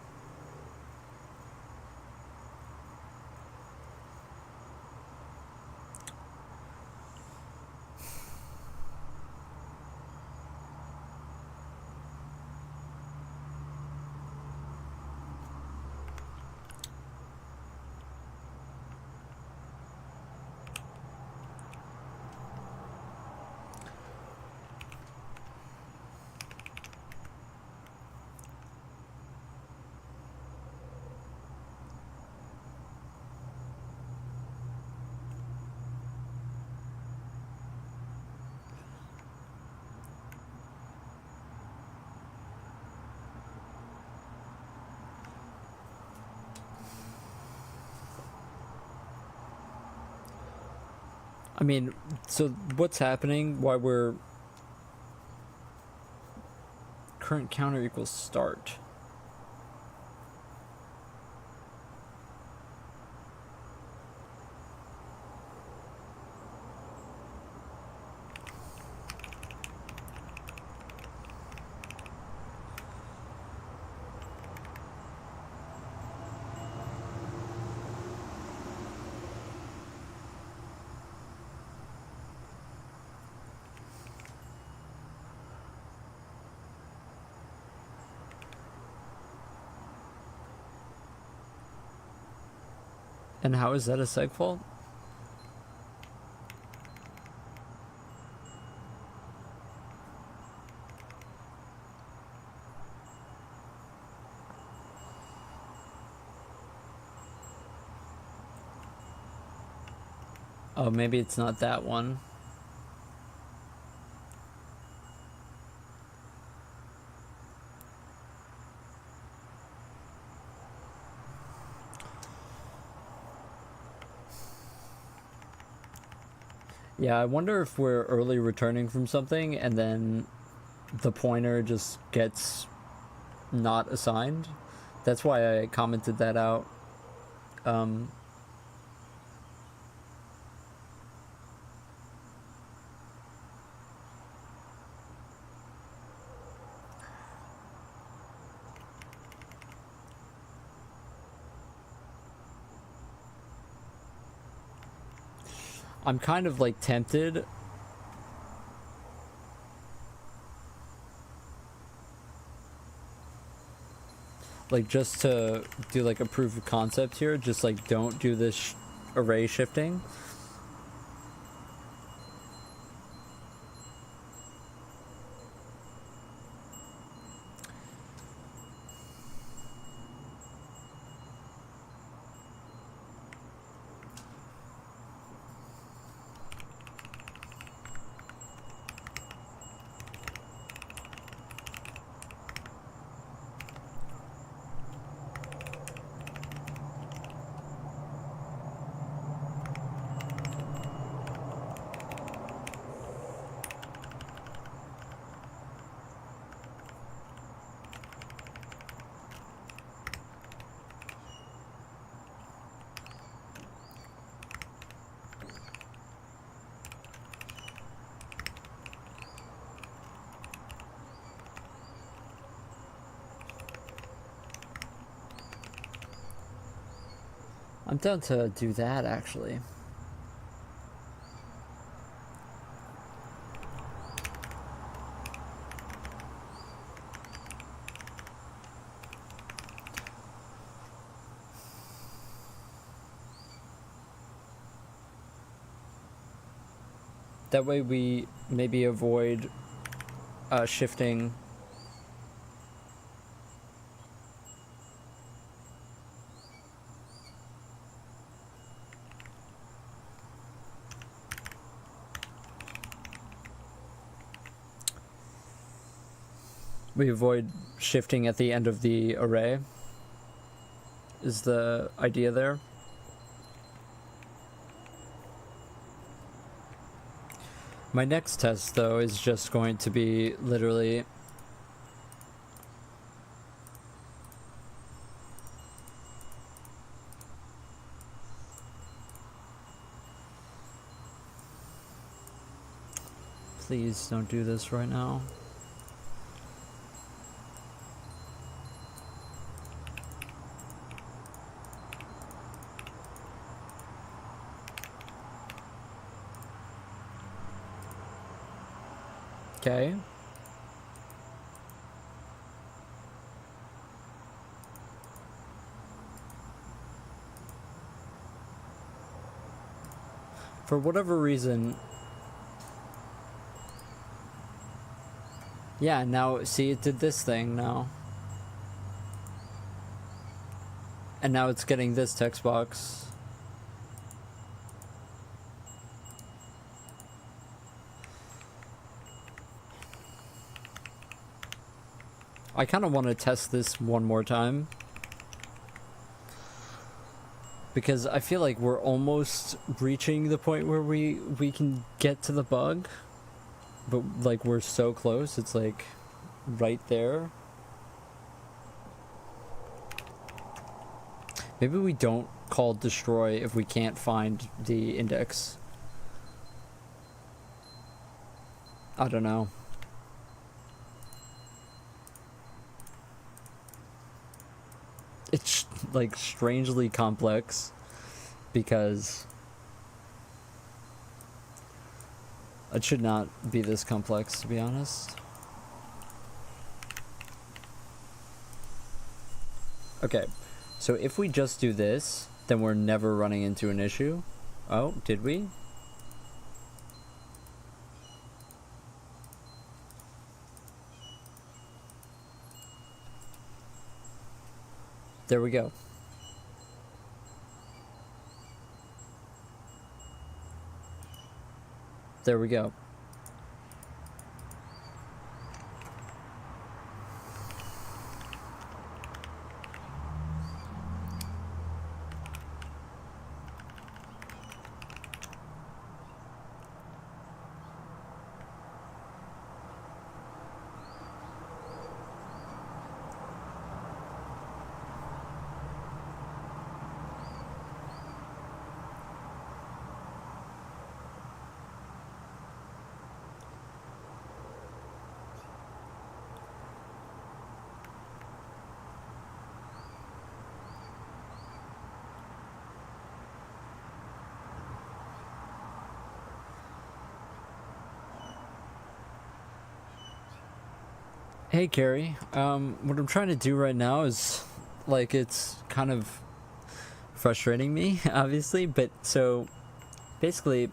I mean, so what's happening? Why we're current counter equals start. And how is that a seg fault? Oh, maybe it's not that one. Yeah, I wonder if we're early returning from something and then the pointer just gets not assigned. That's why I commented that out. I'm kind of like tempted. Like just to do like a proof of concept here, just like don't do this array shifting. I'm down to do that actually. That way we maybe avoid shifting. We avoid shifting at the end of the array, is the idea there. My next test, though, is just going to be literally please don't do this right now. Okay. For whatever reason, yeah, now see, it did this thing now. And now it's getting this text box. I kind of want to test this one more time, because I feel like we're almost reaching the point where we can get to the bug, but like we're so close. It's like right there. Maybe we don't call destroy if we can't find the index. I don't know. It's like strangely complex because it should not be this complex, to be honest. Okay, so if we just do this, then we're never running into an issue. Oh, did we? There we go. There we go. Hey Carrie, what I'm trying to do right now is, like, it's kind of frustrating me, obviously, but so basically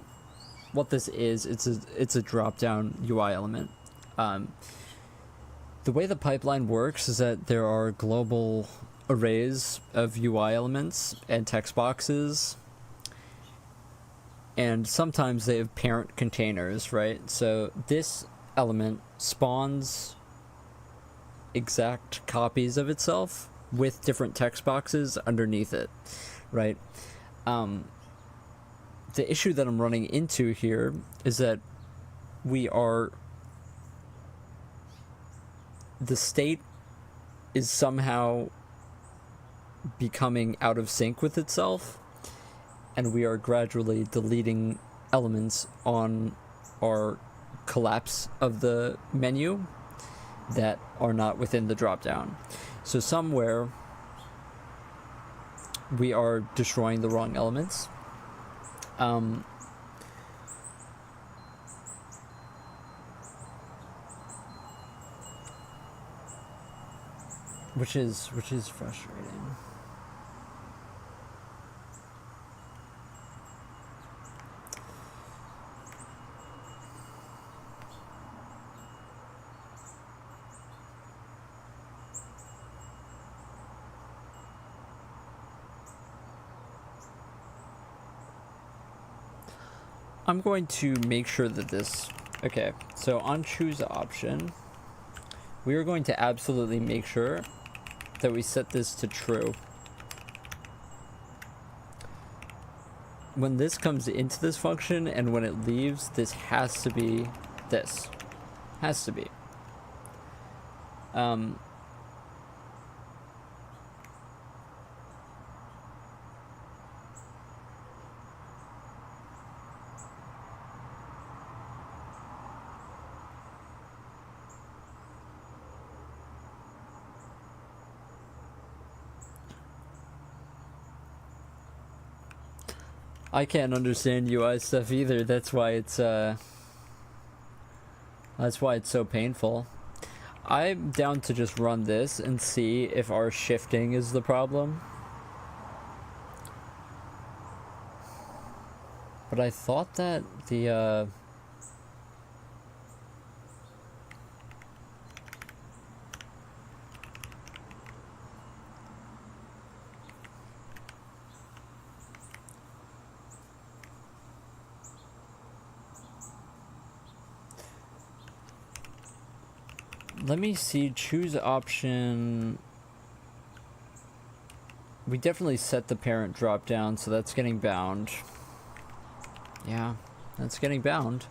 what this is, it's a drop-down UI element. The way the pipeline works is that there are global arrays of UI elements and text boxes, and sometimes they have parent containers, right? So this element spawns exact copies of itself with different text boxes underneath it, right? The issue that I'm running into here is that the state is somehow becoming out of sync with itself, and we are gradually deleting elements on our collapse of the menu that are not within the drop-down. So somewhere we are destroying the wrong elements. Which is frustrating. I'm going to make sure that this... Okay, so on choose option, we are going to absolutely make sure that we set this to true. When this comes into this function and when it leaves, this has to be this. Has to be. I can't understand UI stuff either. That's why it's so painful. I'm down to just run this and see if our shifting is the problem. But I thought that the let me see, choose option. We definitely set the parent drop down, so that's getting bound. Yeah, that's getting bound.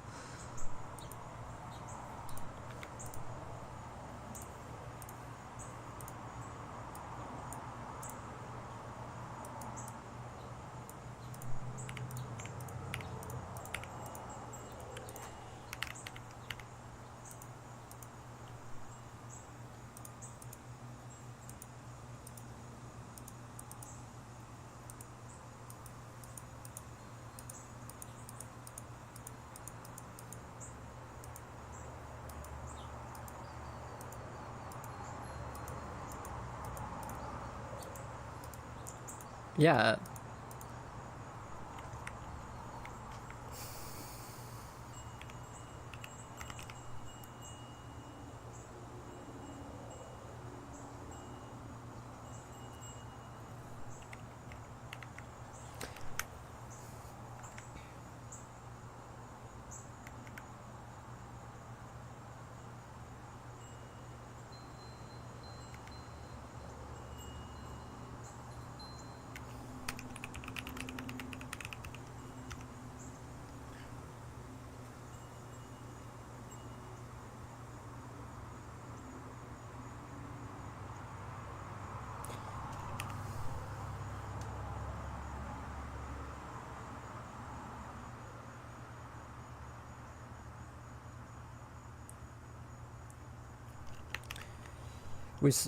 Yeah.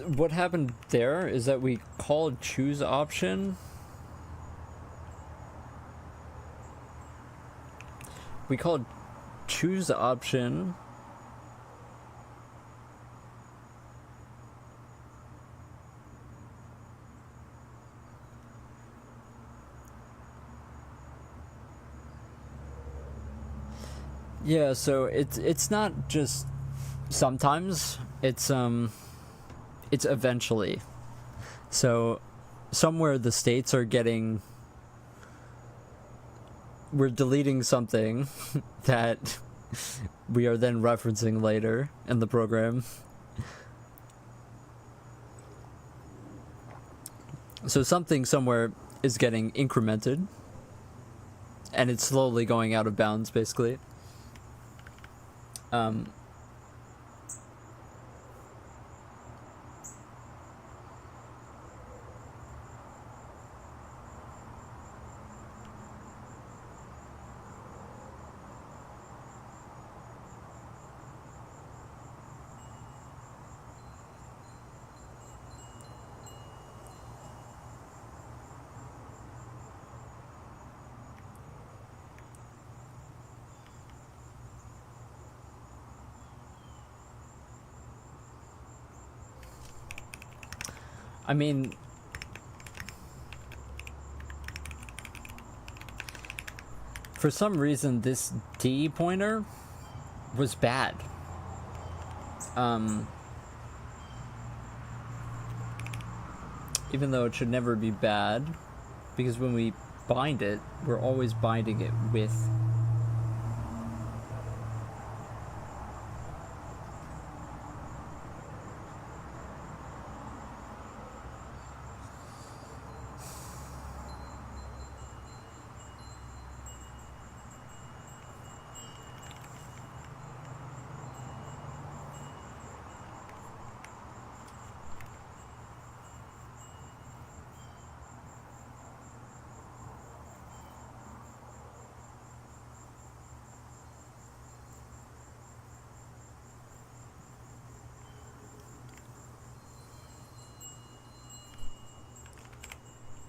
What happened there is that we called choose option. We called choose option. Yeah, so it's not just sometimes, it's eventually. So somewhere the states are getting, we're deleting something that we are then referencing later in the program. So something somewhere is getting incremented and it's slowly going out of bounds, basically. I mean, for some reason, this D pointer was bad. Even though it should never be bad, because when we bind it, we're always binding it with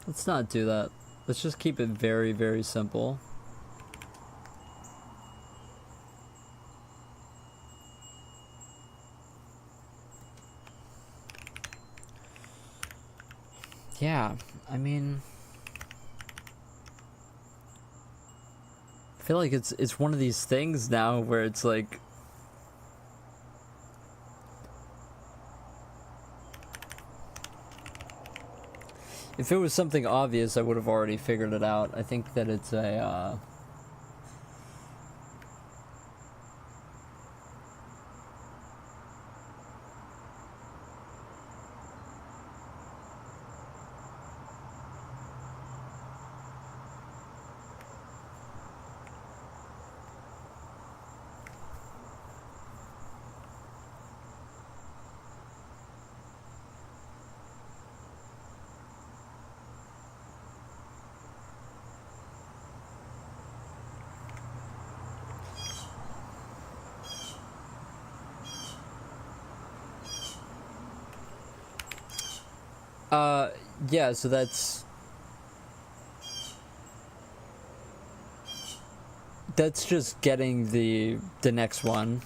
Let's not do that. Let's just keep it very, very simple. Yeah, I mean, I feel like it's one of these things now where it's like, if it was something obvious, I would have already figured it out. I think that it's a, Yeah, so that's just getting the next one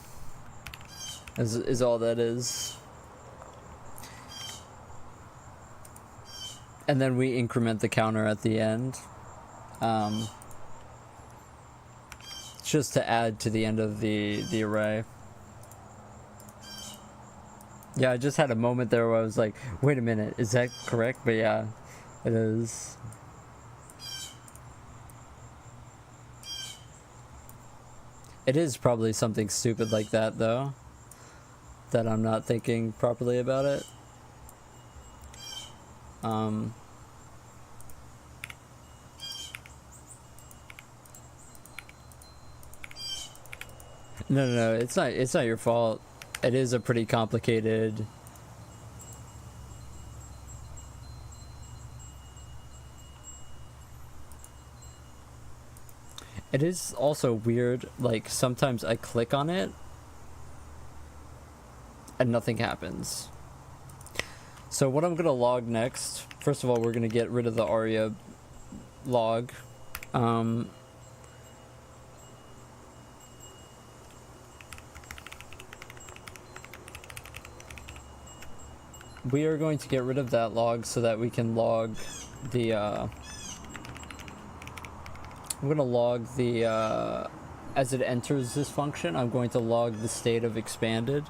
is all that is. And then we increment the counter at the end. Just to add to the end of the array. Yeah, I just had a moment there where I was like, wait a minute, is that correct? But yeah, it is. It is probably something stupid like that, though, that I'm not thinking properly about it. No, it's not your fault. It is a pretty complicated. It is also weird, like sometimes I click on it and nothing happens. So what I'm gonna log next, first of all, we're gonna get rid of the ARIA log. We are going to get rid of that log so that we can log the I'm gonna log the as it enters this function, I'm going to log the state of expanded.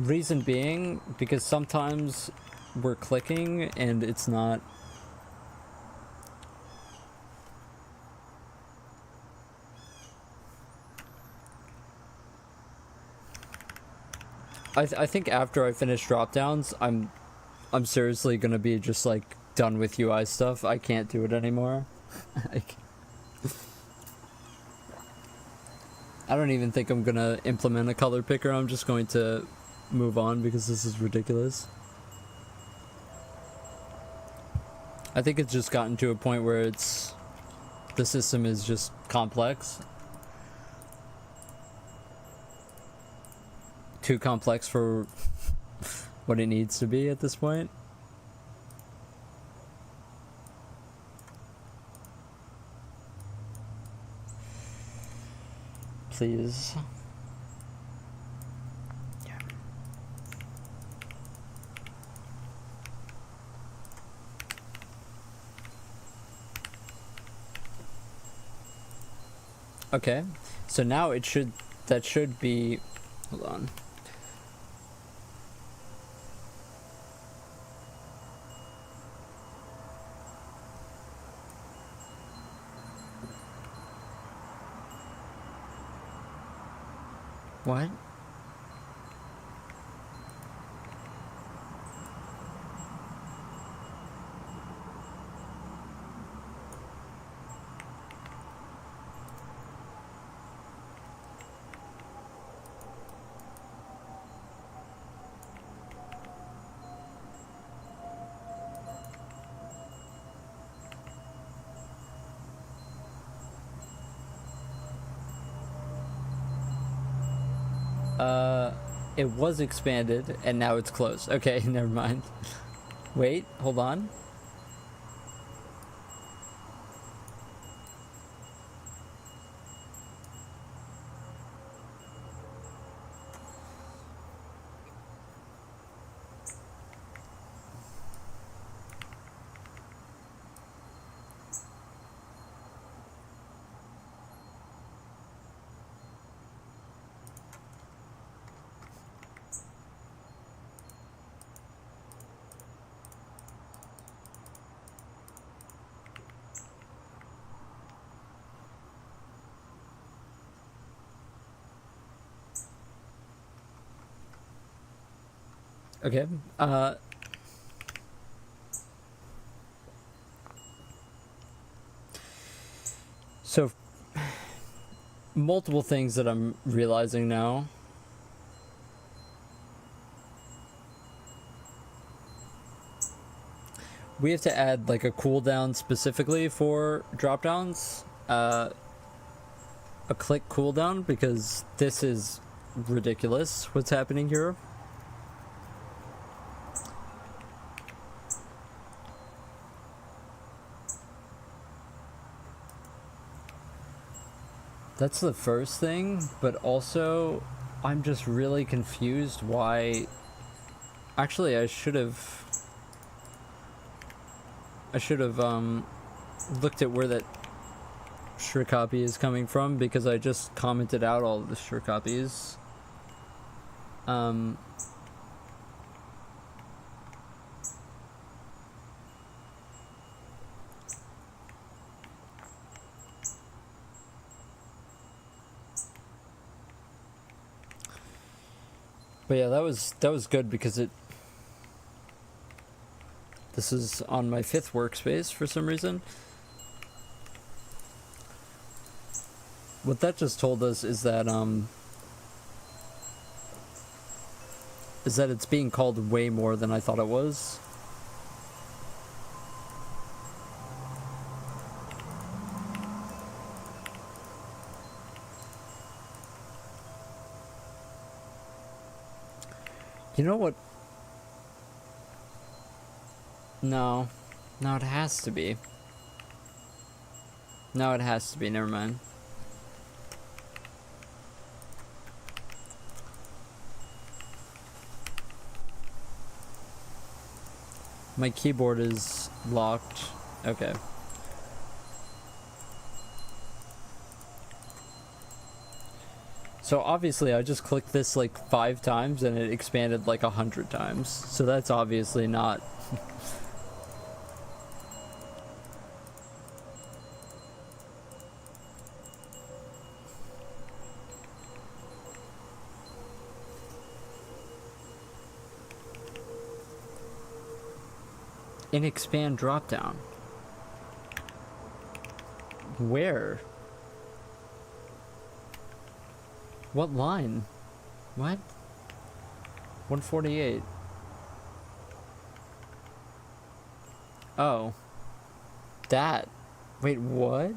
Reason being, because sometimes we're clicking and it's not. I think after I finish dropdowns, I'm seriously gonna be just like done with UI stuff. I can't do it anymore. I don't even think I'm gonna implement a color picker. I'm just going to move on because this is ridiculous. I think it's just gotten to a point where the system is just complex. Too complex for what it needs to be at this point. Please. Yeah. Okay, so now that should be, hold on. What? It was expanded and now it's closed. Okay, never mind. Wait, hold on. Okay, so multiple things that I'm realizing now. we have to add like a cooldown specifically for dropdowns, a click cooldown, because this is ridiculous what's happening here. That's the first thing, but also I'm just really confused why. Actually, I should have looked at where that sure copy is coming from, because I just commented out all of the sure copies. But yeah, that was good, because this is on my 5th workspace for some reason. What that just told us is that it's being called way more than I thought it was. You know what? No, it has to be. No, it has to be. Never mind. My keyboard is locked. Okay. So obviously I just clicked this like 5 times and it expanded like 100 times. So that's obviously not... In expand dropdown. Where? What line? What? 148. Oh. That. Wait, what?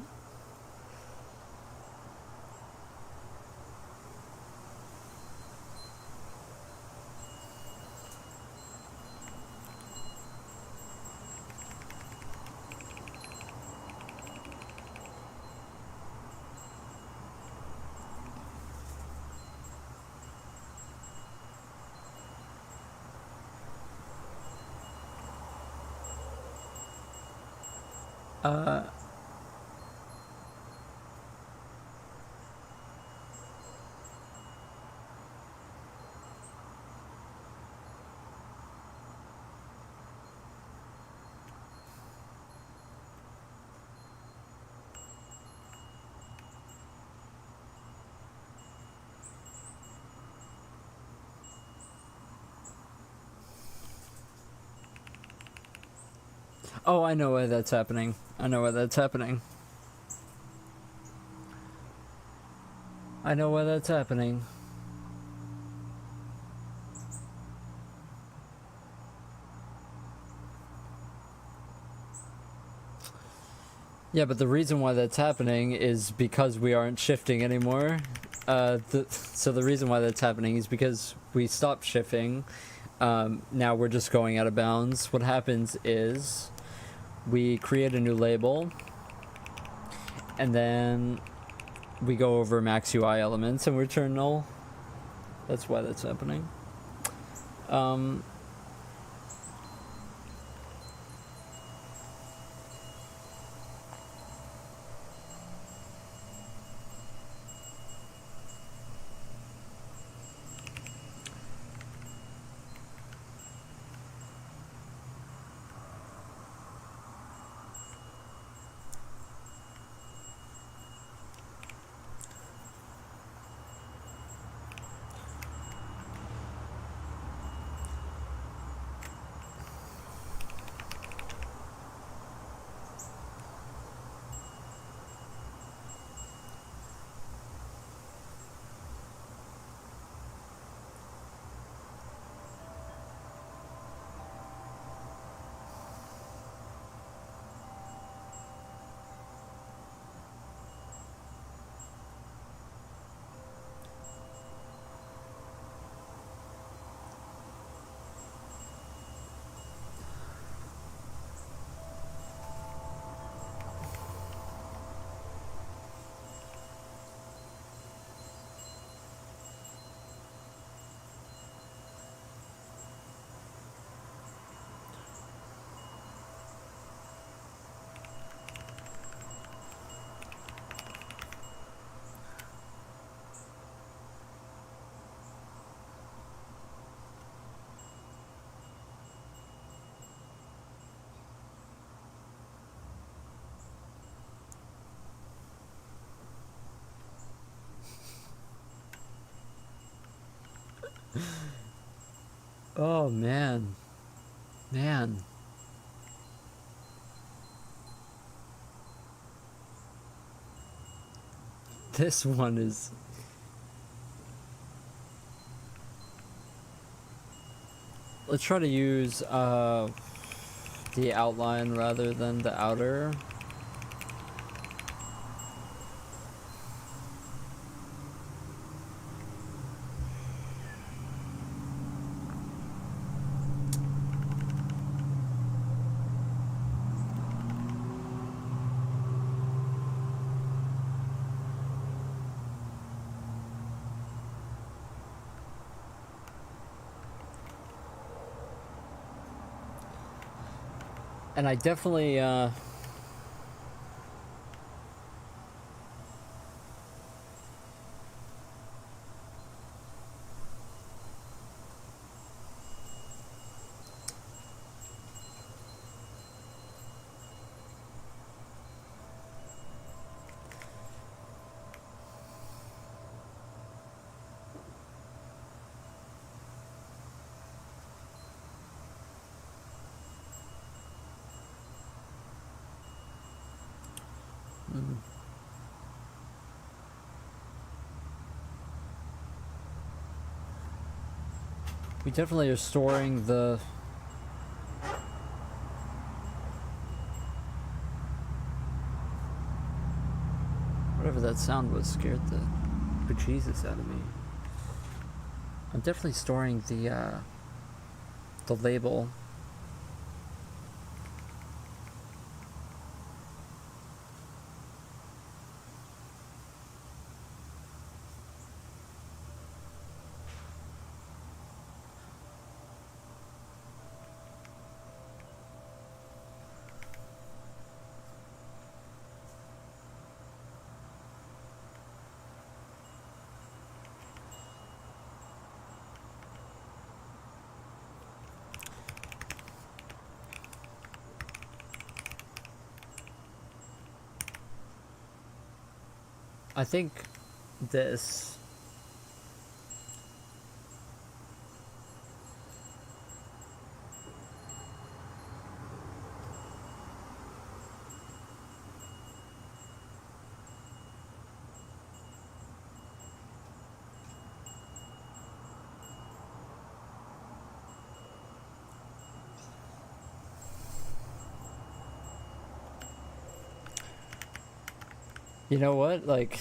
Oh, I know why that's happening. I know why that's happening. I know why that's happening. Yeah, but the reason why that's happening is because we aren't shifting anymore. So the reason why that's happening is because we stopped shifting. Now we're just going out of bounds. What happens is we create a new label, and then we go over max UI elements and we return null. That's why that's happening. Oh man. Man. This one is... Let's try to use the outline rather than the outer. And I definitely, we definitely are storing the... Whatever that sound was scared the bejesus out of me. I'm definitely storing the label. I think this... You know what? Like...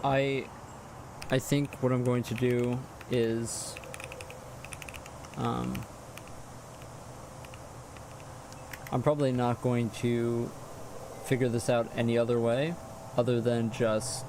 I think what I'm going to do is I'm probably not going to figure this out any other way other than just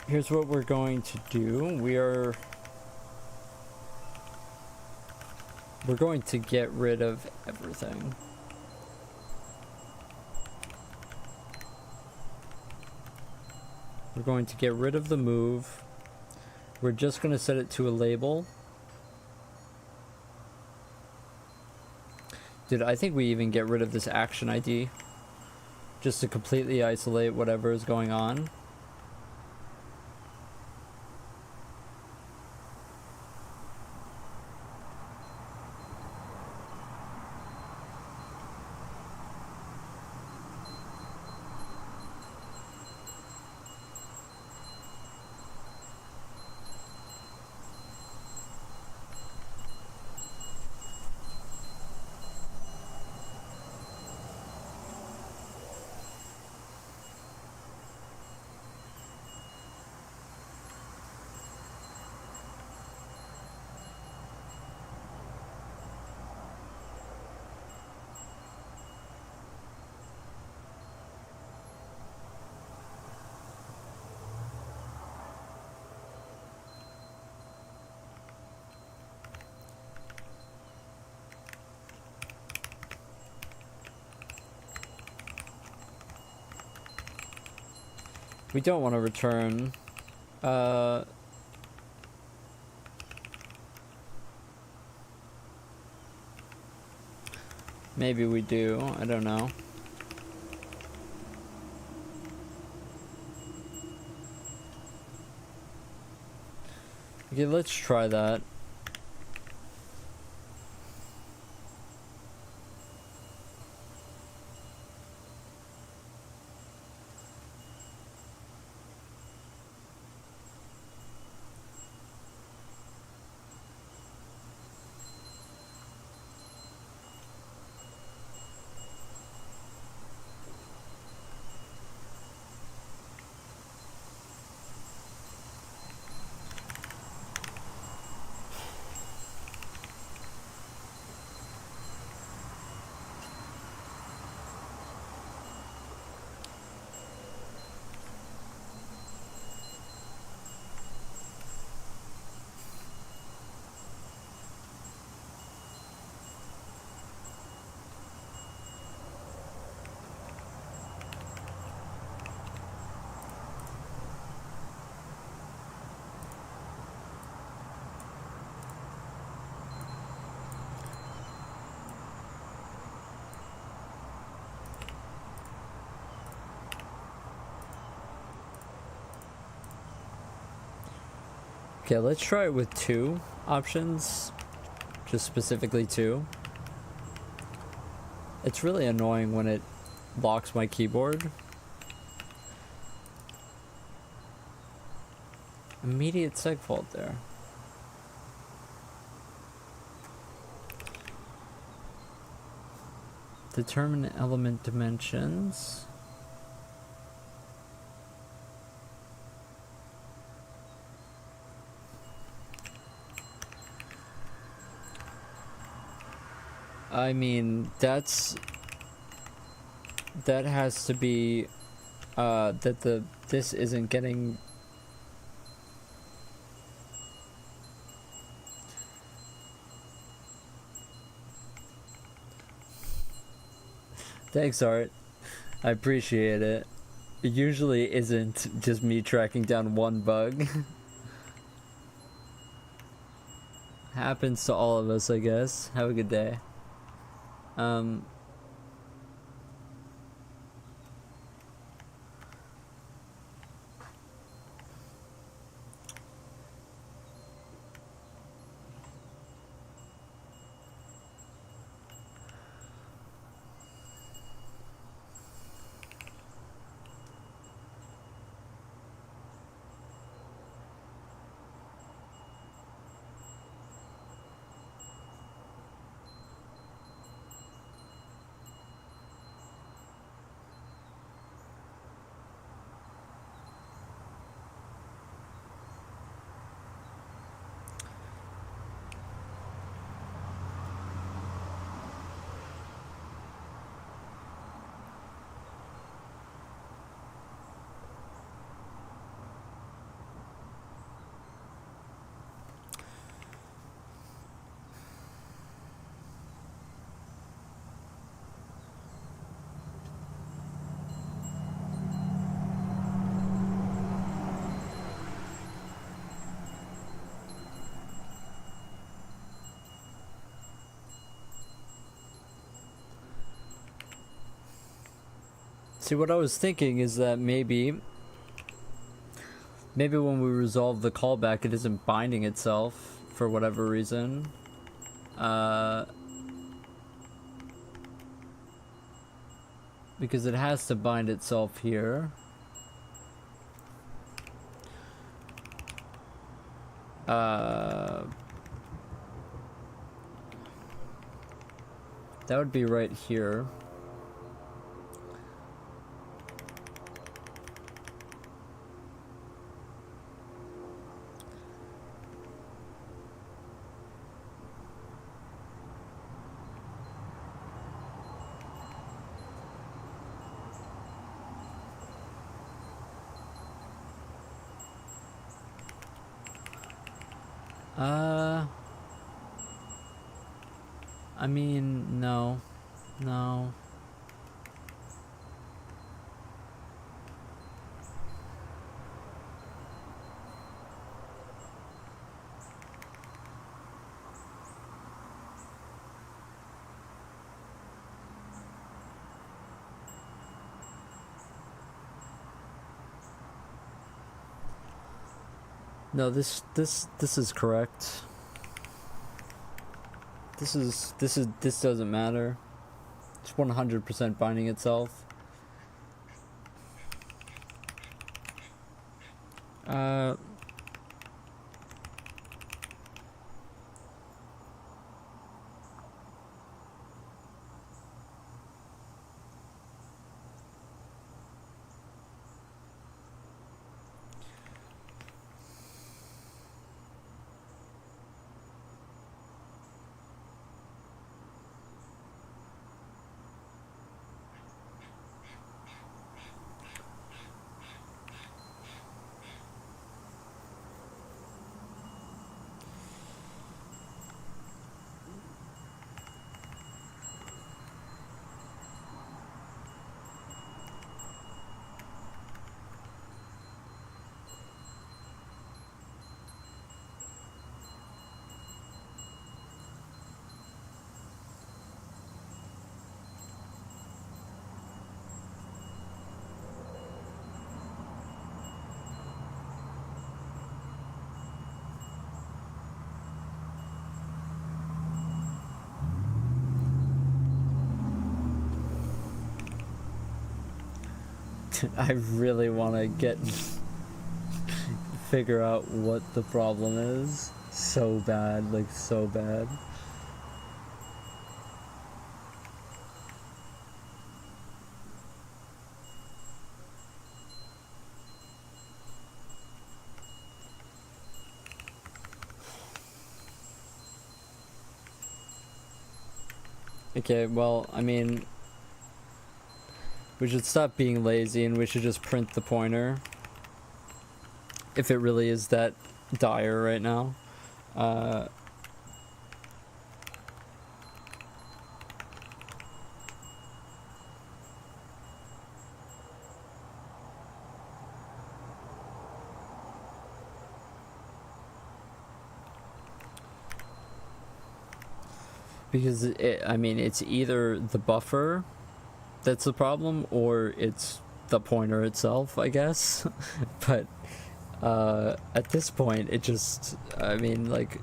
here's what we're going to do. We're going to get rid of everything. We're going to get rid of the move. We're just going to set it to a label. Dude, I think we even get rid of this action ID just to completely isolate whatever is going on. We don't want to return. Maybe we do. I don't know. Okay, let's try that. Okay, let's try it with 2 options. Just specifically 2. It's really annoying when it locks my keyboard. Immediate seg fault there. Determine element dimensions. I mean, that has to be that this isn't getting Thanks, Art. I appreciate it. It usually isn't just me tracking down one bug. Happens to all of us, I guess. Have a good day. See, what I was thinking is that maybe when we resolve the callback, it isn't binding itself for whatever reason. Because it has to bind itself here. That would be right here. I mean, no. No. No, this is correct. This doesn't matter. It's 100% binding itself. I really want to figure out what the problem is so bad, like so bad. Okay, well, I mean, we should stop being lazy and we should just print the pointer. If it really is that dire right now. Because, I mean, it's either the buffer that's the problem, or it's the pointer itself, I guess. But at this point, it just, I mean, like,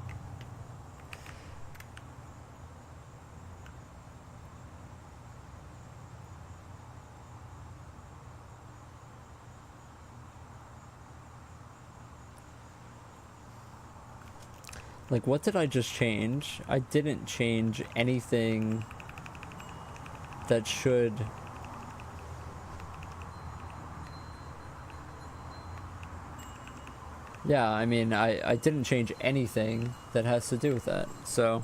what did I just change? I didn't change anything that should... Yeah, I mean, I didn't change anything that has to do with that, so...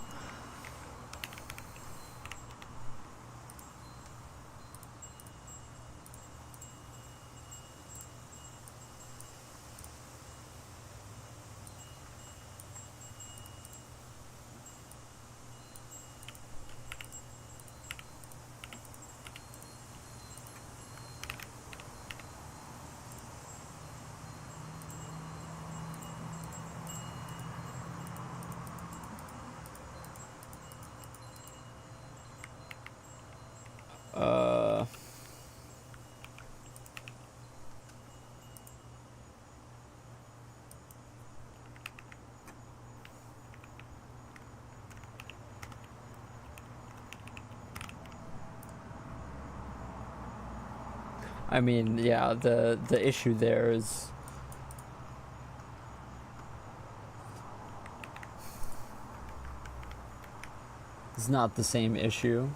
I mean, yeah, the issue there is it's not the same issue.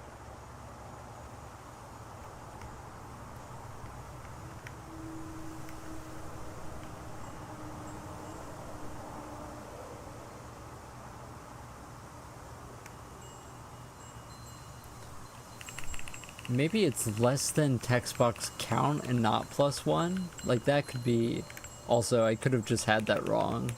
Maybe it's less than text box count and not +1. Like that could be. Also, I could have just had that wrong.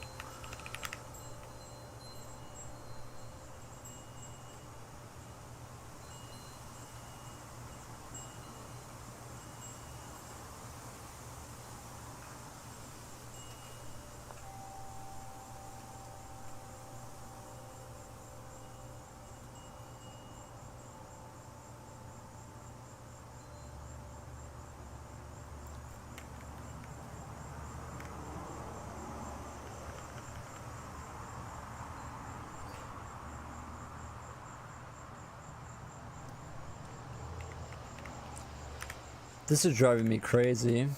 This is driving me crazy.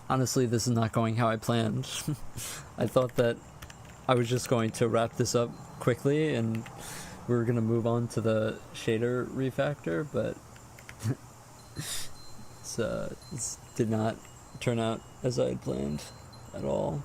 Honestly, this is not going how I planned. I thought that I was just going to wrap this up quickly and we were going to move on to the shader refactor, but this did not turn out as I had planned at all.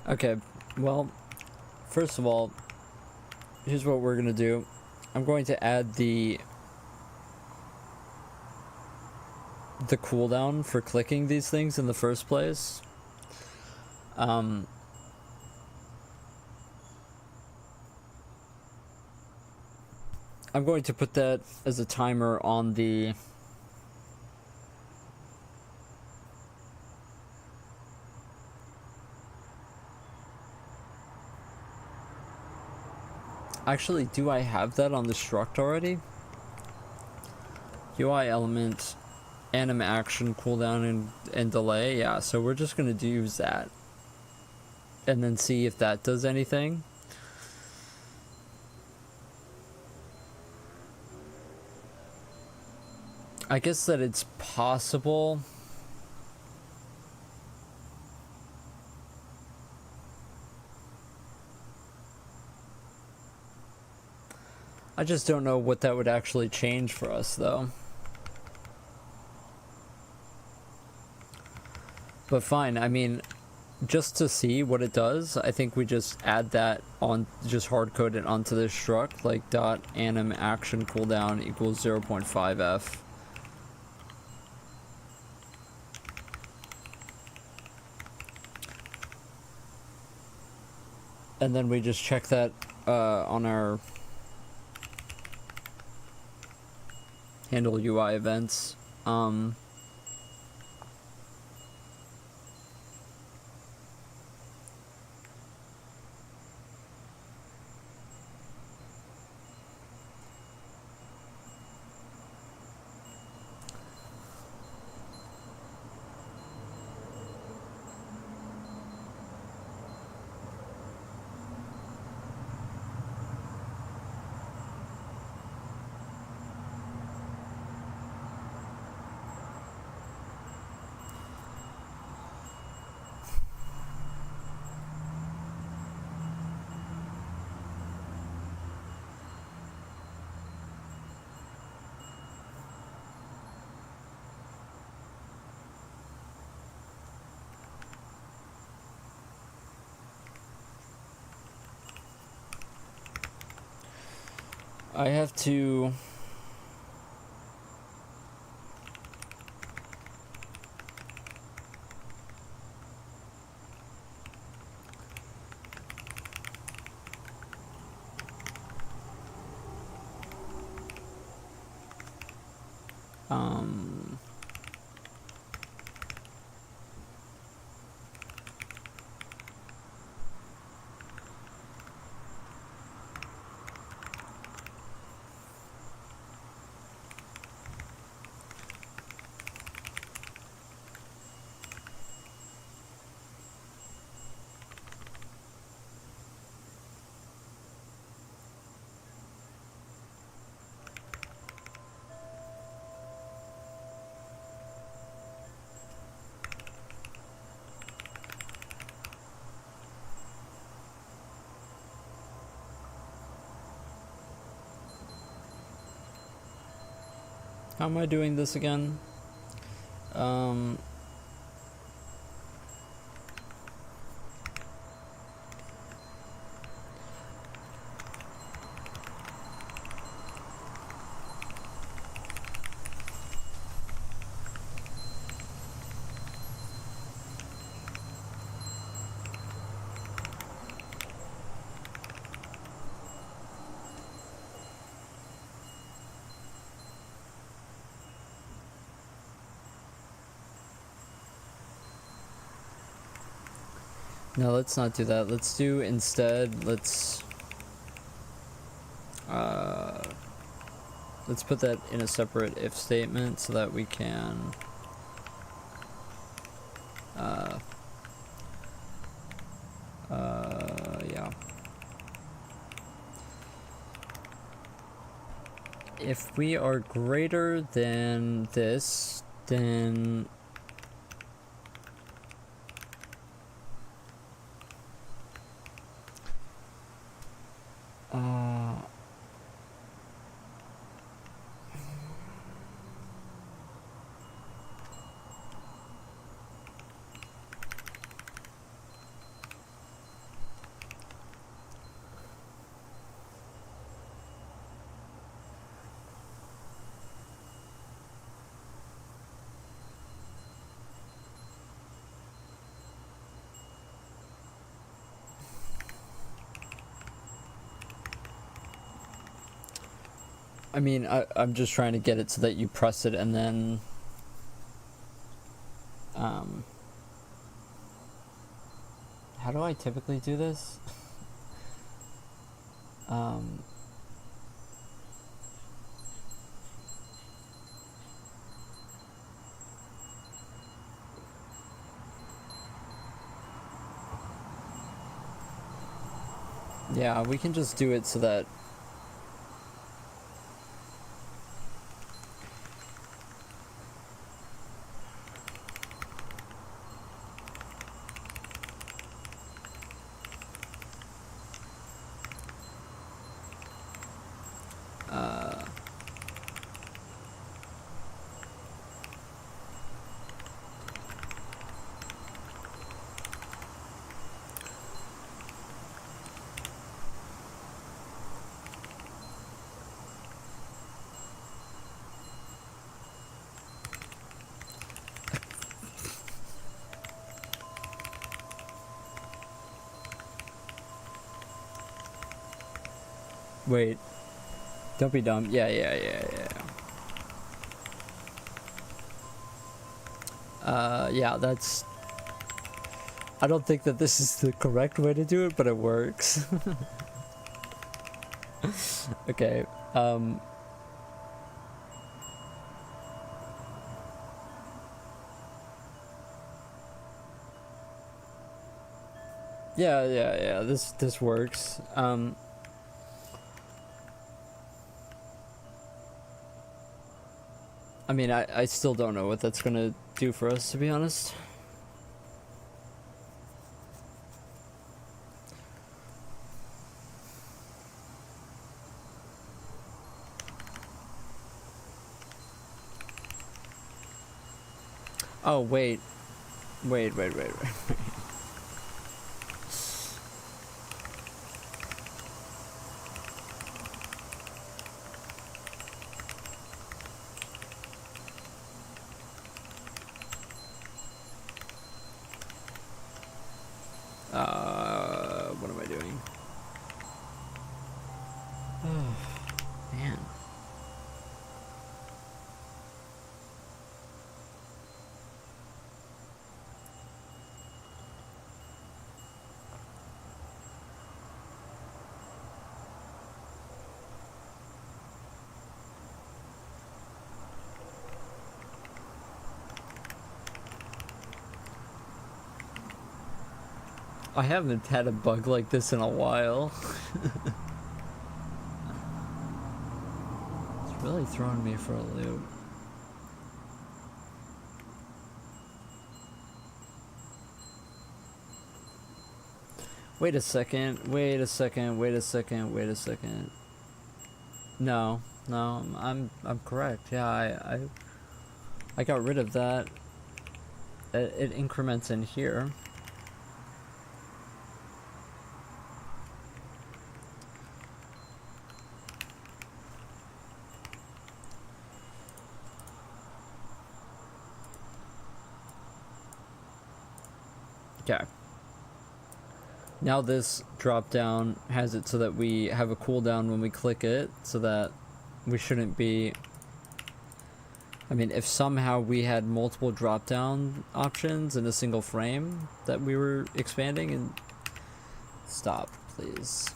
Okay, well, first of all, here's what we're gonna do. I'm going to add the cooldown for clicking these things in the first place. I'm going to put that as a timer on the Actually, do I have that on the struct already? UI element, anim action, cooldown, and delay. Yeah, so we're just going to use that. And then see if that does anything. I guess that it's possible. I just don't know what that would actually change for us, though. But fine, I mean, just to see what it does, I think we just add that on, just hard code it onto this struct, like dot anim action cooldown equals 0.5f. And then we just check that on our handle UI events. I have to... How am I doing this again? No, let's not do that. Let's do instead, let's put that in a separate if statement so that we can yeah. If we are greater than this, then I mean, I'm just trying to get it so that you press it and then how do I typically do this? Yeah, we can just do it so that wait. Don't be dumb. Yeah. Yeah, that's... I don't think that this is the correct way to do it, but it works. Okay, yeah, this works. I mean, I still don't know what that's gonna do for us, to be honest. Oh, wait. Wait. I haven't had a bug like this in a while. It's really throwing me for a loop. Wait a second, wait a second, wait a second, wait a second. No, no, I'm correct. Yeah, I got rid of that. It increments in here. Okay. Now this drop down has it so that we have a cooldown when we click it, so that we shouldn't be... I mean, if somehow we had multiple drop down options in a single frame that we were expanding and... Stop, please.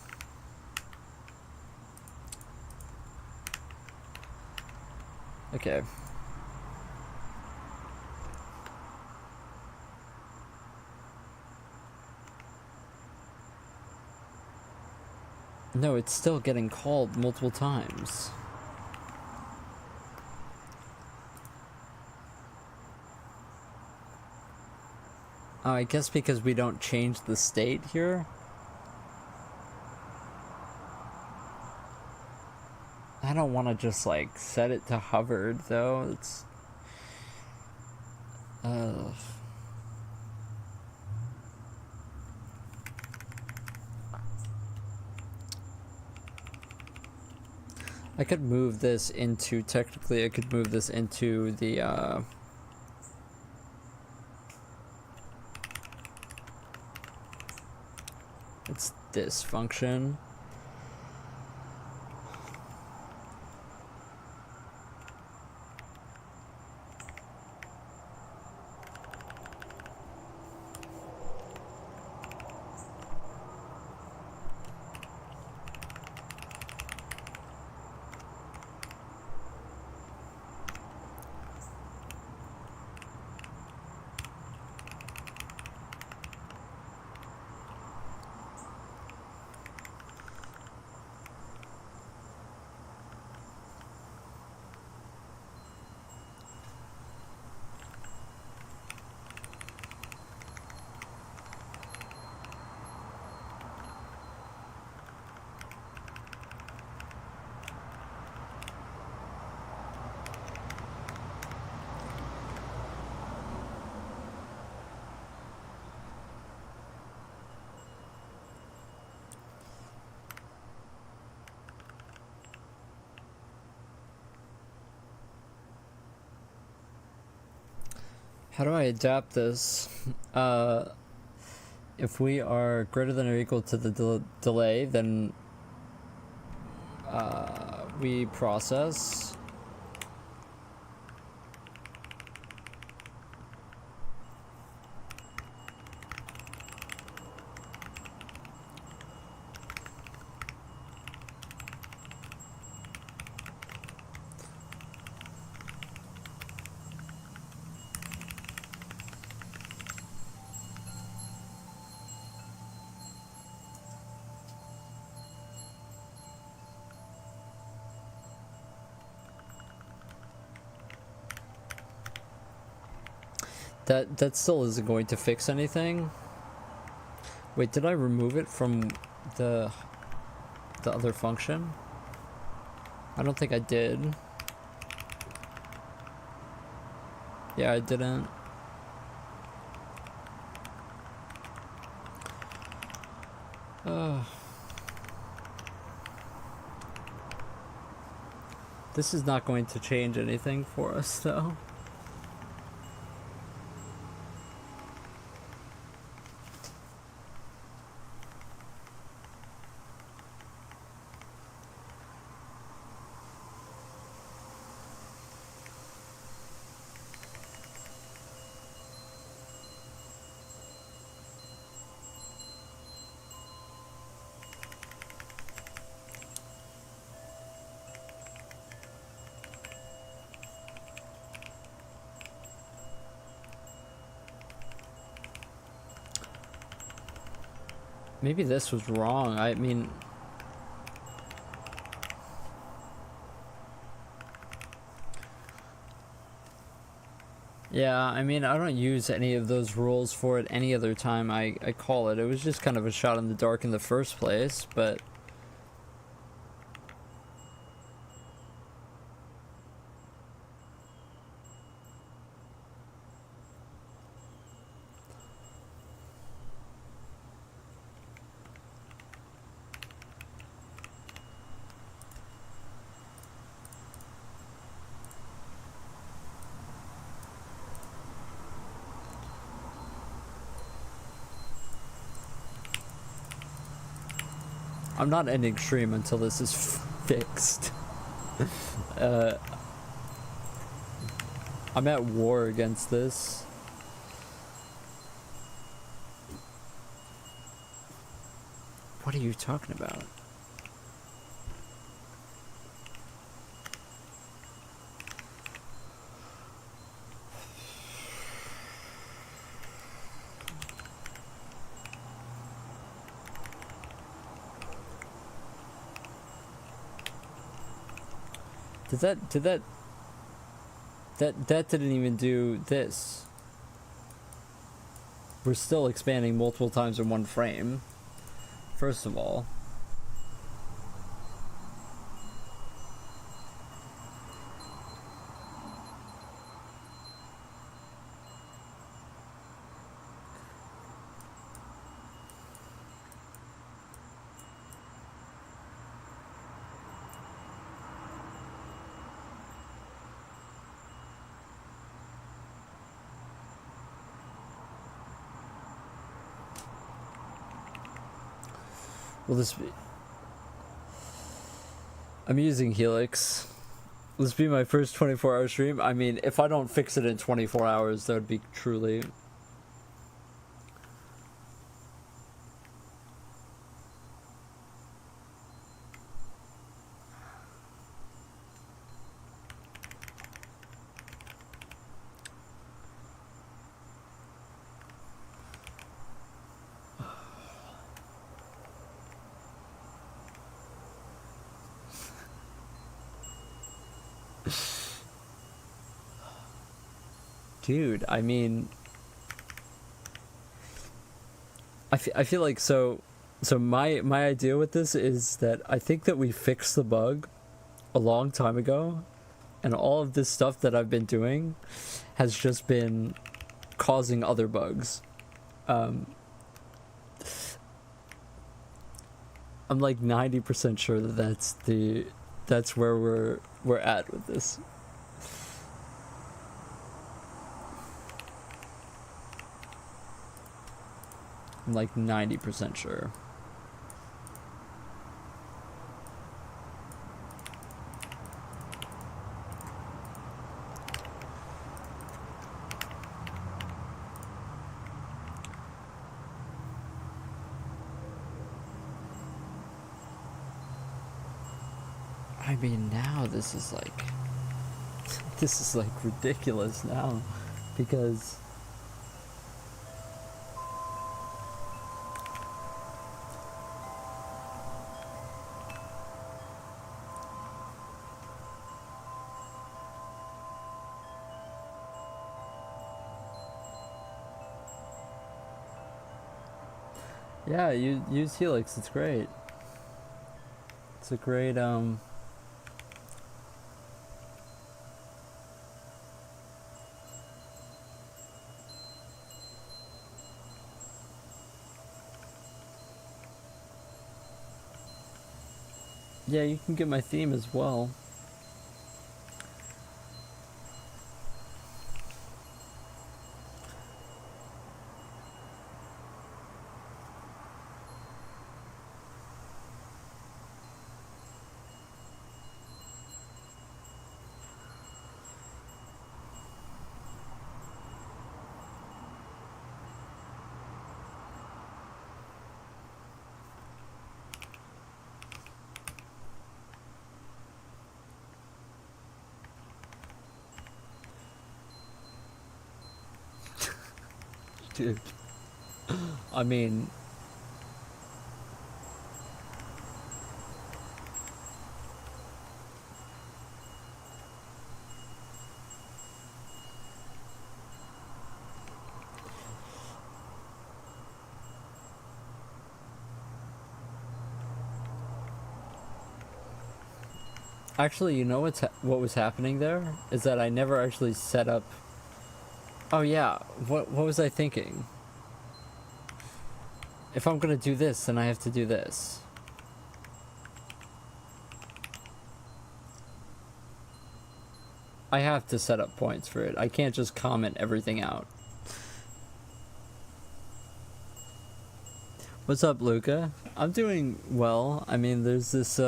Okay. No, it's still getting called multiple times. Oh, I guess because we don't change the state here? I don't want to just, like, set it to hovered, though. It's... I could move this into... Technically, I could move this into the, It's this function. How do I adapt this? If we are greater than or equal to the delay, then we process. That still isn't going to fix anything. Wait, did I remove it from the other function? I don't think I did. Yeah, I didn't. This is not going to change anything for us, though. Maybe this was wrong. I mean, yeah, I mean, I don't use any of those rules for it any other time I call it. It was just kind of a shot in the dark in the first place, but I'm not ending stream until this is fixed. I'm at war against this. What are you talking about? That didn't even do this. We're still expanding multiple times in one frame. First of all. Will this be... I'm using Helix. Will this be my first 24-hour stream? I mean, if I don't fix it in 24 hours, that would be truly... Dude, I mean, I feel like so my idea with this is that I think that we fixed the bug a long time ago, and all of this stuff that I've been doing has just been causing other bugs. I'm like 90% sure that that's where we're at with this. I'm like 90% sure. I mean, now this is like ridiculous now, because yeah, use Helix. It's great. It's a great yeah, you can get my theme as well. Dude, I mean, Actually, you know what was happening there? Is that I never actually set up... Oh yeah, what was I thinking? If I'm gonna do this, then I have to do this. I have to set up points for it. I can't just comment everything out. What's up, Luca? I'm doing well. I mean, there's this,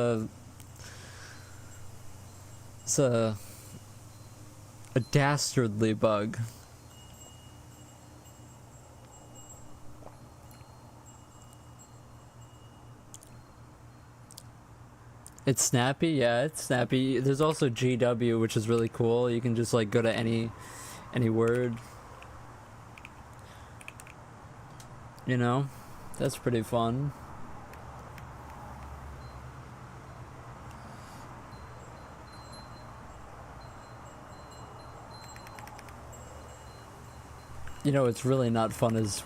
it's a dastardly bug. It's snappy, yeah, it's snappy. There's also GW, which is really cool. You can just like go to any word. You know? That's pretty fun. You know, it's really not fun as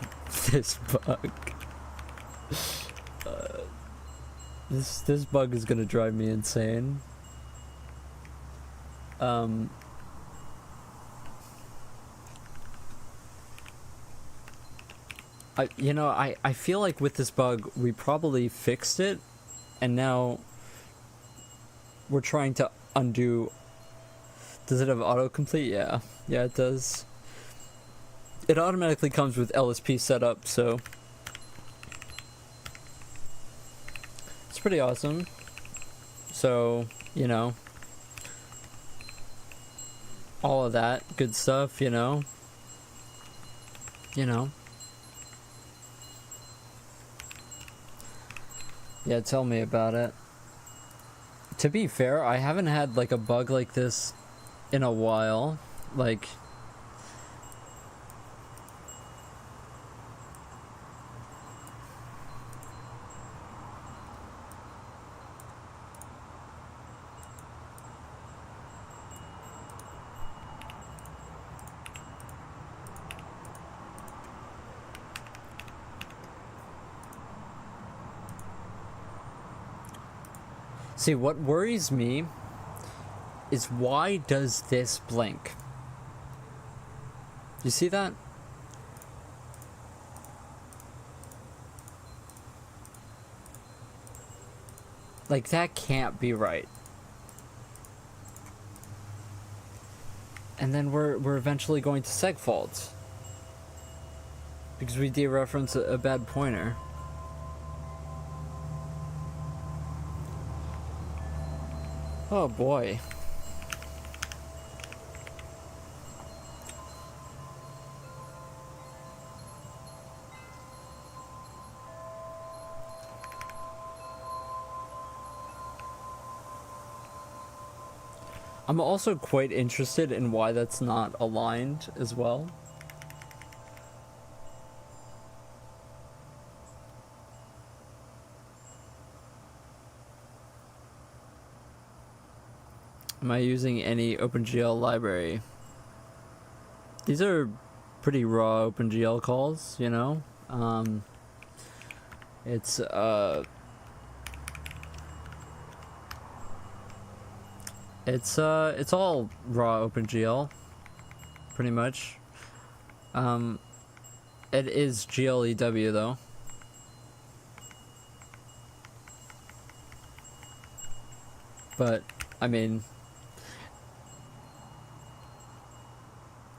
this bug. This bug is gonna drive me insane. I feel like with this bug we probably fixed it, and now we're trying to undo. Does it have autocomplete? Yeah, it does. It automatically comes with LSP setup, so it's pretty awesome. So, you know, all of that good stuff, you know. Yeah, tell me about it. To be fair, I haven't had like a bug like this in a while. Like, see, what worries me is why does this blink? You see that? Like, that can't be right. And then we're eventually going to seg fault because we dereference a bad pointer. Oh boy. I'm also quite interested in why that's not aligned as well. Am I using any OpenGL library? These are pretty raw OpenGL calls, you know? It's all raw OpenGL, pretty much. It is GLEW though. But, I mean,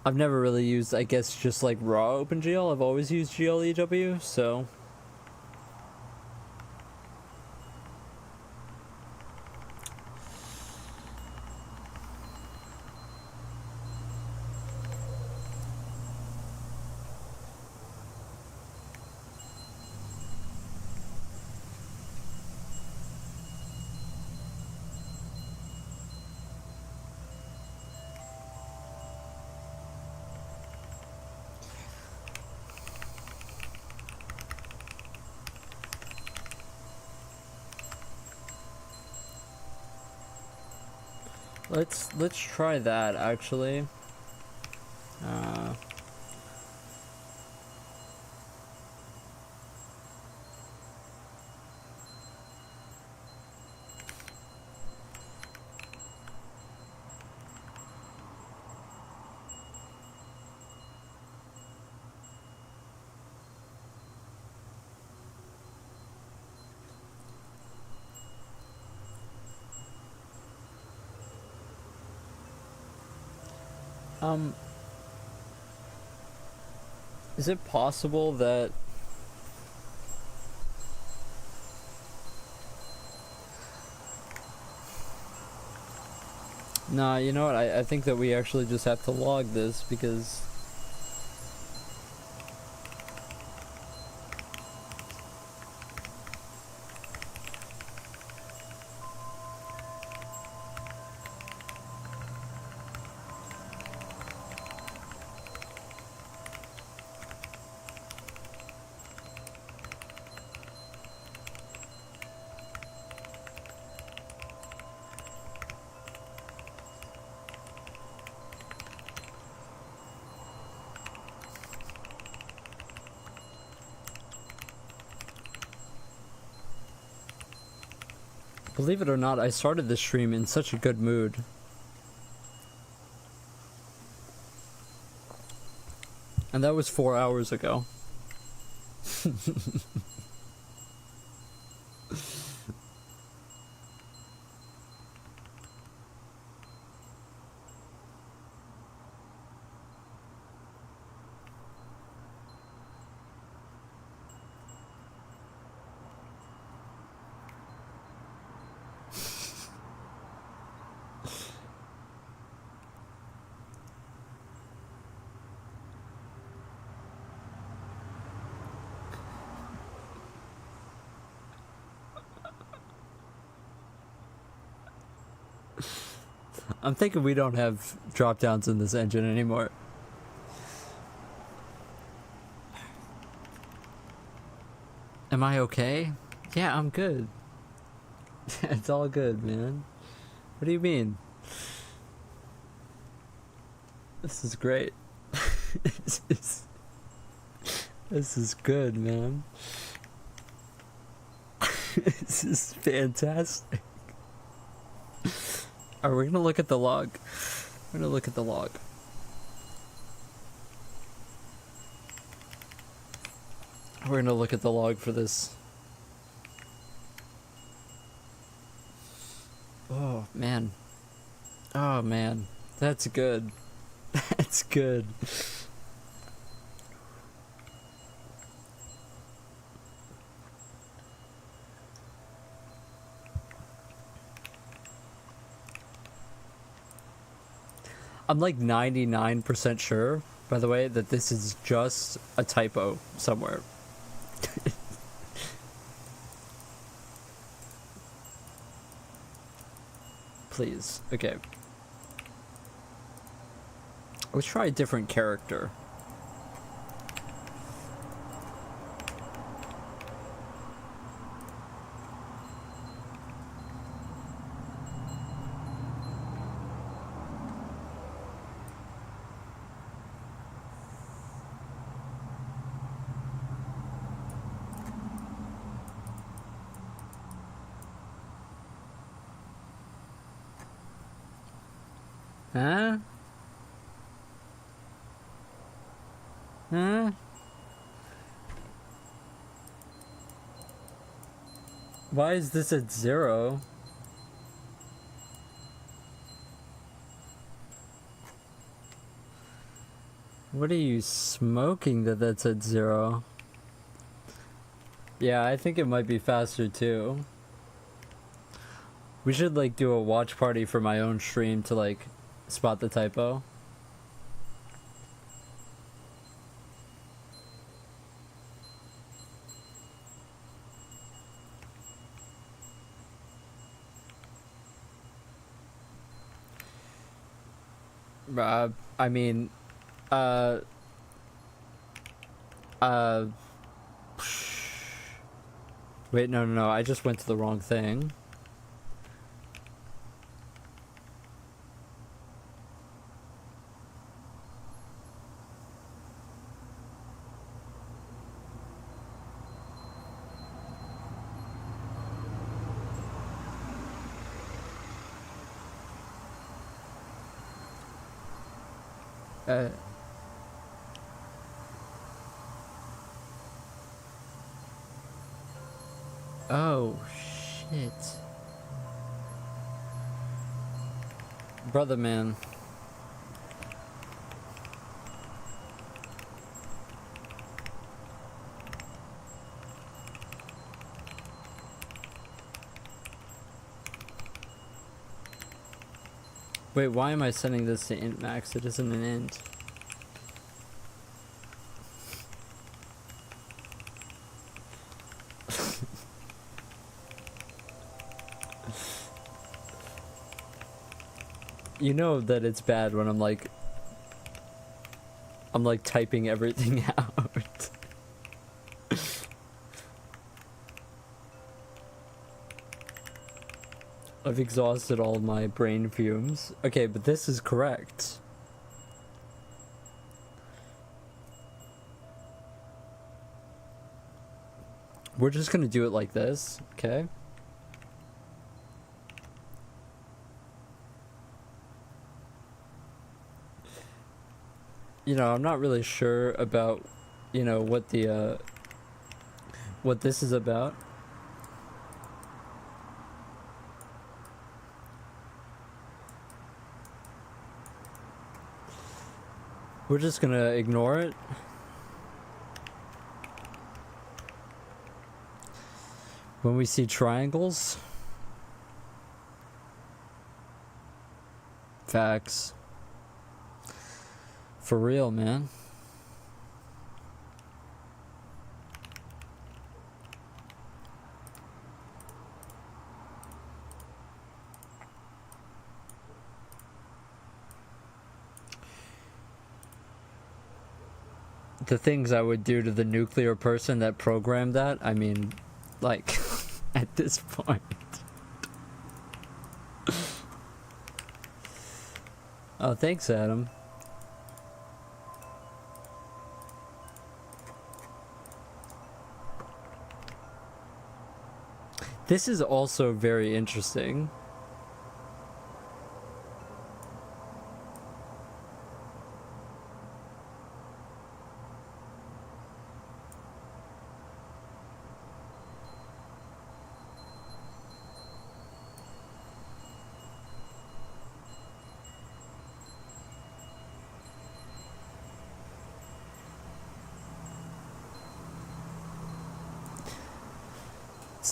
I've never really used, I guess, just like raw OpenGL. I've always used GLEW, so... Let's try that actually. Um, is it possible that nah, you know what? I think that we actually just have to log this because believe it or not, I started this stream in such a good mood. And that was 4 hours ago. I'm thinking we don't have drop downs in this engine anymore. Am I okay? Yeah, I'm good. It's all good, man. What do you mean? This is great. This is good, man. This is fantastic. Alright, we're gonna look at the log. We're gonna look at the log. We're gonna look at the log for this. Oh, man. Oh, man. That's good. That's good. I'm like 99% sure, by the way, that this is just a typo somewhere. Please. Okay. Let's try a different character. Huh? Huh? Why is this at 0? What are you smoking that's at 0? Yeah, I think it might be faster too. We should like do a watch party for my own stream to like spot the typo. I mean, wait, no, I just went to the wrong thing. Oh, shit. Brother man. Wait, why am I setting this to int max? It isn't an int. You know that it's bad when I'm like typing everything out. I've exhausted all my brain fumes. Okay, but this is correct. We're just gonna do it like this, okay? You know, I'm not really sure about, you know, what the what this is about. We're just gonna ignore it. When we see triangles. Facts. For real, man. The things I would do to the nuclear person that programmed that, I mean, like, at this point. Oh, thanks, Adam. This is also very interesting.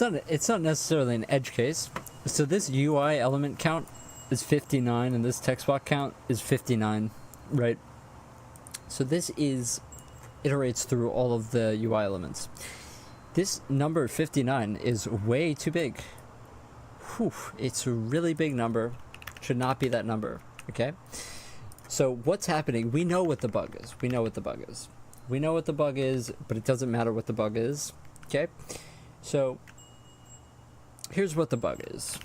It's not necessarily an edge case. So this UI element count is 59 and this text box count is 59, right? So this iterates through all of the UI elements. This number 59 is way too big. Whew, it's a really big number. Should not be that number, okay? So what's happening? We know what the bug is. We know what the bug is. We know what the bug is, but it doesn't matter what the bug is, okay? So here's what the bug is.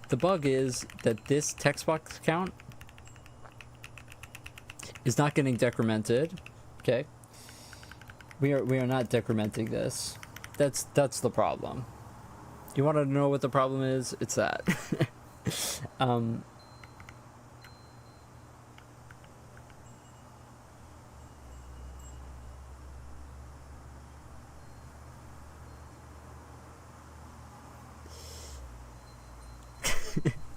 The bug is that this text box count is not getting decremented, okay? We are not decrementing this. That's the problem. You want to know what the problem is? It's that.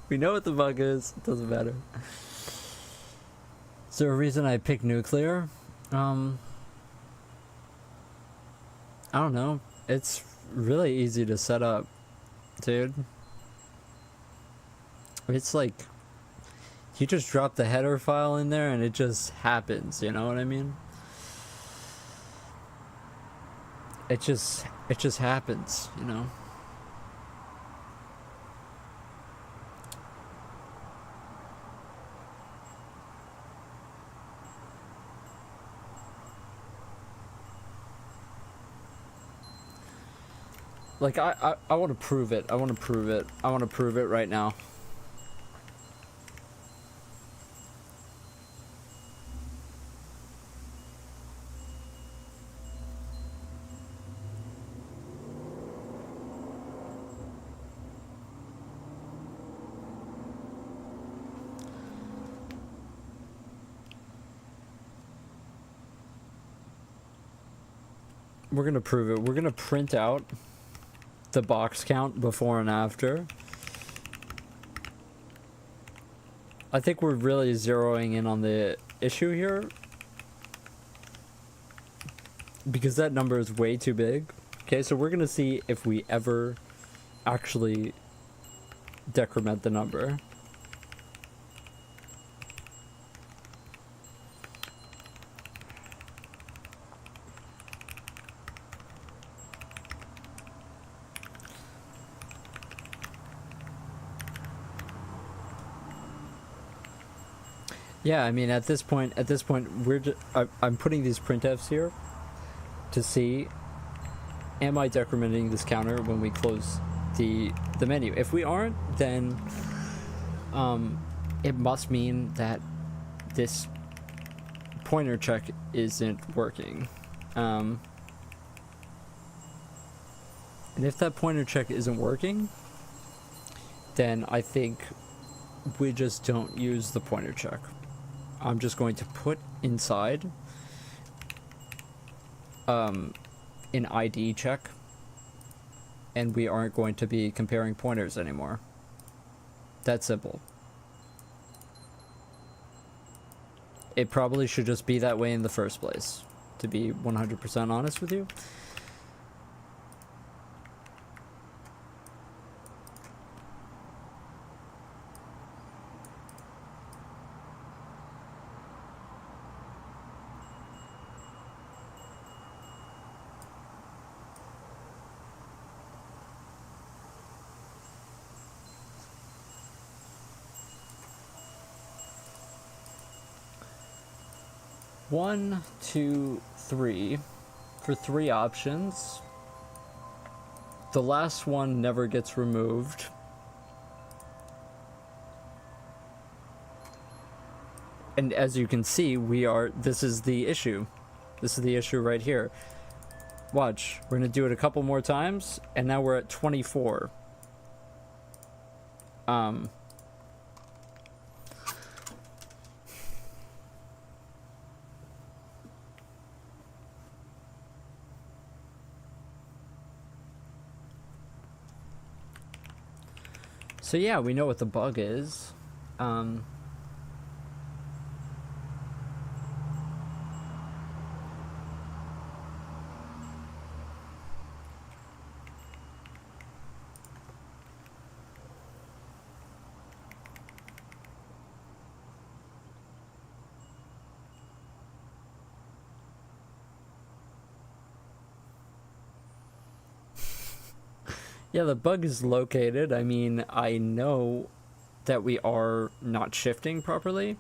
We know what the bug is. It doesn't matter. Is there a reason I picked nuclear? I don't know. It's really easy to set up, dude. It's like you just drop the header file in there and it just happens, you know what I mean? It just happens, you know? Like, I want to prove it. I want to prove it. I want to prove it right now. We're going to prove it. We're going to print out the box count before and after. I think we're really zeroing in on the issue here because that number is way too big. Okay, so we're gonna see if we ever actually decrement the number. Yeah, I mean, at this point, I'm putting these printfs here to see, am I decrementing this counter when we close the menu? If we aren't, then it must mean that this pointer check isn't working. And if that pointer check isn't working, then I think we just don't use the pointer check. I'm just going to put inside an ID check, and we aren't going to be comparing pointers anymore. That's simple. It probably should just be that way in the first place, to be 100% honest with you. One, two, three. For 3 options. The last one never gets removed. And as you can see, this is the issue. This is the issue right here. Watch, we're gonna do it a couple more times, and now we're at 24. So yeah, we know what the bug is. Yeah, the bug is located. I mean, I know that we are not shifting properly.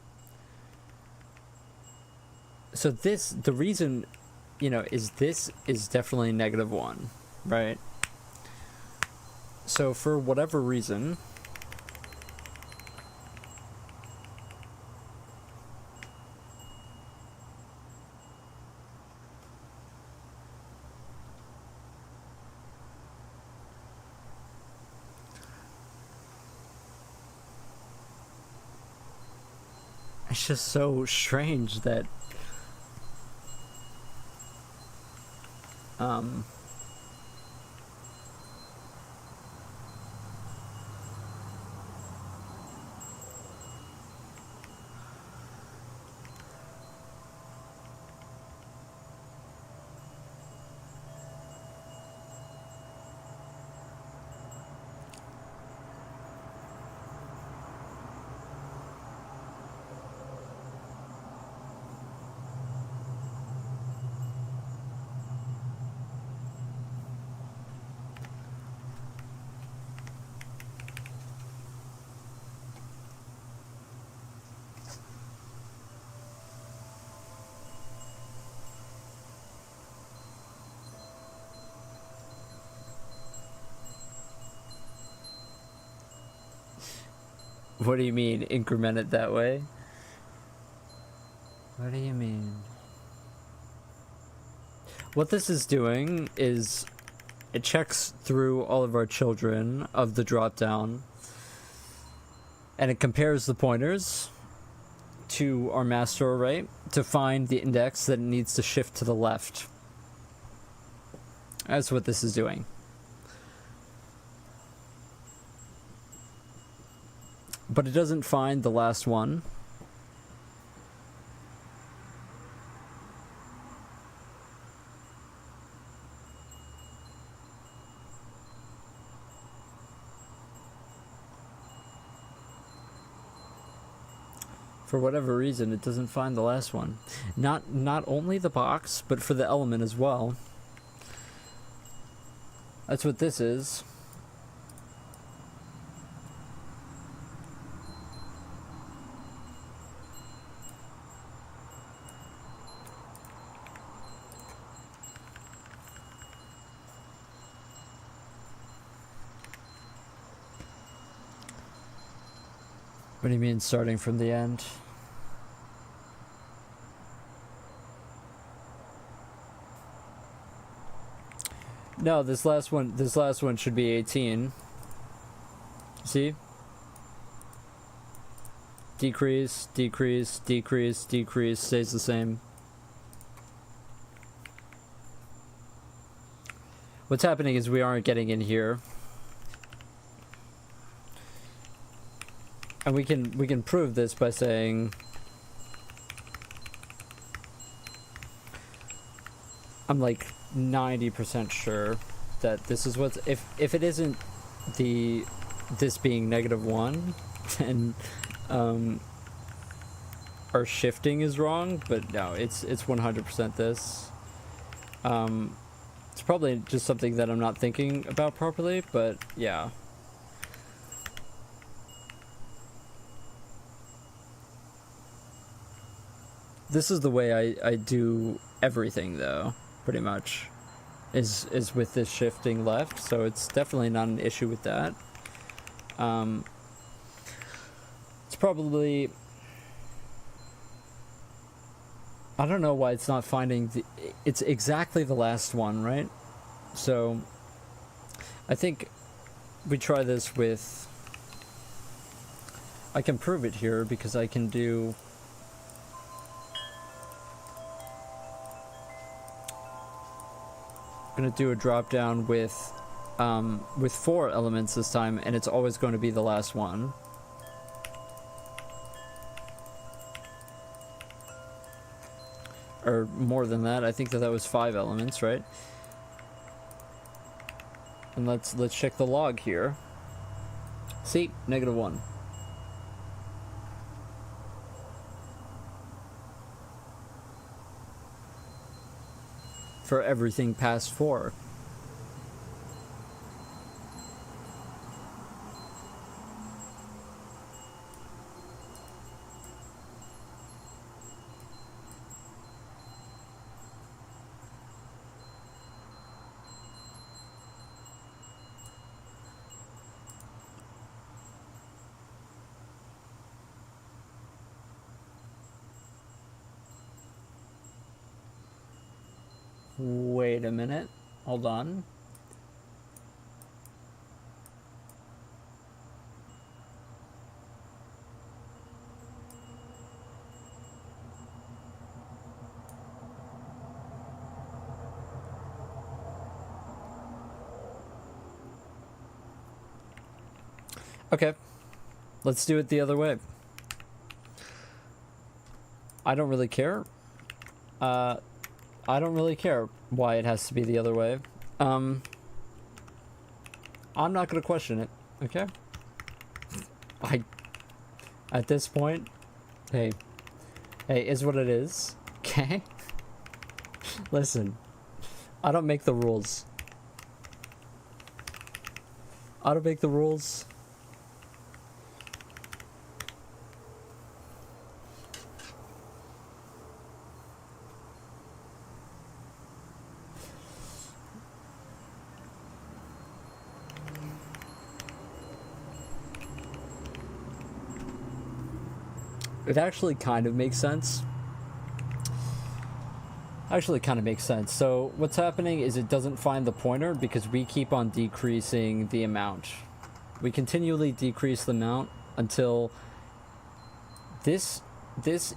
So the reason, is this is definitely -1, right? So for whatever reason, it's just so strange that what do you mean, increment it that way? What do you mean? What this is doing is it checks through all of our children of the dropdown, and it compares the pointers to our master array to find the index that it needs to shift to the left. That's what this is doing. But it doesn't find the last one. For whatever reason, it doesn't find the last one. Not only the box, but for the element as well. That's what this is. What do you mean starting from the end? No, this last one should be 18. See? Decrease, decrease, decrease, decrease, stays the same. What's happening is we aren't getting in here. And we can prove this by saying I'm like 90% sure that this is what's if it isn't this being -1, then our shifting is wrong, but no, it's 100% this. It's probably just something that I'm not thinking about properly, but yeah. This is the way I do everything though, pretty much, is with this shifting left, so it's definitely not an issue with that. It's probably, I don't know why it's not finding it's exactly the last one, right? So I think we try this with, I can prove it here because I can do, I'm gonna do a drop down with 4 elements this time, and it's always going to be the last one. Or more than that, I think that was 5 elements, right? And let's check the log here. See, -1. For everything past 4. Wait a minute. Hold on. Okay. Let's do it the other way. I don't really care. I don't really care why it has to be the other way. I'm not gonna question it, okay? At this point, hey, is what it is, okay? Listen, I don't make the rules. I don't make the rules. It actually kind of makes sense. So what's happening is it doesn't find the pointer because we keep on decreasing the amount. We continually decrease the amount until this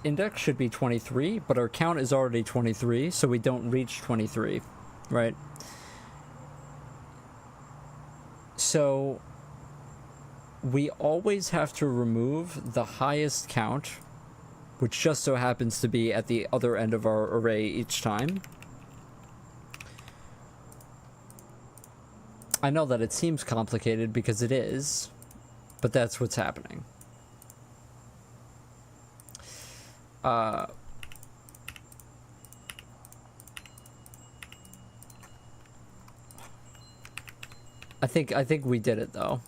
index should be 23, but our count is already 23, so we don't reach 23, right? So we always have to remove the highest count, which just so happens to be at the other end of our array each time. I know that it seems complicated because it is, but that's what's happening. I think we did it though.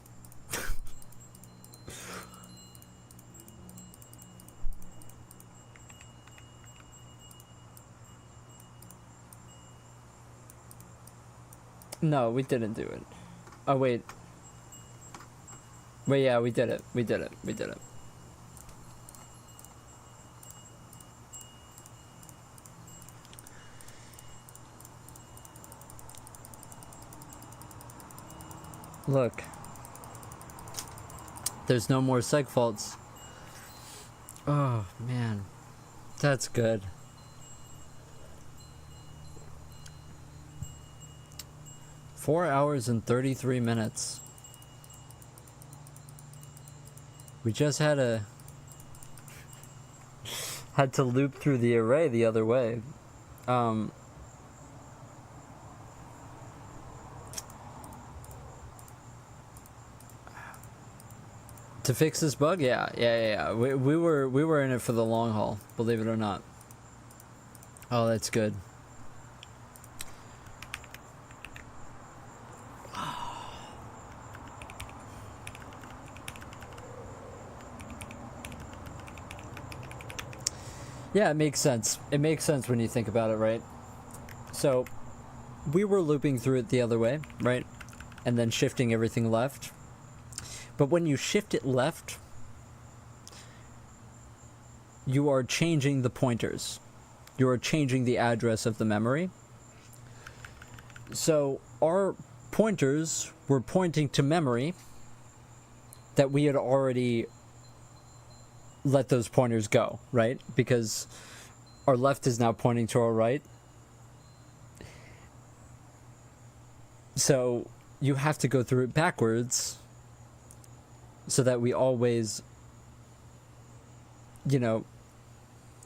No, we didn't do it. Oh, wait. Wait, yeah, we did it. We did it. Look. There's no more seg faults. Oh, man. That's good. Four hours and 33 minutes. We just had to loop through the array the other way. To fix this bug, yeah. We were in it for the long haul, believe it or not. Oh, that's good. Yeah, it makes sense. It makes sense when you think about it, right? So, we were looping through it the other way, right? And then shifting everything left. But when you shift it left, you are changing the pointers. You are changing the address of the memory. So, our pointers were pointing to memory that we had already let those pointers go, right? Because our left is now pointing to our right. So you have to go through it backwards so that we always, you know,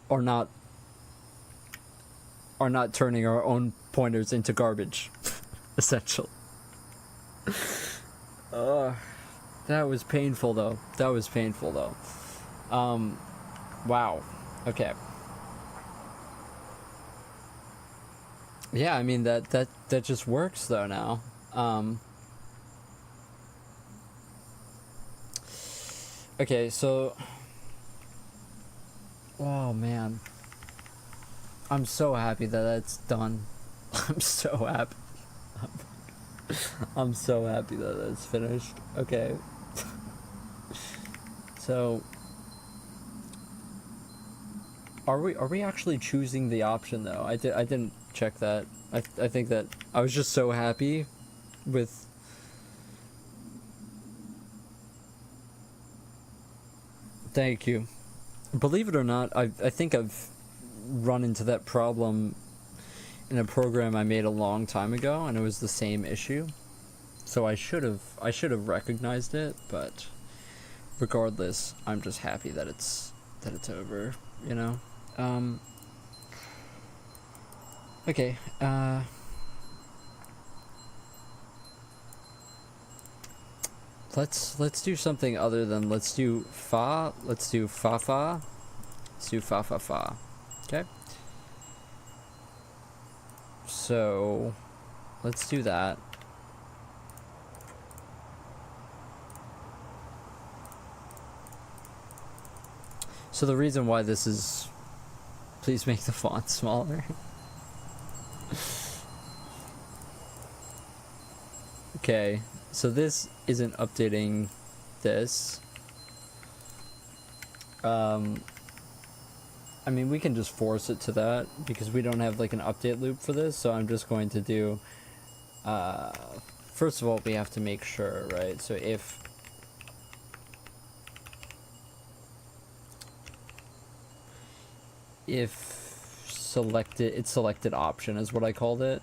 are not turning our own pointers into garbage, essentially. That was painful though. Wow. Okay. Yeah, I mean that just works though now. Okay, so oh man. I'm so happy that that's done. I'm so happy. I'm so happy that that's finished. Okay. So Are we actually choosing the option though? I didn't check that. I think that I was just so happy with Thank you. Believe it or not, I think I've run into that problem in a program I made a long time ago, and it was the same issue. So I should have recognized it, but regardless, I'm just happy that it's over, you know? Okay, let's do something other than let's do fa, let's do fa, okay? So, let's do that. So the reason why this is, please make the font smaller. Okay, so this isn't updating this. I mean, we can just force it to that because we don't have like an update loop for this, so I'm just going to do, first of all, we have to make sure, right? So if selected option is what I called it.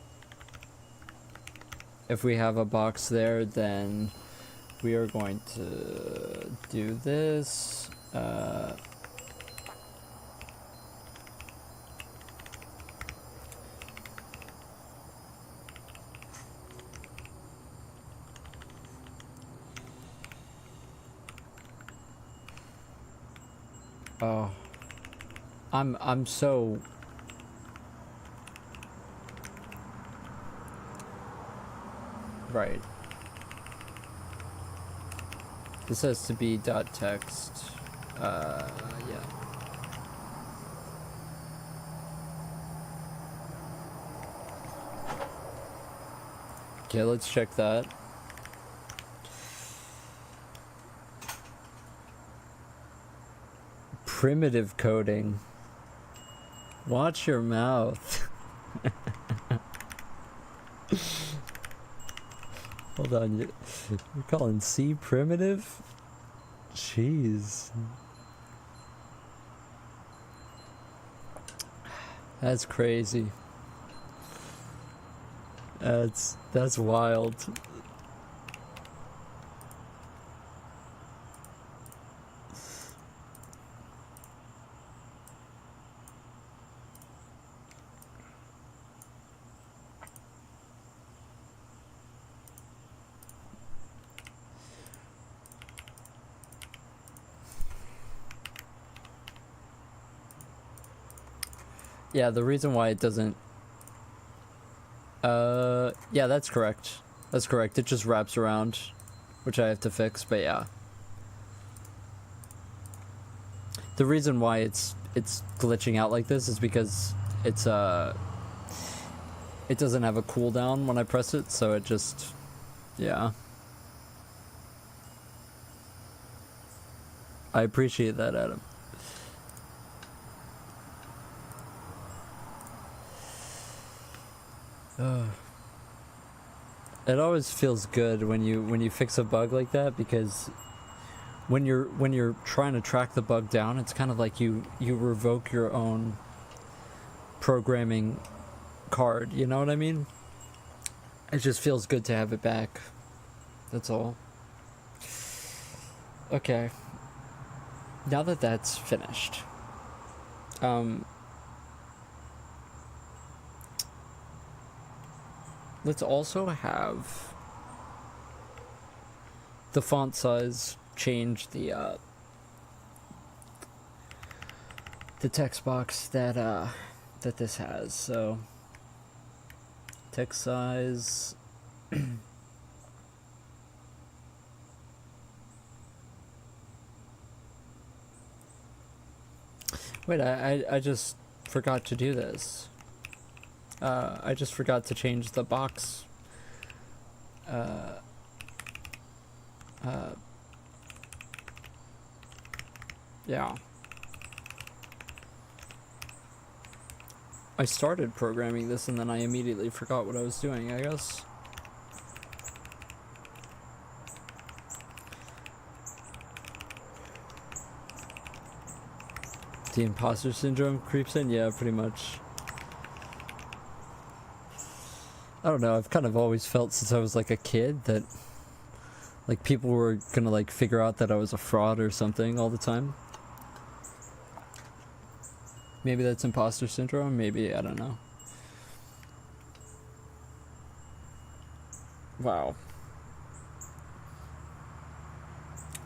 If we have a box there, then we are going to do this. Oh, I'm so right. This has to be .text. Yeah. Okay, let's check that. Primitive coding. Watch your mouth. Hold on, you're calling C primitive? Jeez. That's crazy. That's wild. Yeah, the reason why it doesn't... yeah, that's correct. That's correct. It just wraps around, which I have to fix, but yeah. The reason why it's glitching out like this is because it doesn't have a cooldown when I press it, so it just... yeah. I appreciate that, Adam. It always feels good when you fix a bug like that, because when you're trying to track the bug down, it's kind of like you revoke your own programming card, you know what I mean? It just feels good to have it back. That's all. Okay. Now that that's finished, let's also have the font size change the text box that this has. So text size wait, I just forgot to do this. I just forgot to change the box. Yeah. I started programming this and then I immediately forgot what I was doing, I guess. The imposter syndrome creeps in? Yeah, pretty much. I don't know, I've kind of always felt since I was like a kid that like people were gonna like figure out that I was a fraud or something all the time. Maybe that's imposter syndrome, maybe, I don't know. Wow.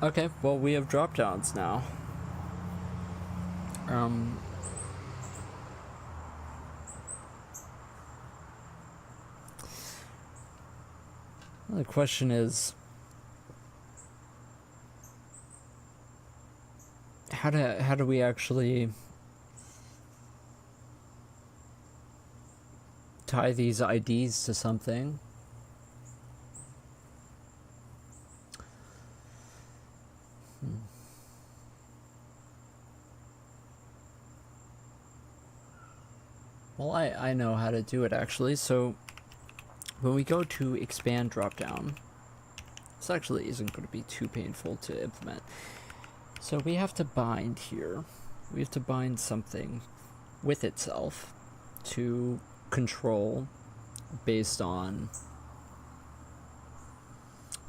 Okay, well we have drop downs now. The question is, how do we actually tie these IDs to something? Well, I know how to do it actually. So when we go to expand dropdown, this actually isn't going to be too painful to implement. So we have to bind here. We have to bind something with itself to control based on...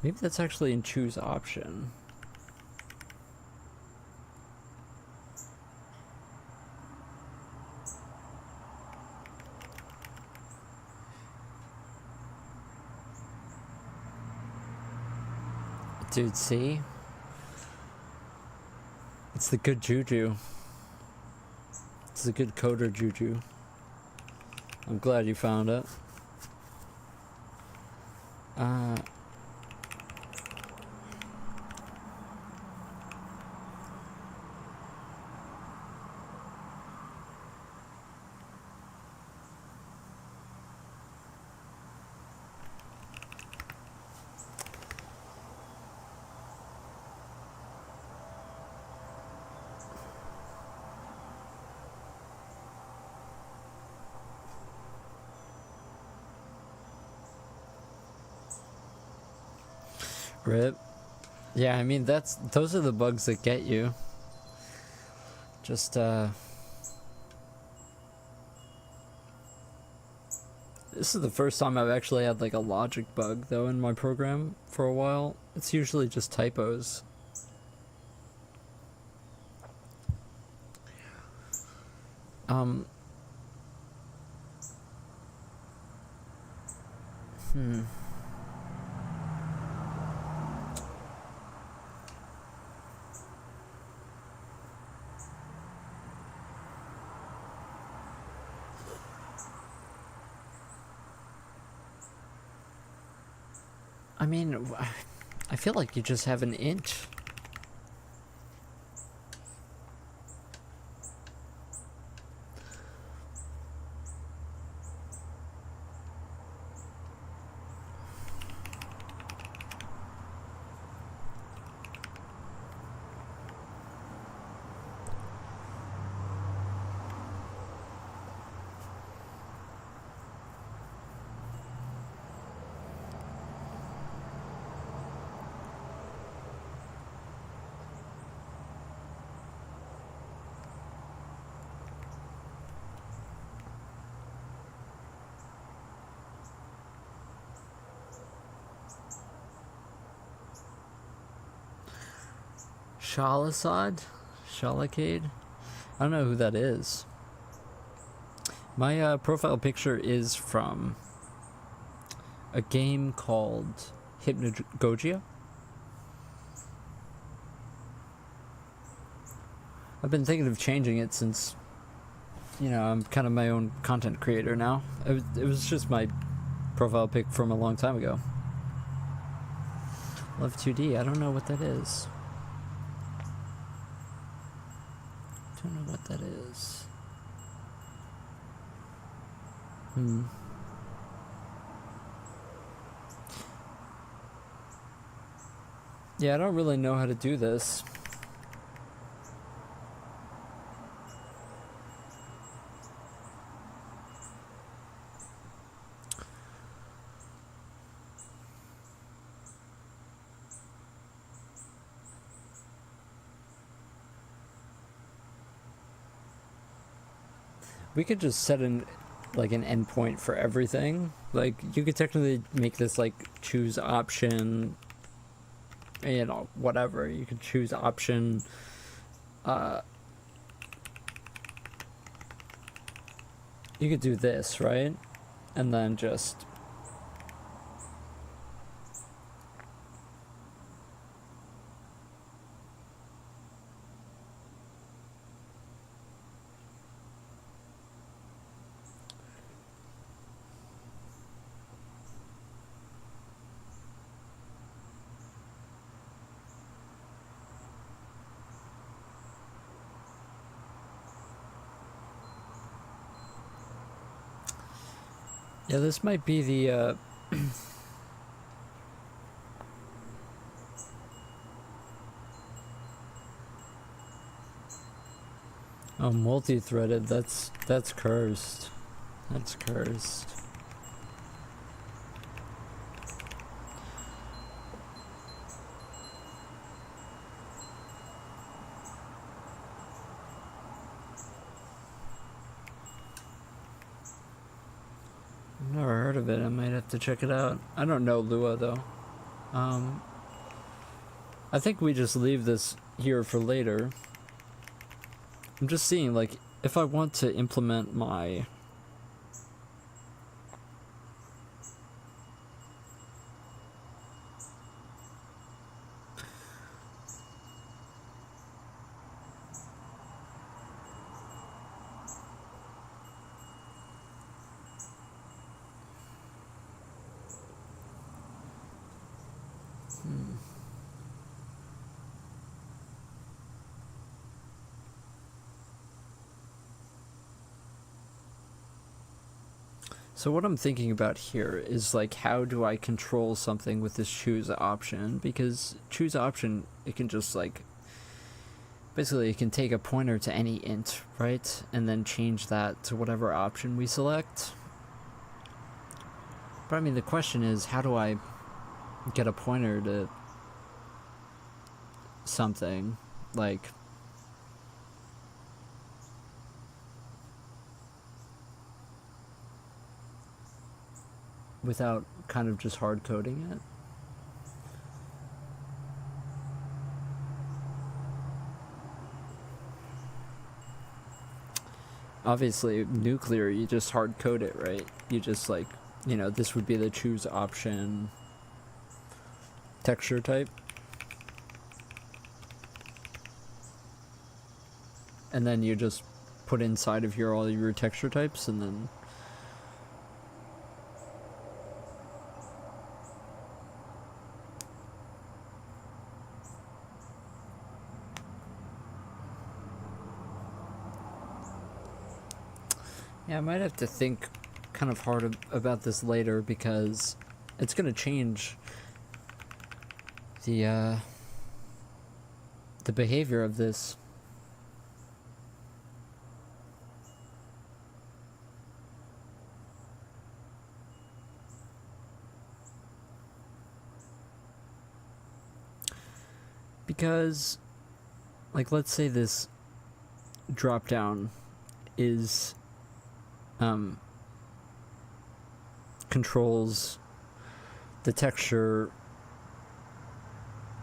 maybe that's actually in choose option. Dude, see? It's the good juju. It's the good coder juju. I'm glad you found it. Rip. Yeah, I mean, those are the bugs that get you. Just, this is the first time I've actually had like a logic bug though in my program for a while. It's usually just typos. I mean, I feel like you just have an int. Shalasad? Shalakade? I don't know who that is. My profile picture is from a game called Hypnagogia. I've been thinking of changing it since, you know, I'm kind of my own content creator now. It was just my profile pic from a long time ago. Love 2D, I don't know what that is. Don't know what that is. Yeah, I don't really know how to do this. We could just set an endpoint for everything. Like, you could technically make this like choose option, you know, whatever. You could choose option you could do this, right? And then just yeah, this might be the oh, multi-threaded, that's cursed. That's cursed. Never heard of it. I might have to check it out. I don't know Lua though. I think we just leave this here for later. I'm just seeing, like, if I want to implement my So what I'm thinking about here is, like, how do I control something with this choose option? Because choose option, it can just, like, basically it can take a pointer to any int, right? And then change that to whatever option we select. But I mean, the question is, how do I get a pointer to something, like without kind of just hard coding it. Obviously, nuclear, you just hard code it, right? You just like, you know, this would be the choose option texture type. And then you just put inside of here all your texture types, and then yeah, I might have to think kind of hard about this later, because it's going to change the behavior of this. Because, like, let's say this drop down is controls the texture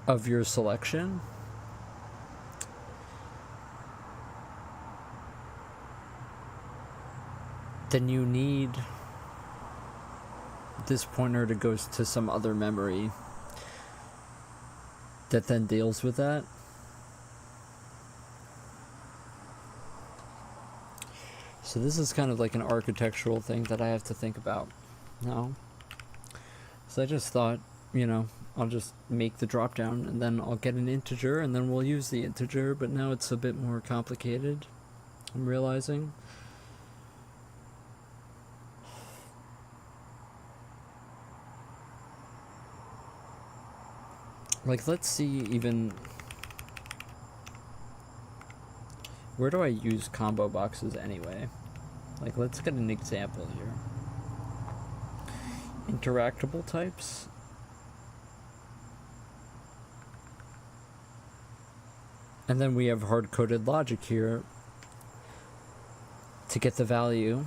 of your selection. Then you need this pointer to go to some other memory that then deals with that. So this is kind of like an architectural thing that I have to think about now. So I just thought, you know, I'll just make the drop down and then I'll get an integer and then we'll use the integer, but now it's a bit more complicated, I'm realizing. Like, let's see even... Where do I use combo boxes anyway? Like, let's get an example here. Interactable types. And then we have hard-coded logic here to get the value.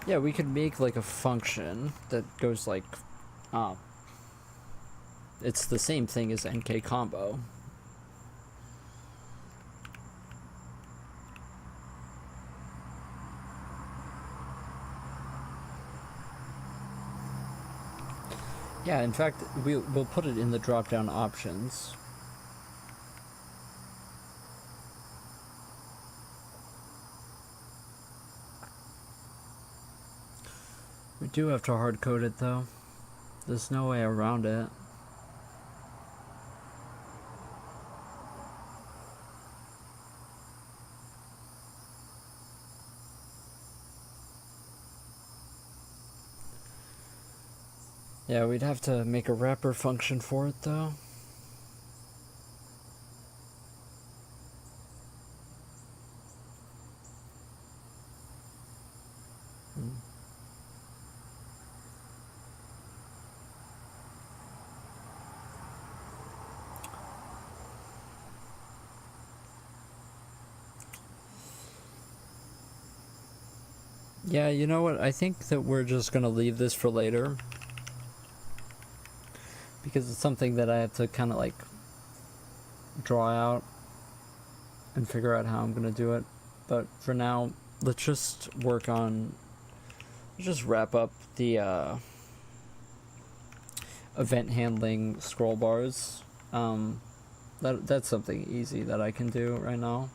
Yeah, we could make like a function that goes like, it's the same thing as NK combo. Yeah, in fact, we'll put it in the drop-down options. We do have to hard code it though. There's no way around it. Yeah, we'd have to make a wrapper function for it though. Yeah, you know what? I think that we're just gonna leave this for later, because it's something that I have to kind of like draw out and figure out how I'm gonna do it. But for now, let's just work on, just wrap up the event handling scroll bars. That's something easy that I can do right now.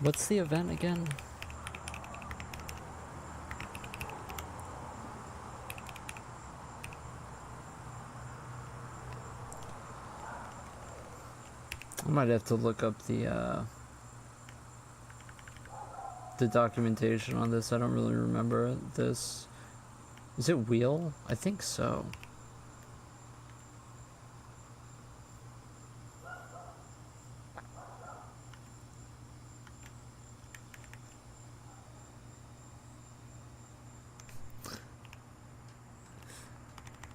What's the event again? I might have to look up the documentation on this. I don't really remember this. Is it wheel? I think so.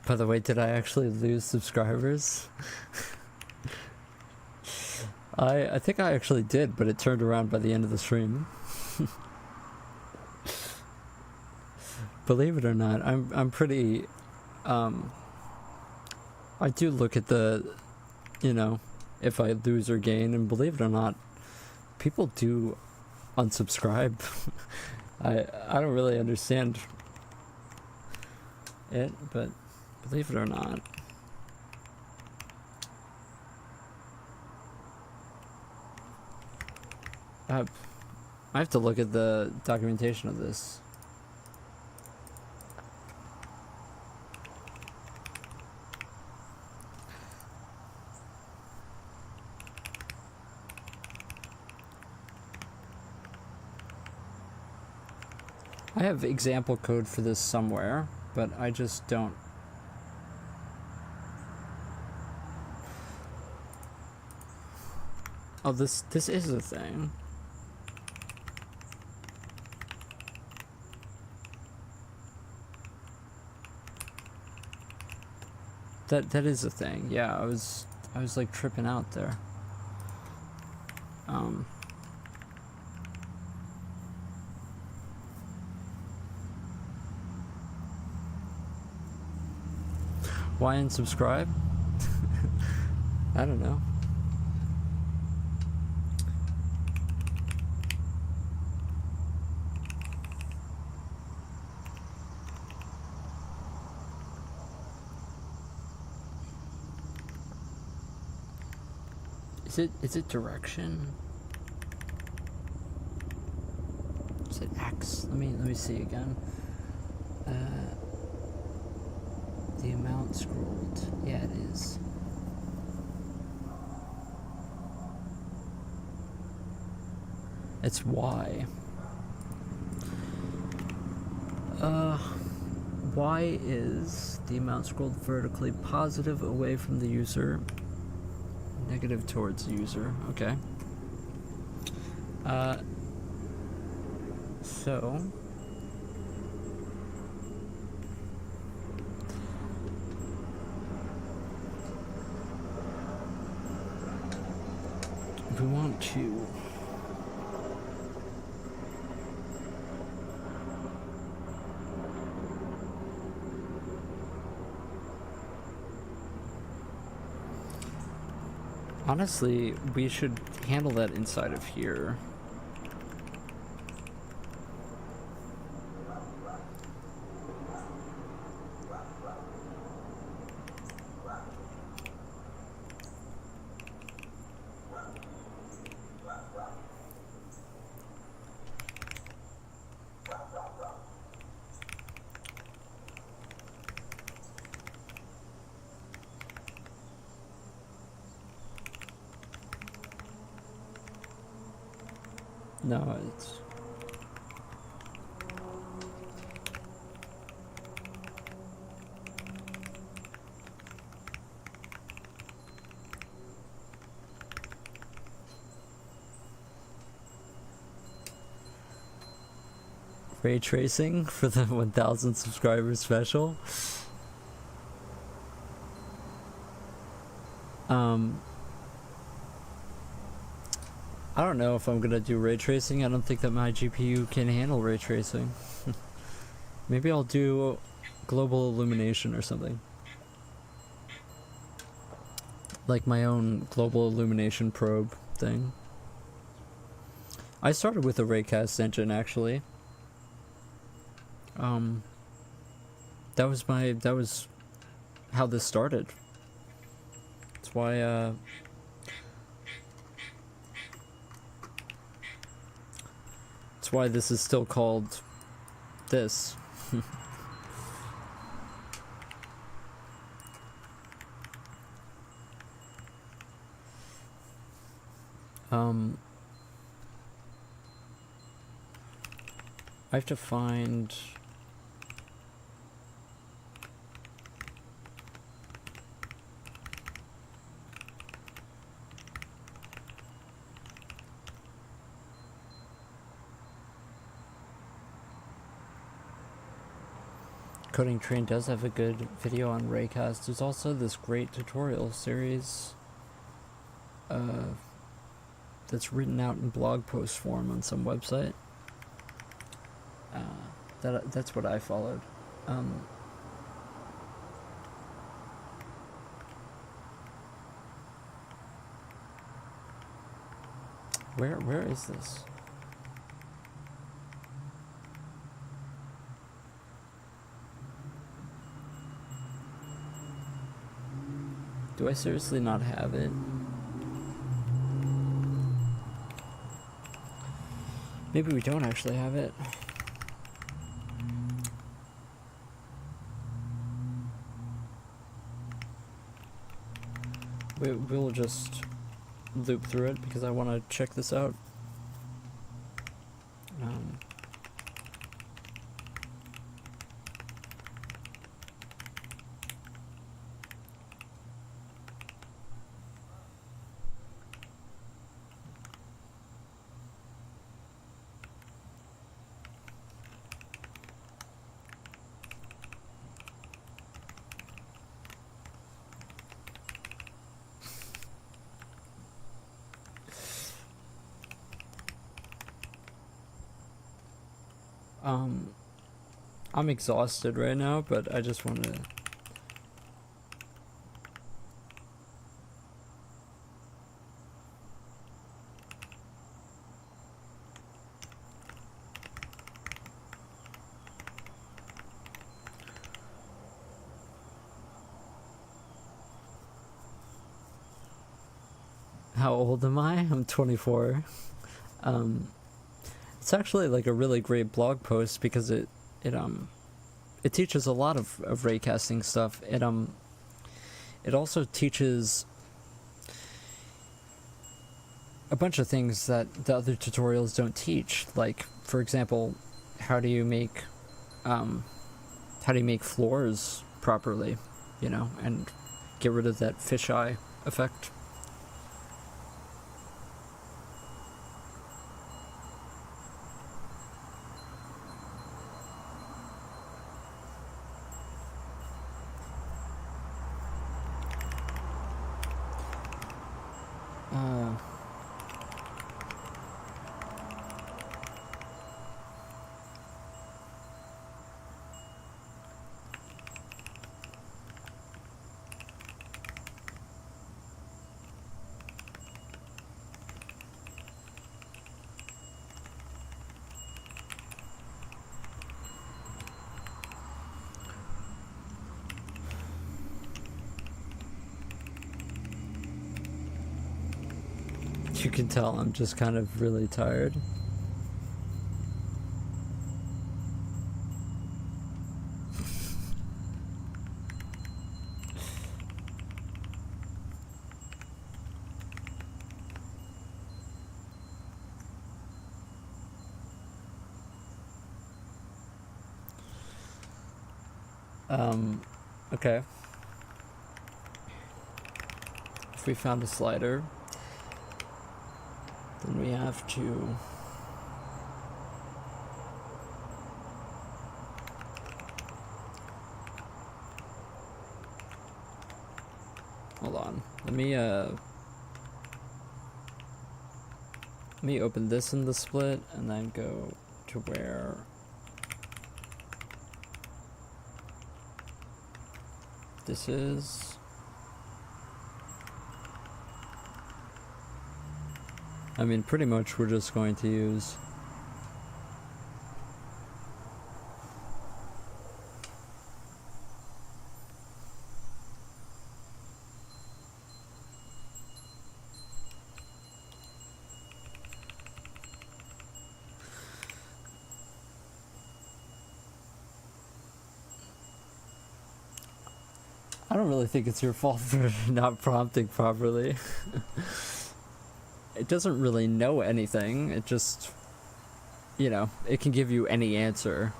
By the way, did I actually lose subscribers? I think I actually did, but it turned around by the end of the stream. Believe it or not, I'm pretty I do look at the, you know, if I lose or gain, and believe it or not, people do unsubscribe. I don't really understand it, but believe it or not. I have to look at the documentation of this. I have example code for this somewhere, but I just don't. Oh, this is a thing. That is a thing. Yeah, I was like tripping out there. Why unsubscribe? I don't know. Is it direction? Is it X? Let me see again. The amount scrolled. Yeah, it is. It's Y. Y is the amount scrolled vertically positive away from the user, negative towards the user. Okay. So we want to honestly, we should handle that inside of here. No, it's ray tracing for the 1,000 subscriber special. I don't know if I'm gonna do ray tracing. I don't think that my GPU can handle ray tracing. Maybe I'll do global illumination or something. Like my own global illumination probe thing. I started with a raycast engine actually. That was how this started. That's why That's why this is still called this. I have to find... Coding Train does have a good video on Raycast. There's also this great tutorial series that's written out in blog post form on some website. That's what I followed. Where is this? Do I seriously not have it? Maybe we don't actually have it. We'll just loop through it because I want to check this out. I'm exhausted right now, but I just want to... How old am I? I'm 24. It's actually like a really great blog post because it teaches a lot of raycasting stuff. It also teaches a bunch of things that the other tutorials don't teach. Like, for example, how do you make floors properly, you know, and get rid of that fisheye effect. You can tell I'm just kind of really tired. Okay. If we found a slider, then we have to hold on. Let me open this in the split and then go to where this is. I mean, pretty much we're just going to use I don't really think it's your fault for not prompting properly. It doesn't really know anything. It just, you know, it can give you any answer,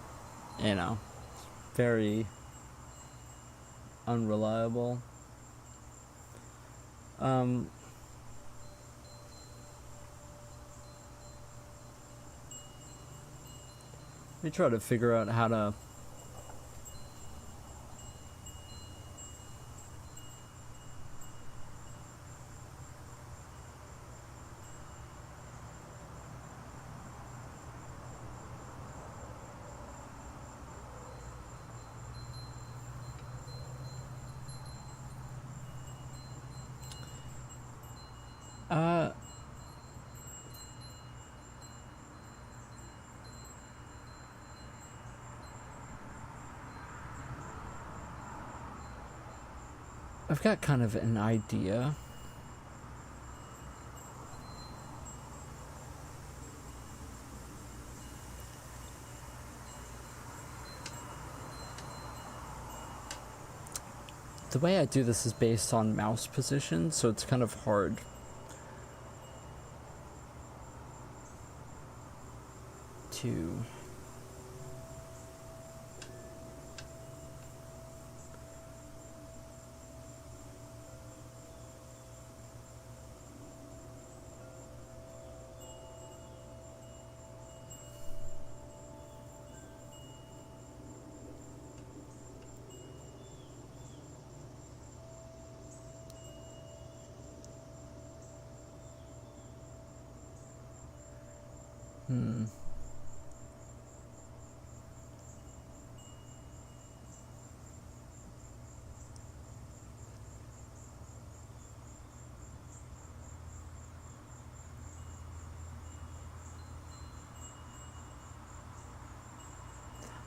you know. Very unreliable. Let me try to figure out how to I've got kind of an idea. The way I do this is based on mouse position, so it's kind of hard to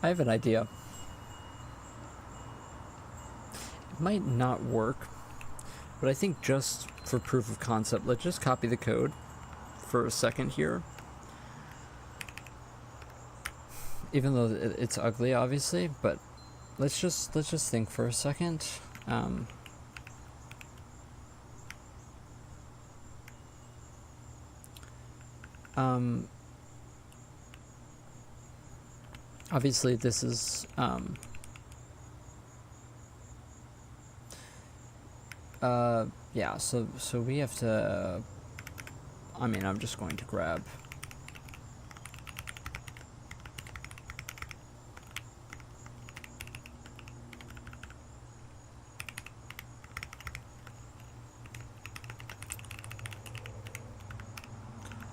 I have an idea. It might not work, but I think just for proof of concept, let's just copy the code for a second here. Even though it's ugly, obviously, but let's just think for a second. Obviously, this is yeah. So we have to. I mean, I'm just going to grab.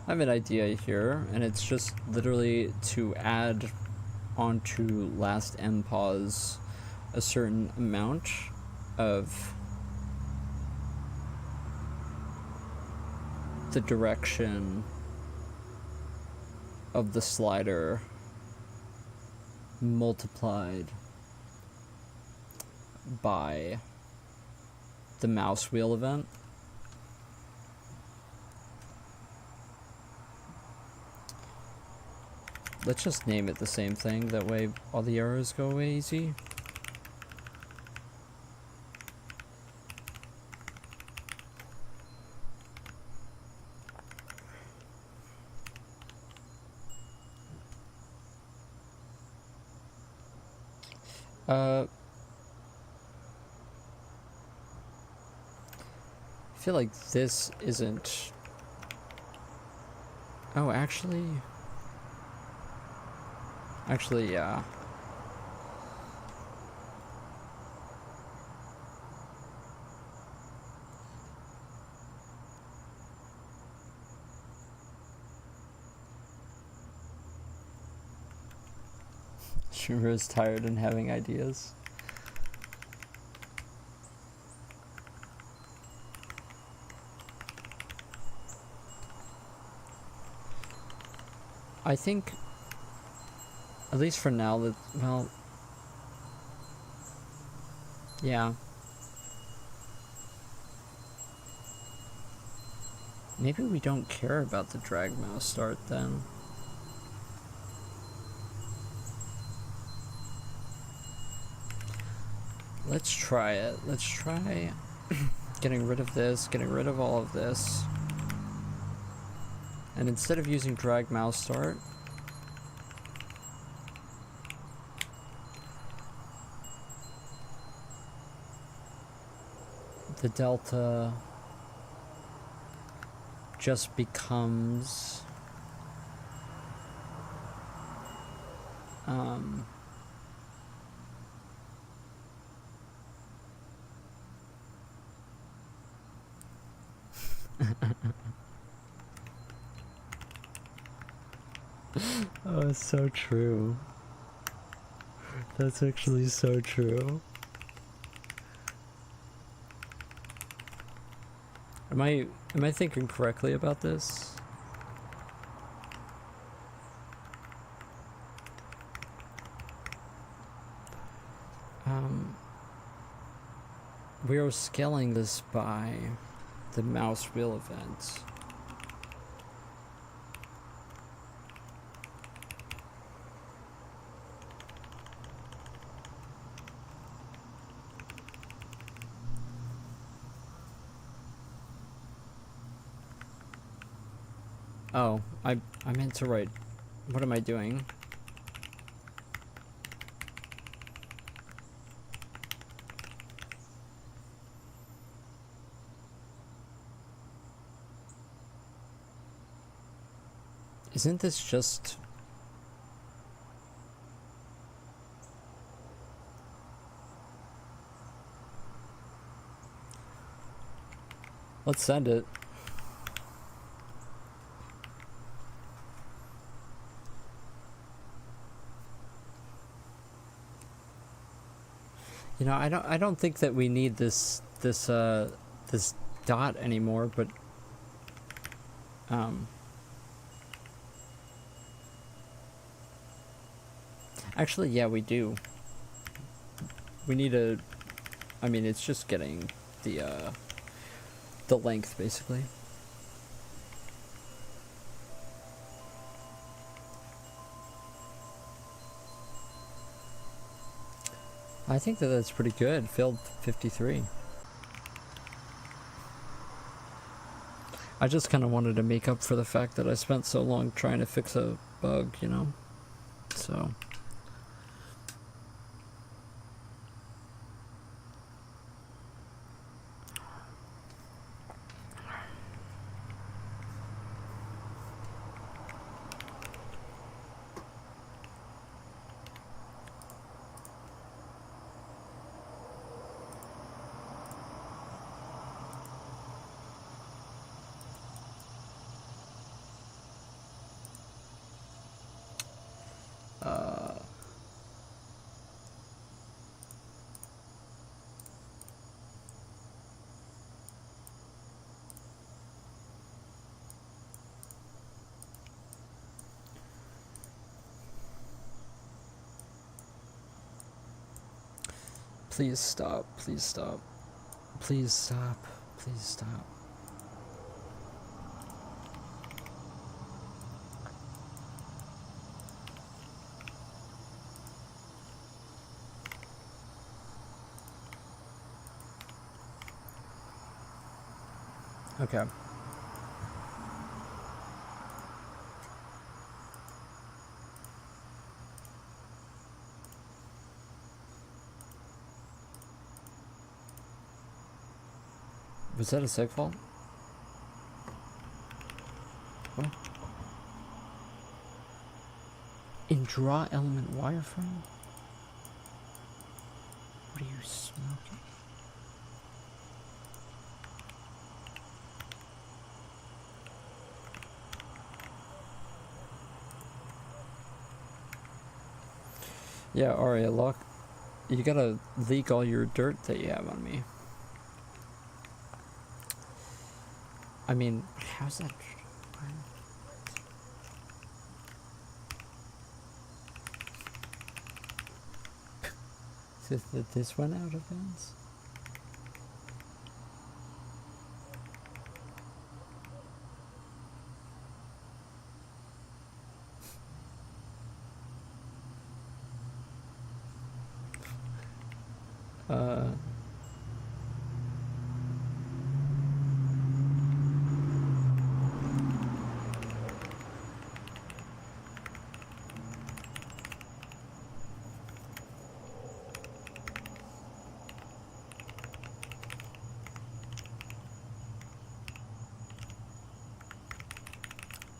I have an idea here, and it's just literally to add onto last end pause a certain amount of the direction of the slider multiplied by the mouse wheel event. Let's just name it the same thing, that way all the errors go away easy. I feel like this isn't... Oh, actually, yeah. Sure is tired and having ideas. I think, at least for now, that, well, yeah. Maybe we don't care about the drag mouse start then. let's try it. Let's try getting rid of this, getting rid of all of this. And instead of using drag mouse start, the delta just becomes oh, it's so true. That's actually so true. Am I thinking correctly about this? We are scaling this by the mouse wheel event. Oh, I meant to write. What am I doing? Isn't this just... Let's send it. You know, I don't think that we need this dot anymore, but actually, yeah, we do. We need a... I mean, it's just getting the length, basically. I think that that's pretty good. Filled 53. I just kind of wanted to make up for the fact that I spent so long trying to fix a bug, you know? So... Please stop, please stop. Please stop, please stop. Okay. Was that a segfault? What? In draw element wireframe? What are you smoking? Yeah, Aria, lock. You gotta leak all your dirt that you have on me. I mean, how's that? This went out of bounds?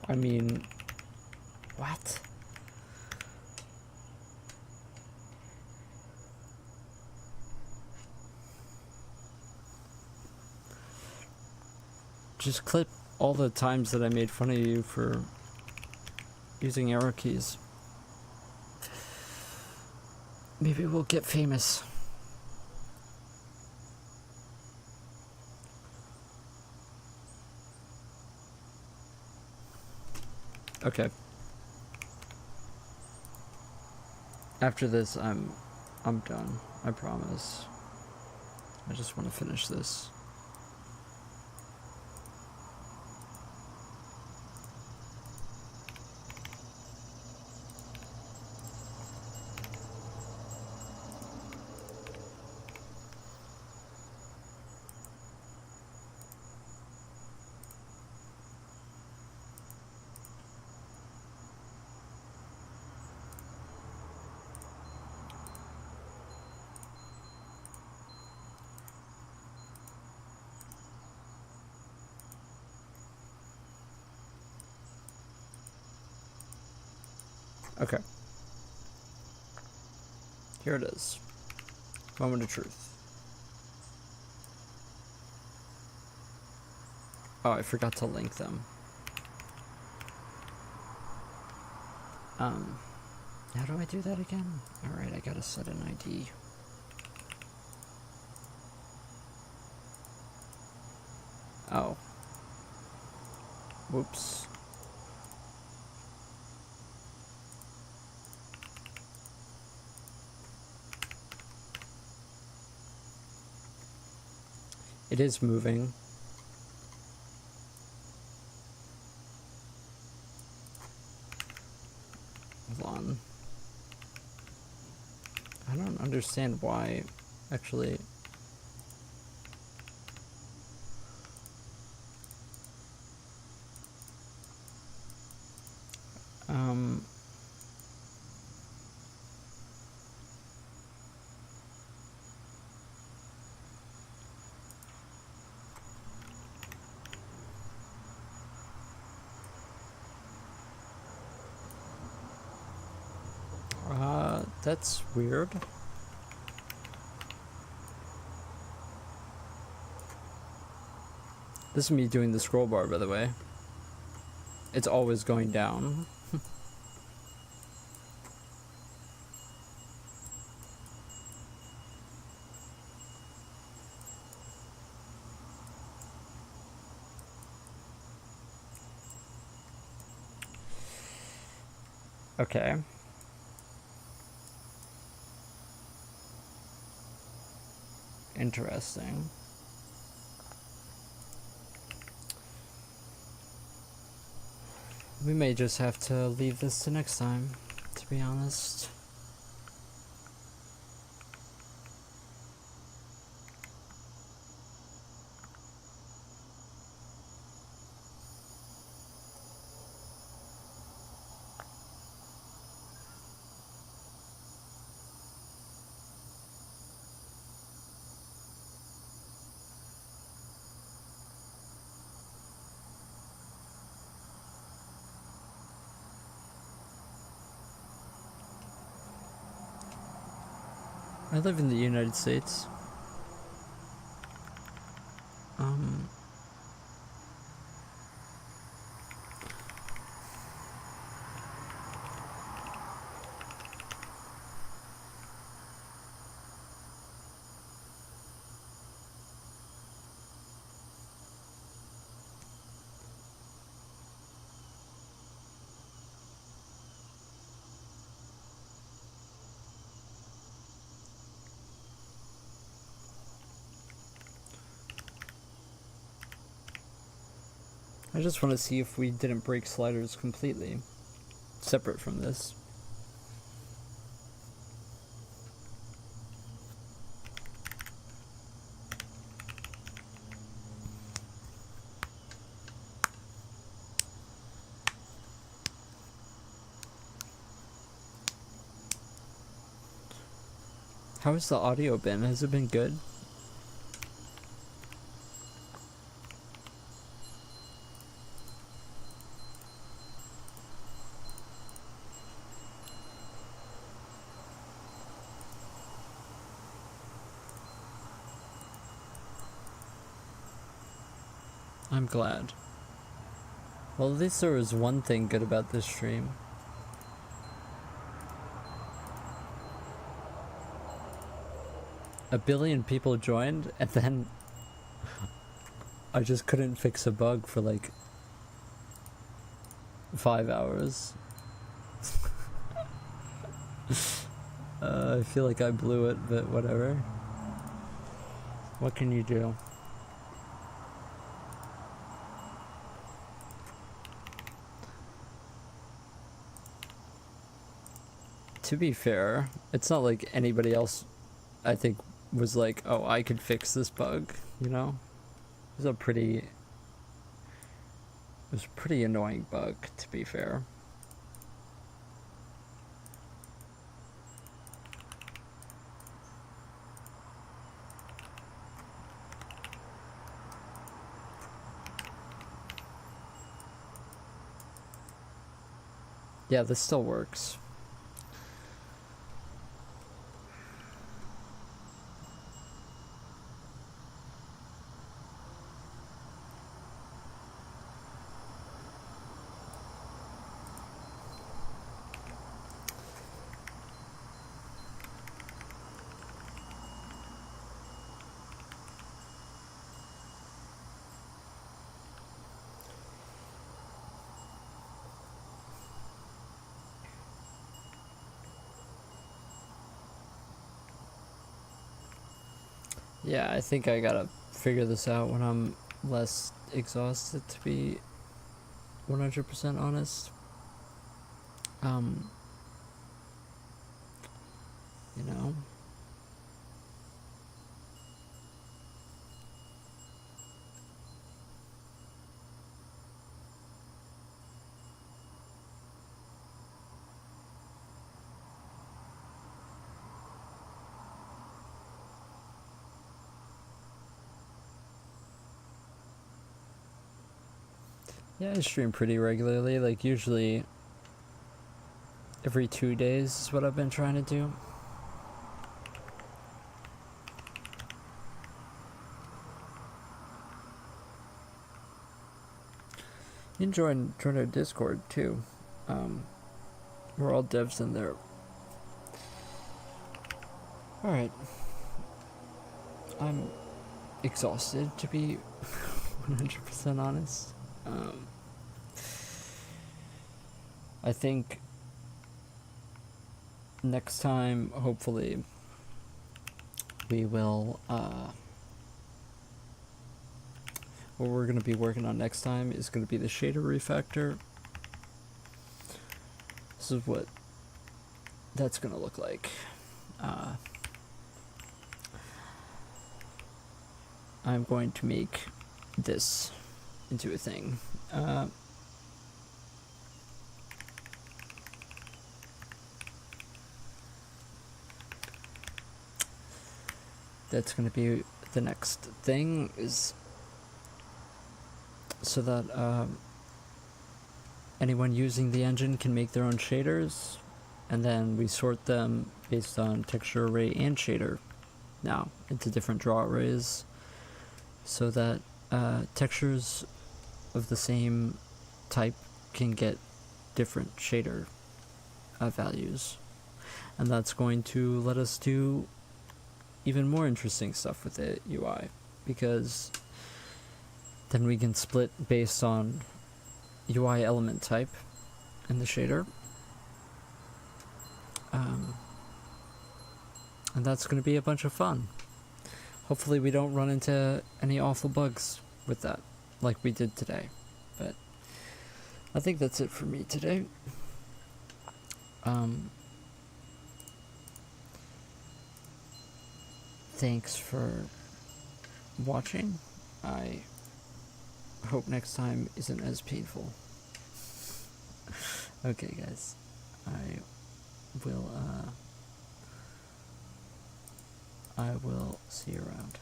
I mean, what? Just clip all the times that I made fun of you for using arrow keys. Maybe we'll get famous. Okay. After this, I'm done. I promise. I just want to finish this. Okay. Here it is. Moment of truth. Oh, I forgot to link them. How do I do that again? Alright, I gotta set an ID. Oh. Whoops. It is moving. Hold on. I don't understand why, actually. That's weird. This is me doing the scroll bar, by the way. It's always going down. Okay. Interesting. We may just have to leave this to next time, to be honest. I live in the United States. I just want to see if we didn't break sliders completely, separate from this. How has the audio been? Has it been good? I'm glad. Well, at least there was one thing good about this stream. A billion people joined, and then I just couldn't fix a bug for like 5 hours. I feel like I blew it, but whatever. What can you do? To be fair, it's not like anybody else, I think, was like, oh, I could fix this bug, you know? It was a pretty annoying bug, to be fair. Yeah, this still works. Yeah, I think I gotta figure this out when I'm less exhausted, to be 100% honest. You know? Yeah, I stream pretty regularly, like usually every 2 days is what I've been trying to do. You can join our Discord too. We're all devs in there. Alright. I'm exhausted, to be 100% honest. I think next time, hopefully, we will, what we're going to be working on next time is going to be the shader refactor. This is what that's going to look like. I'm going to make this into a thing. That's going to be the next thing, is so that anyone using the engine can make their own shaders, and then we sort them based on texture array and shader now into different draw arrays, so that textures of the same type can get different shader values, and that's going to let us do even more interesting stuff with the UI, because then we can split based on UI element type in the shader, and that's going to be a bunch of fun. Hopefully we don't run into any awful bugs with that like we did today, but I think that's it for me today. Thanks for watching. I hope next time isn't as painful. Okay, guys. I will I will see you around.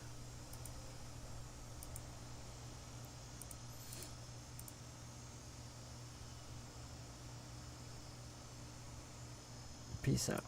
Peace out.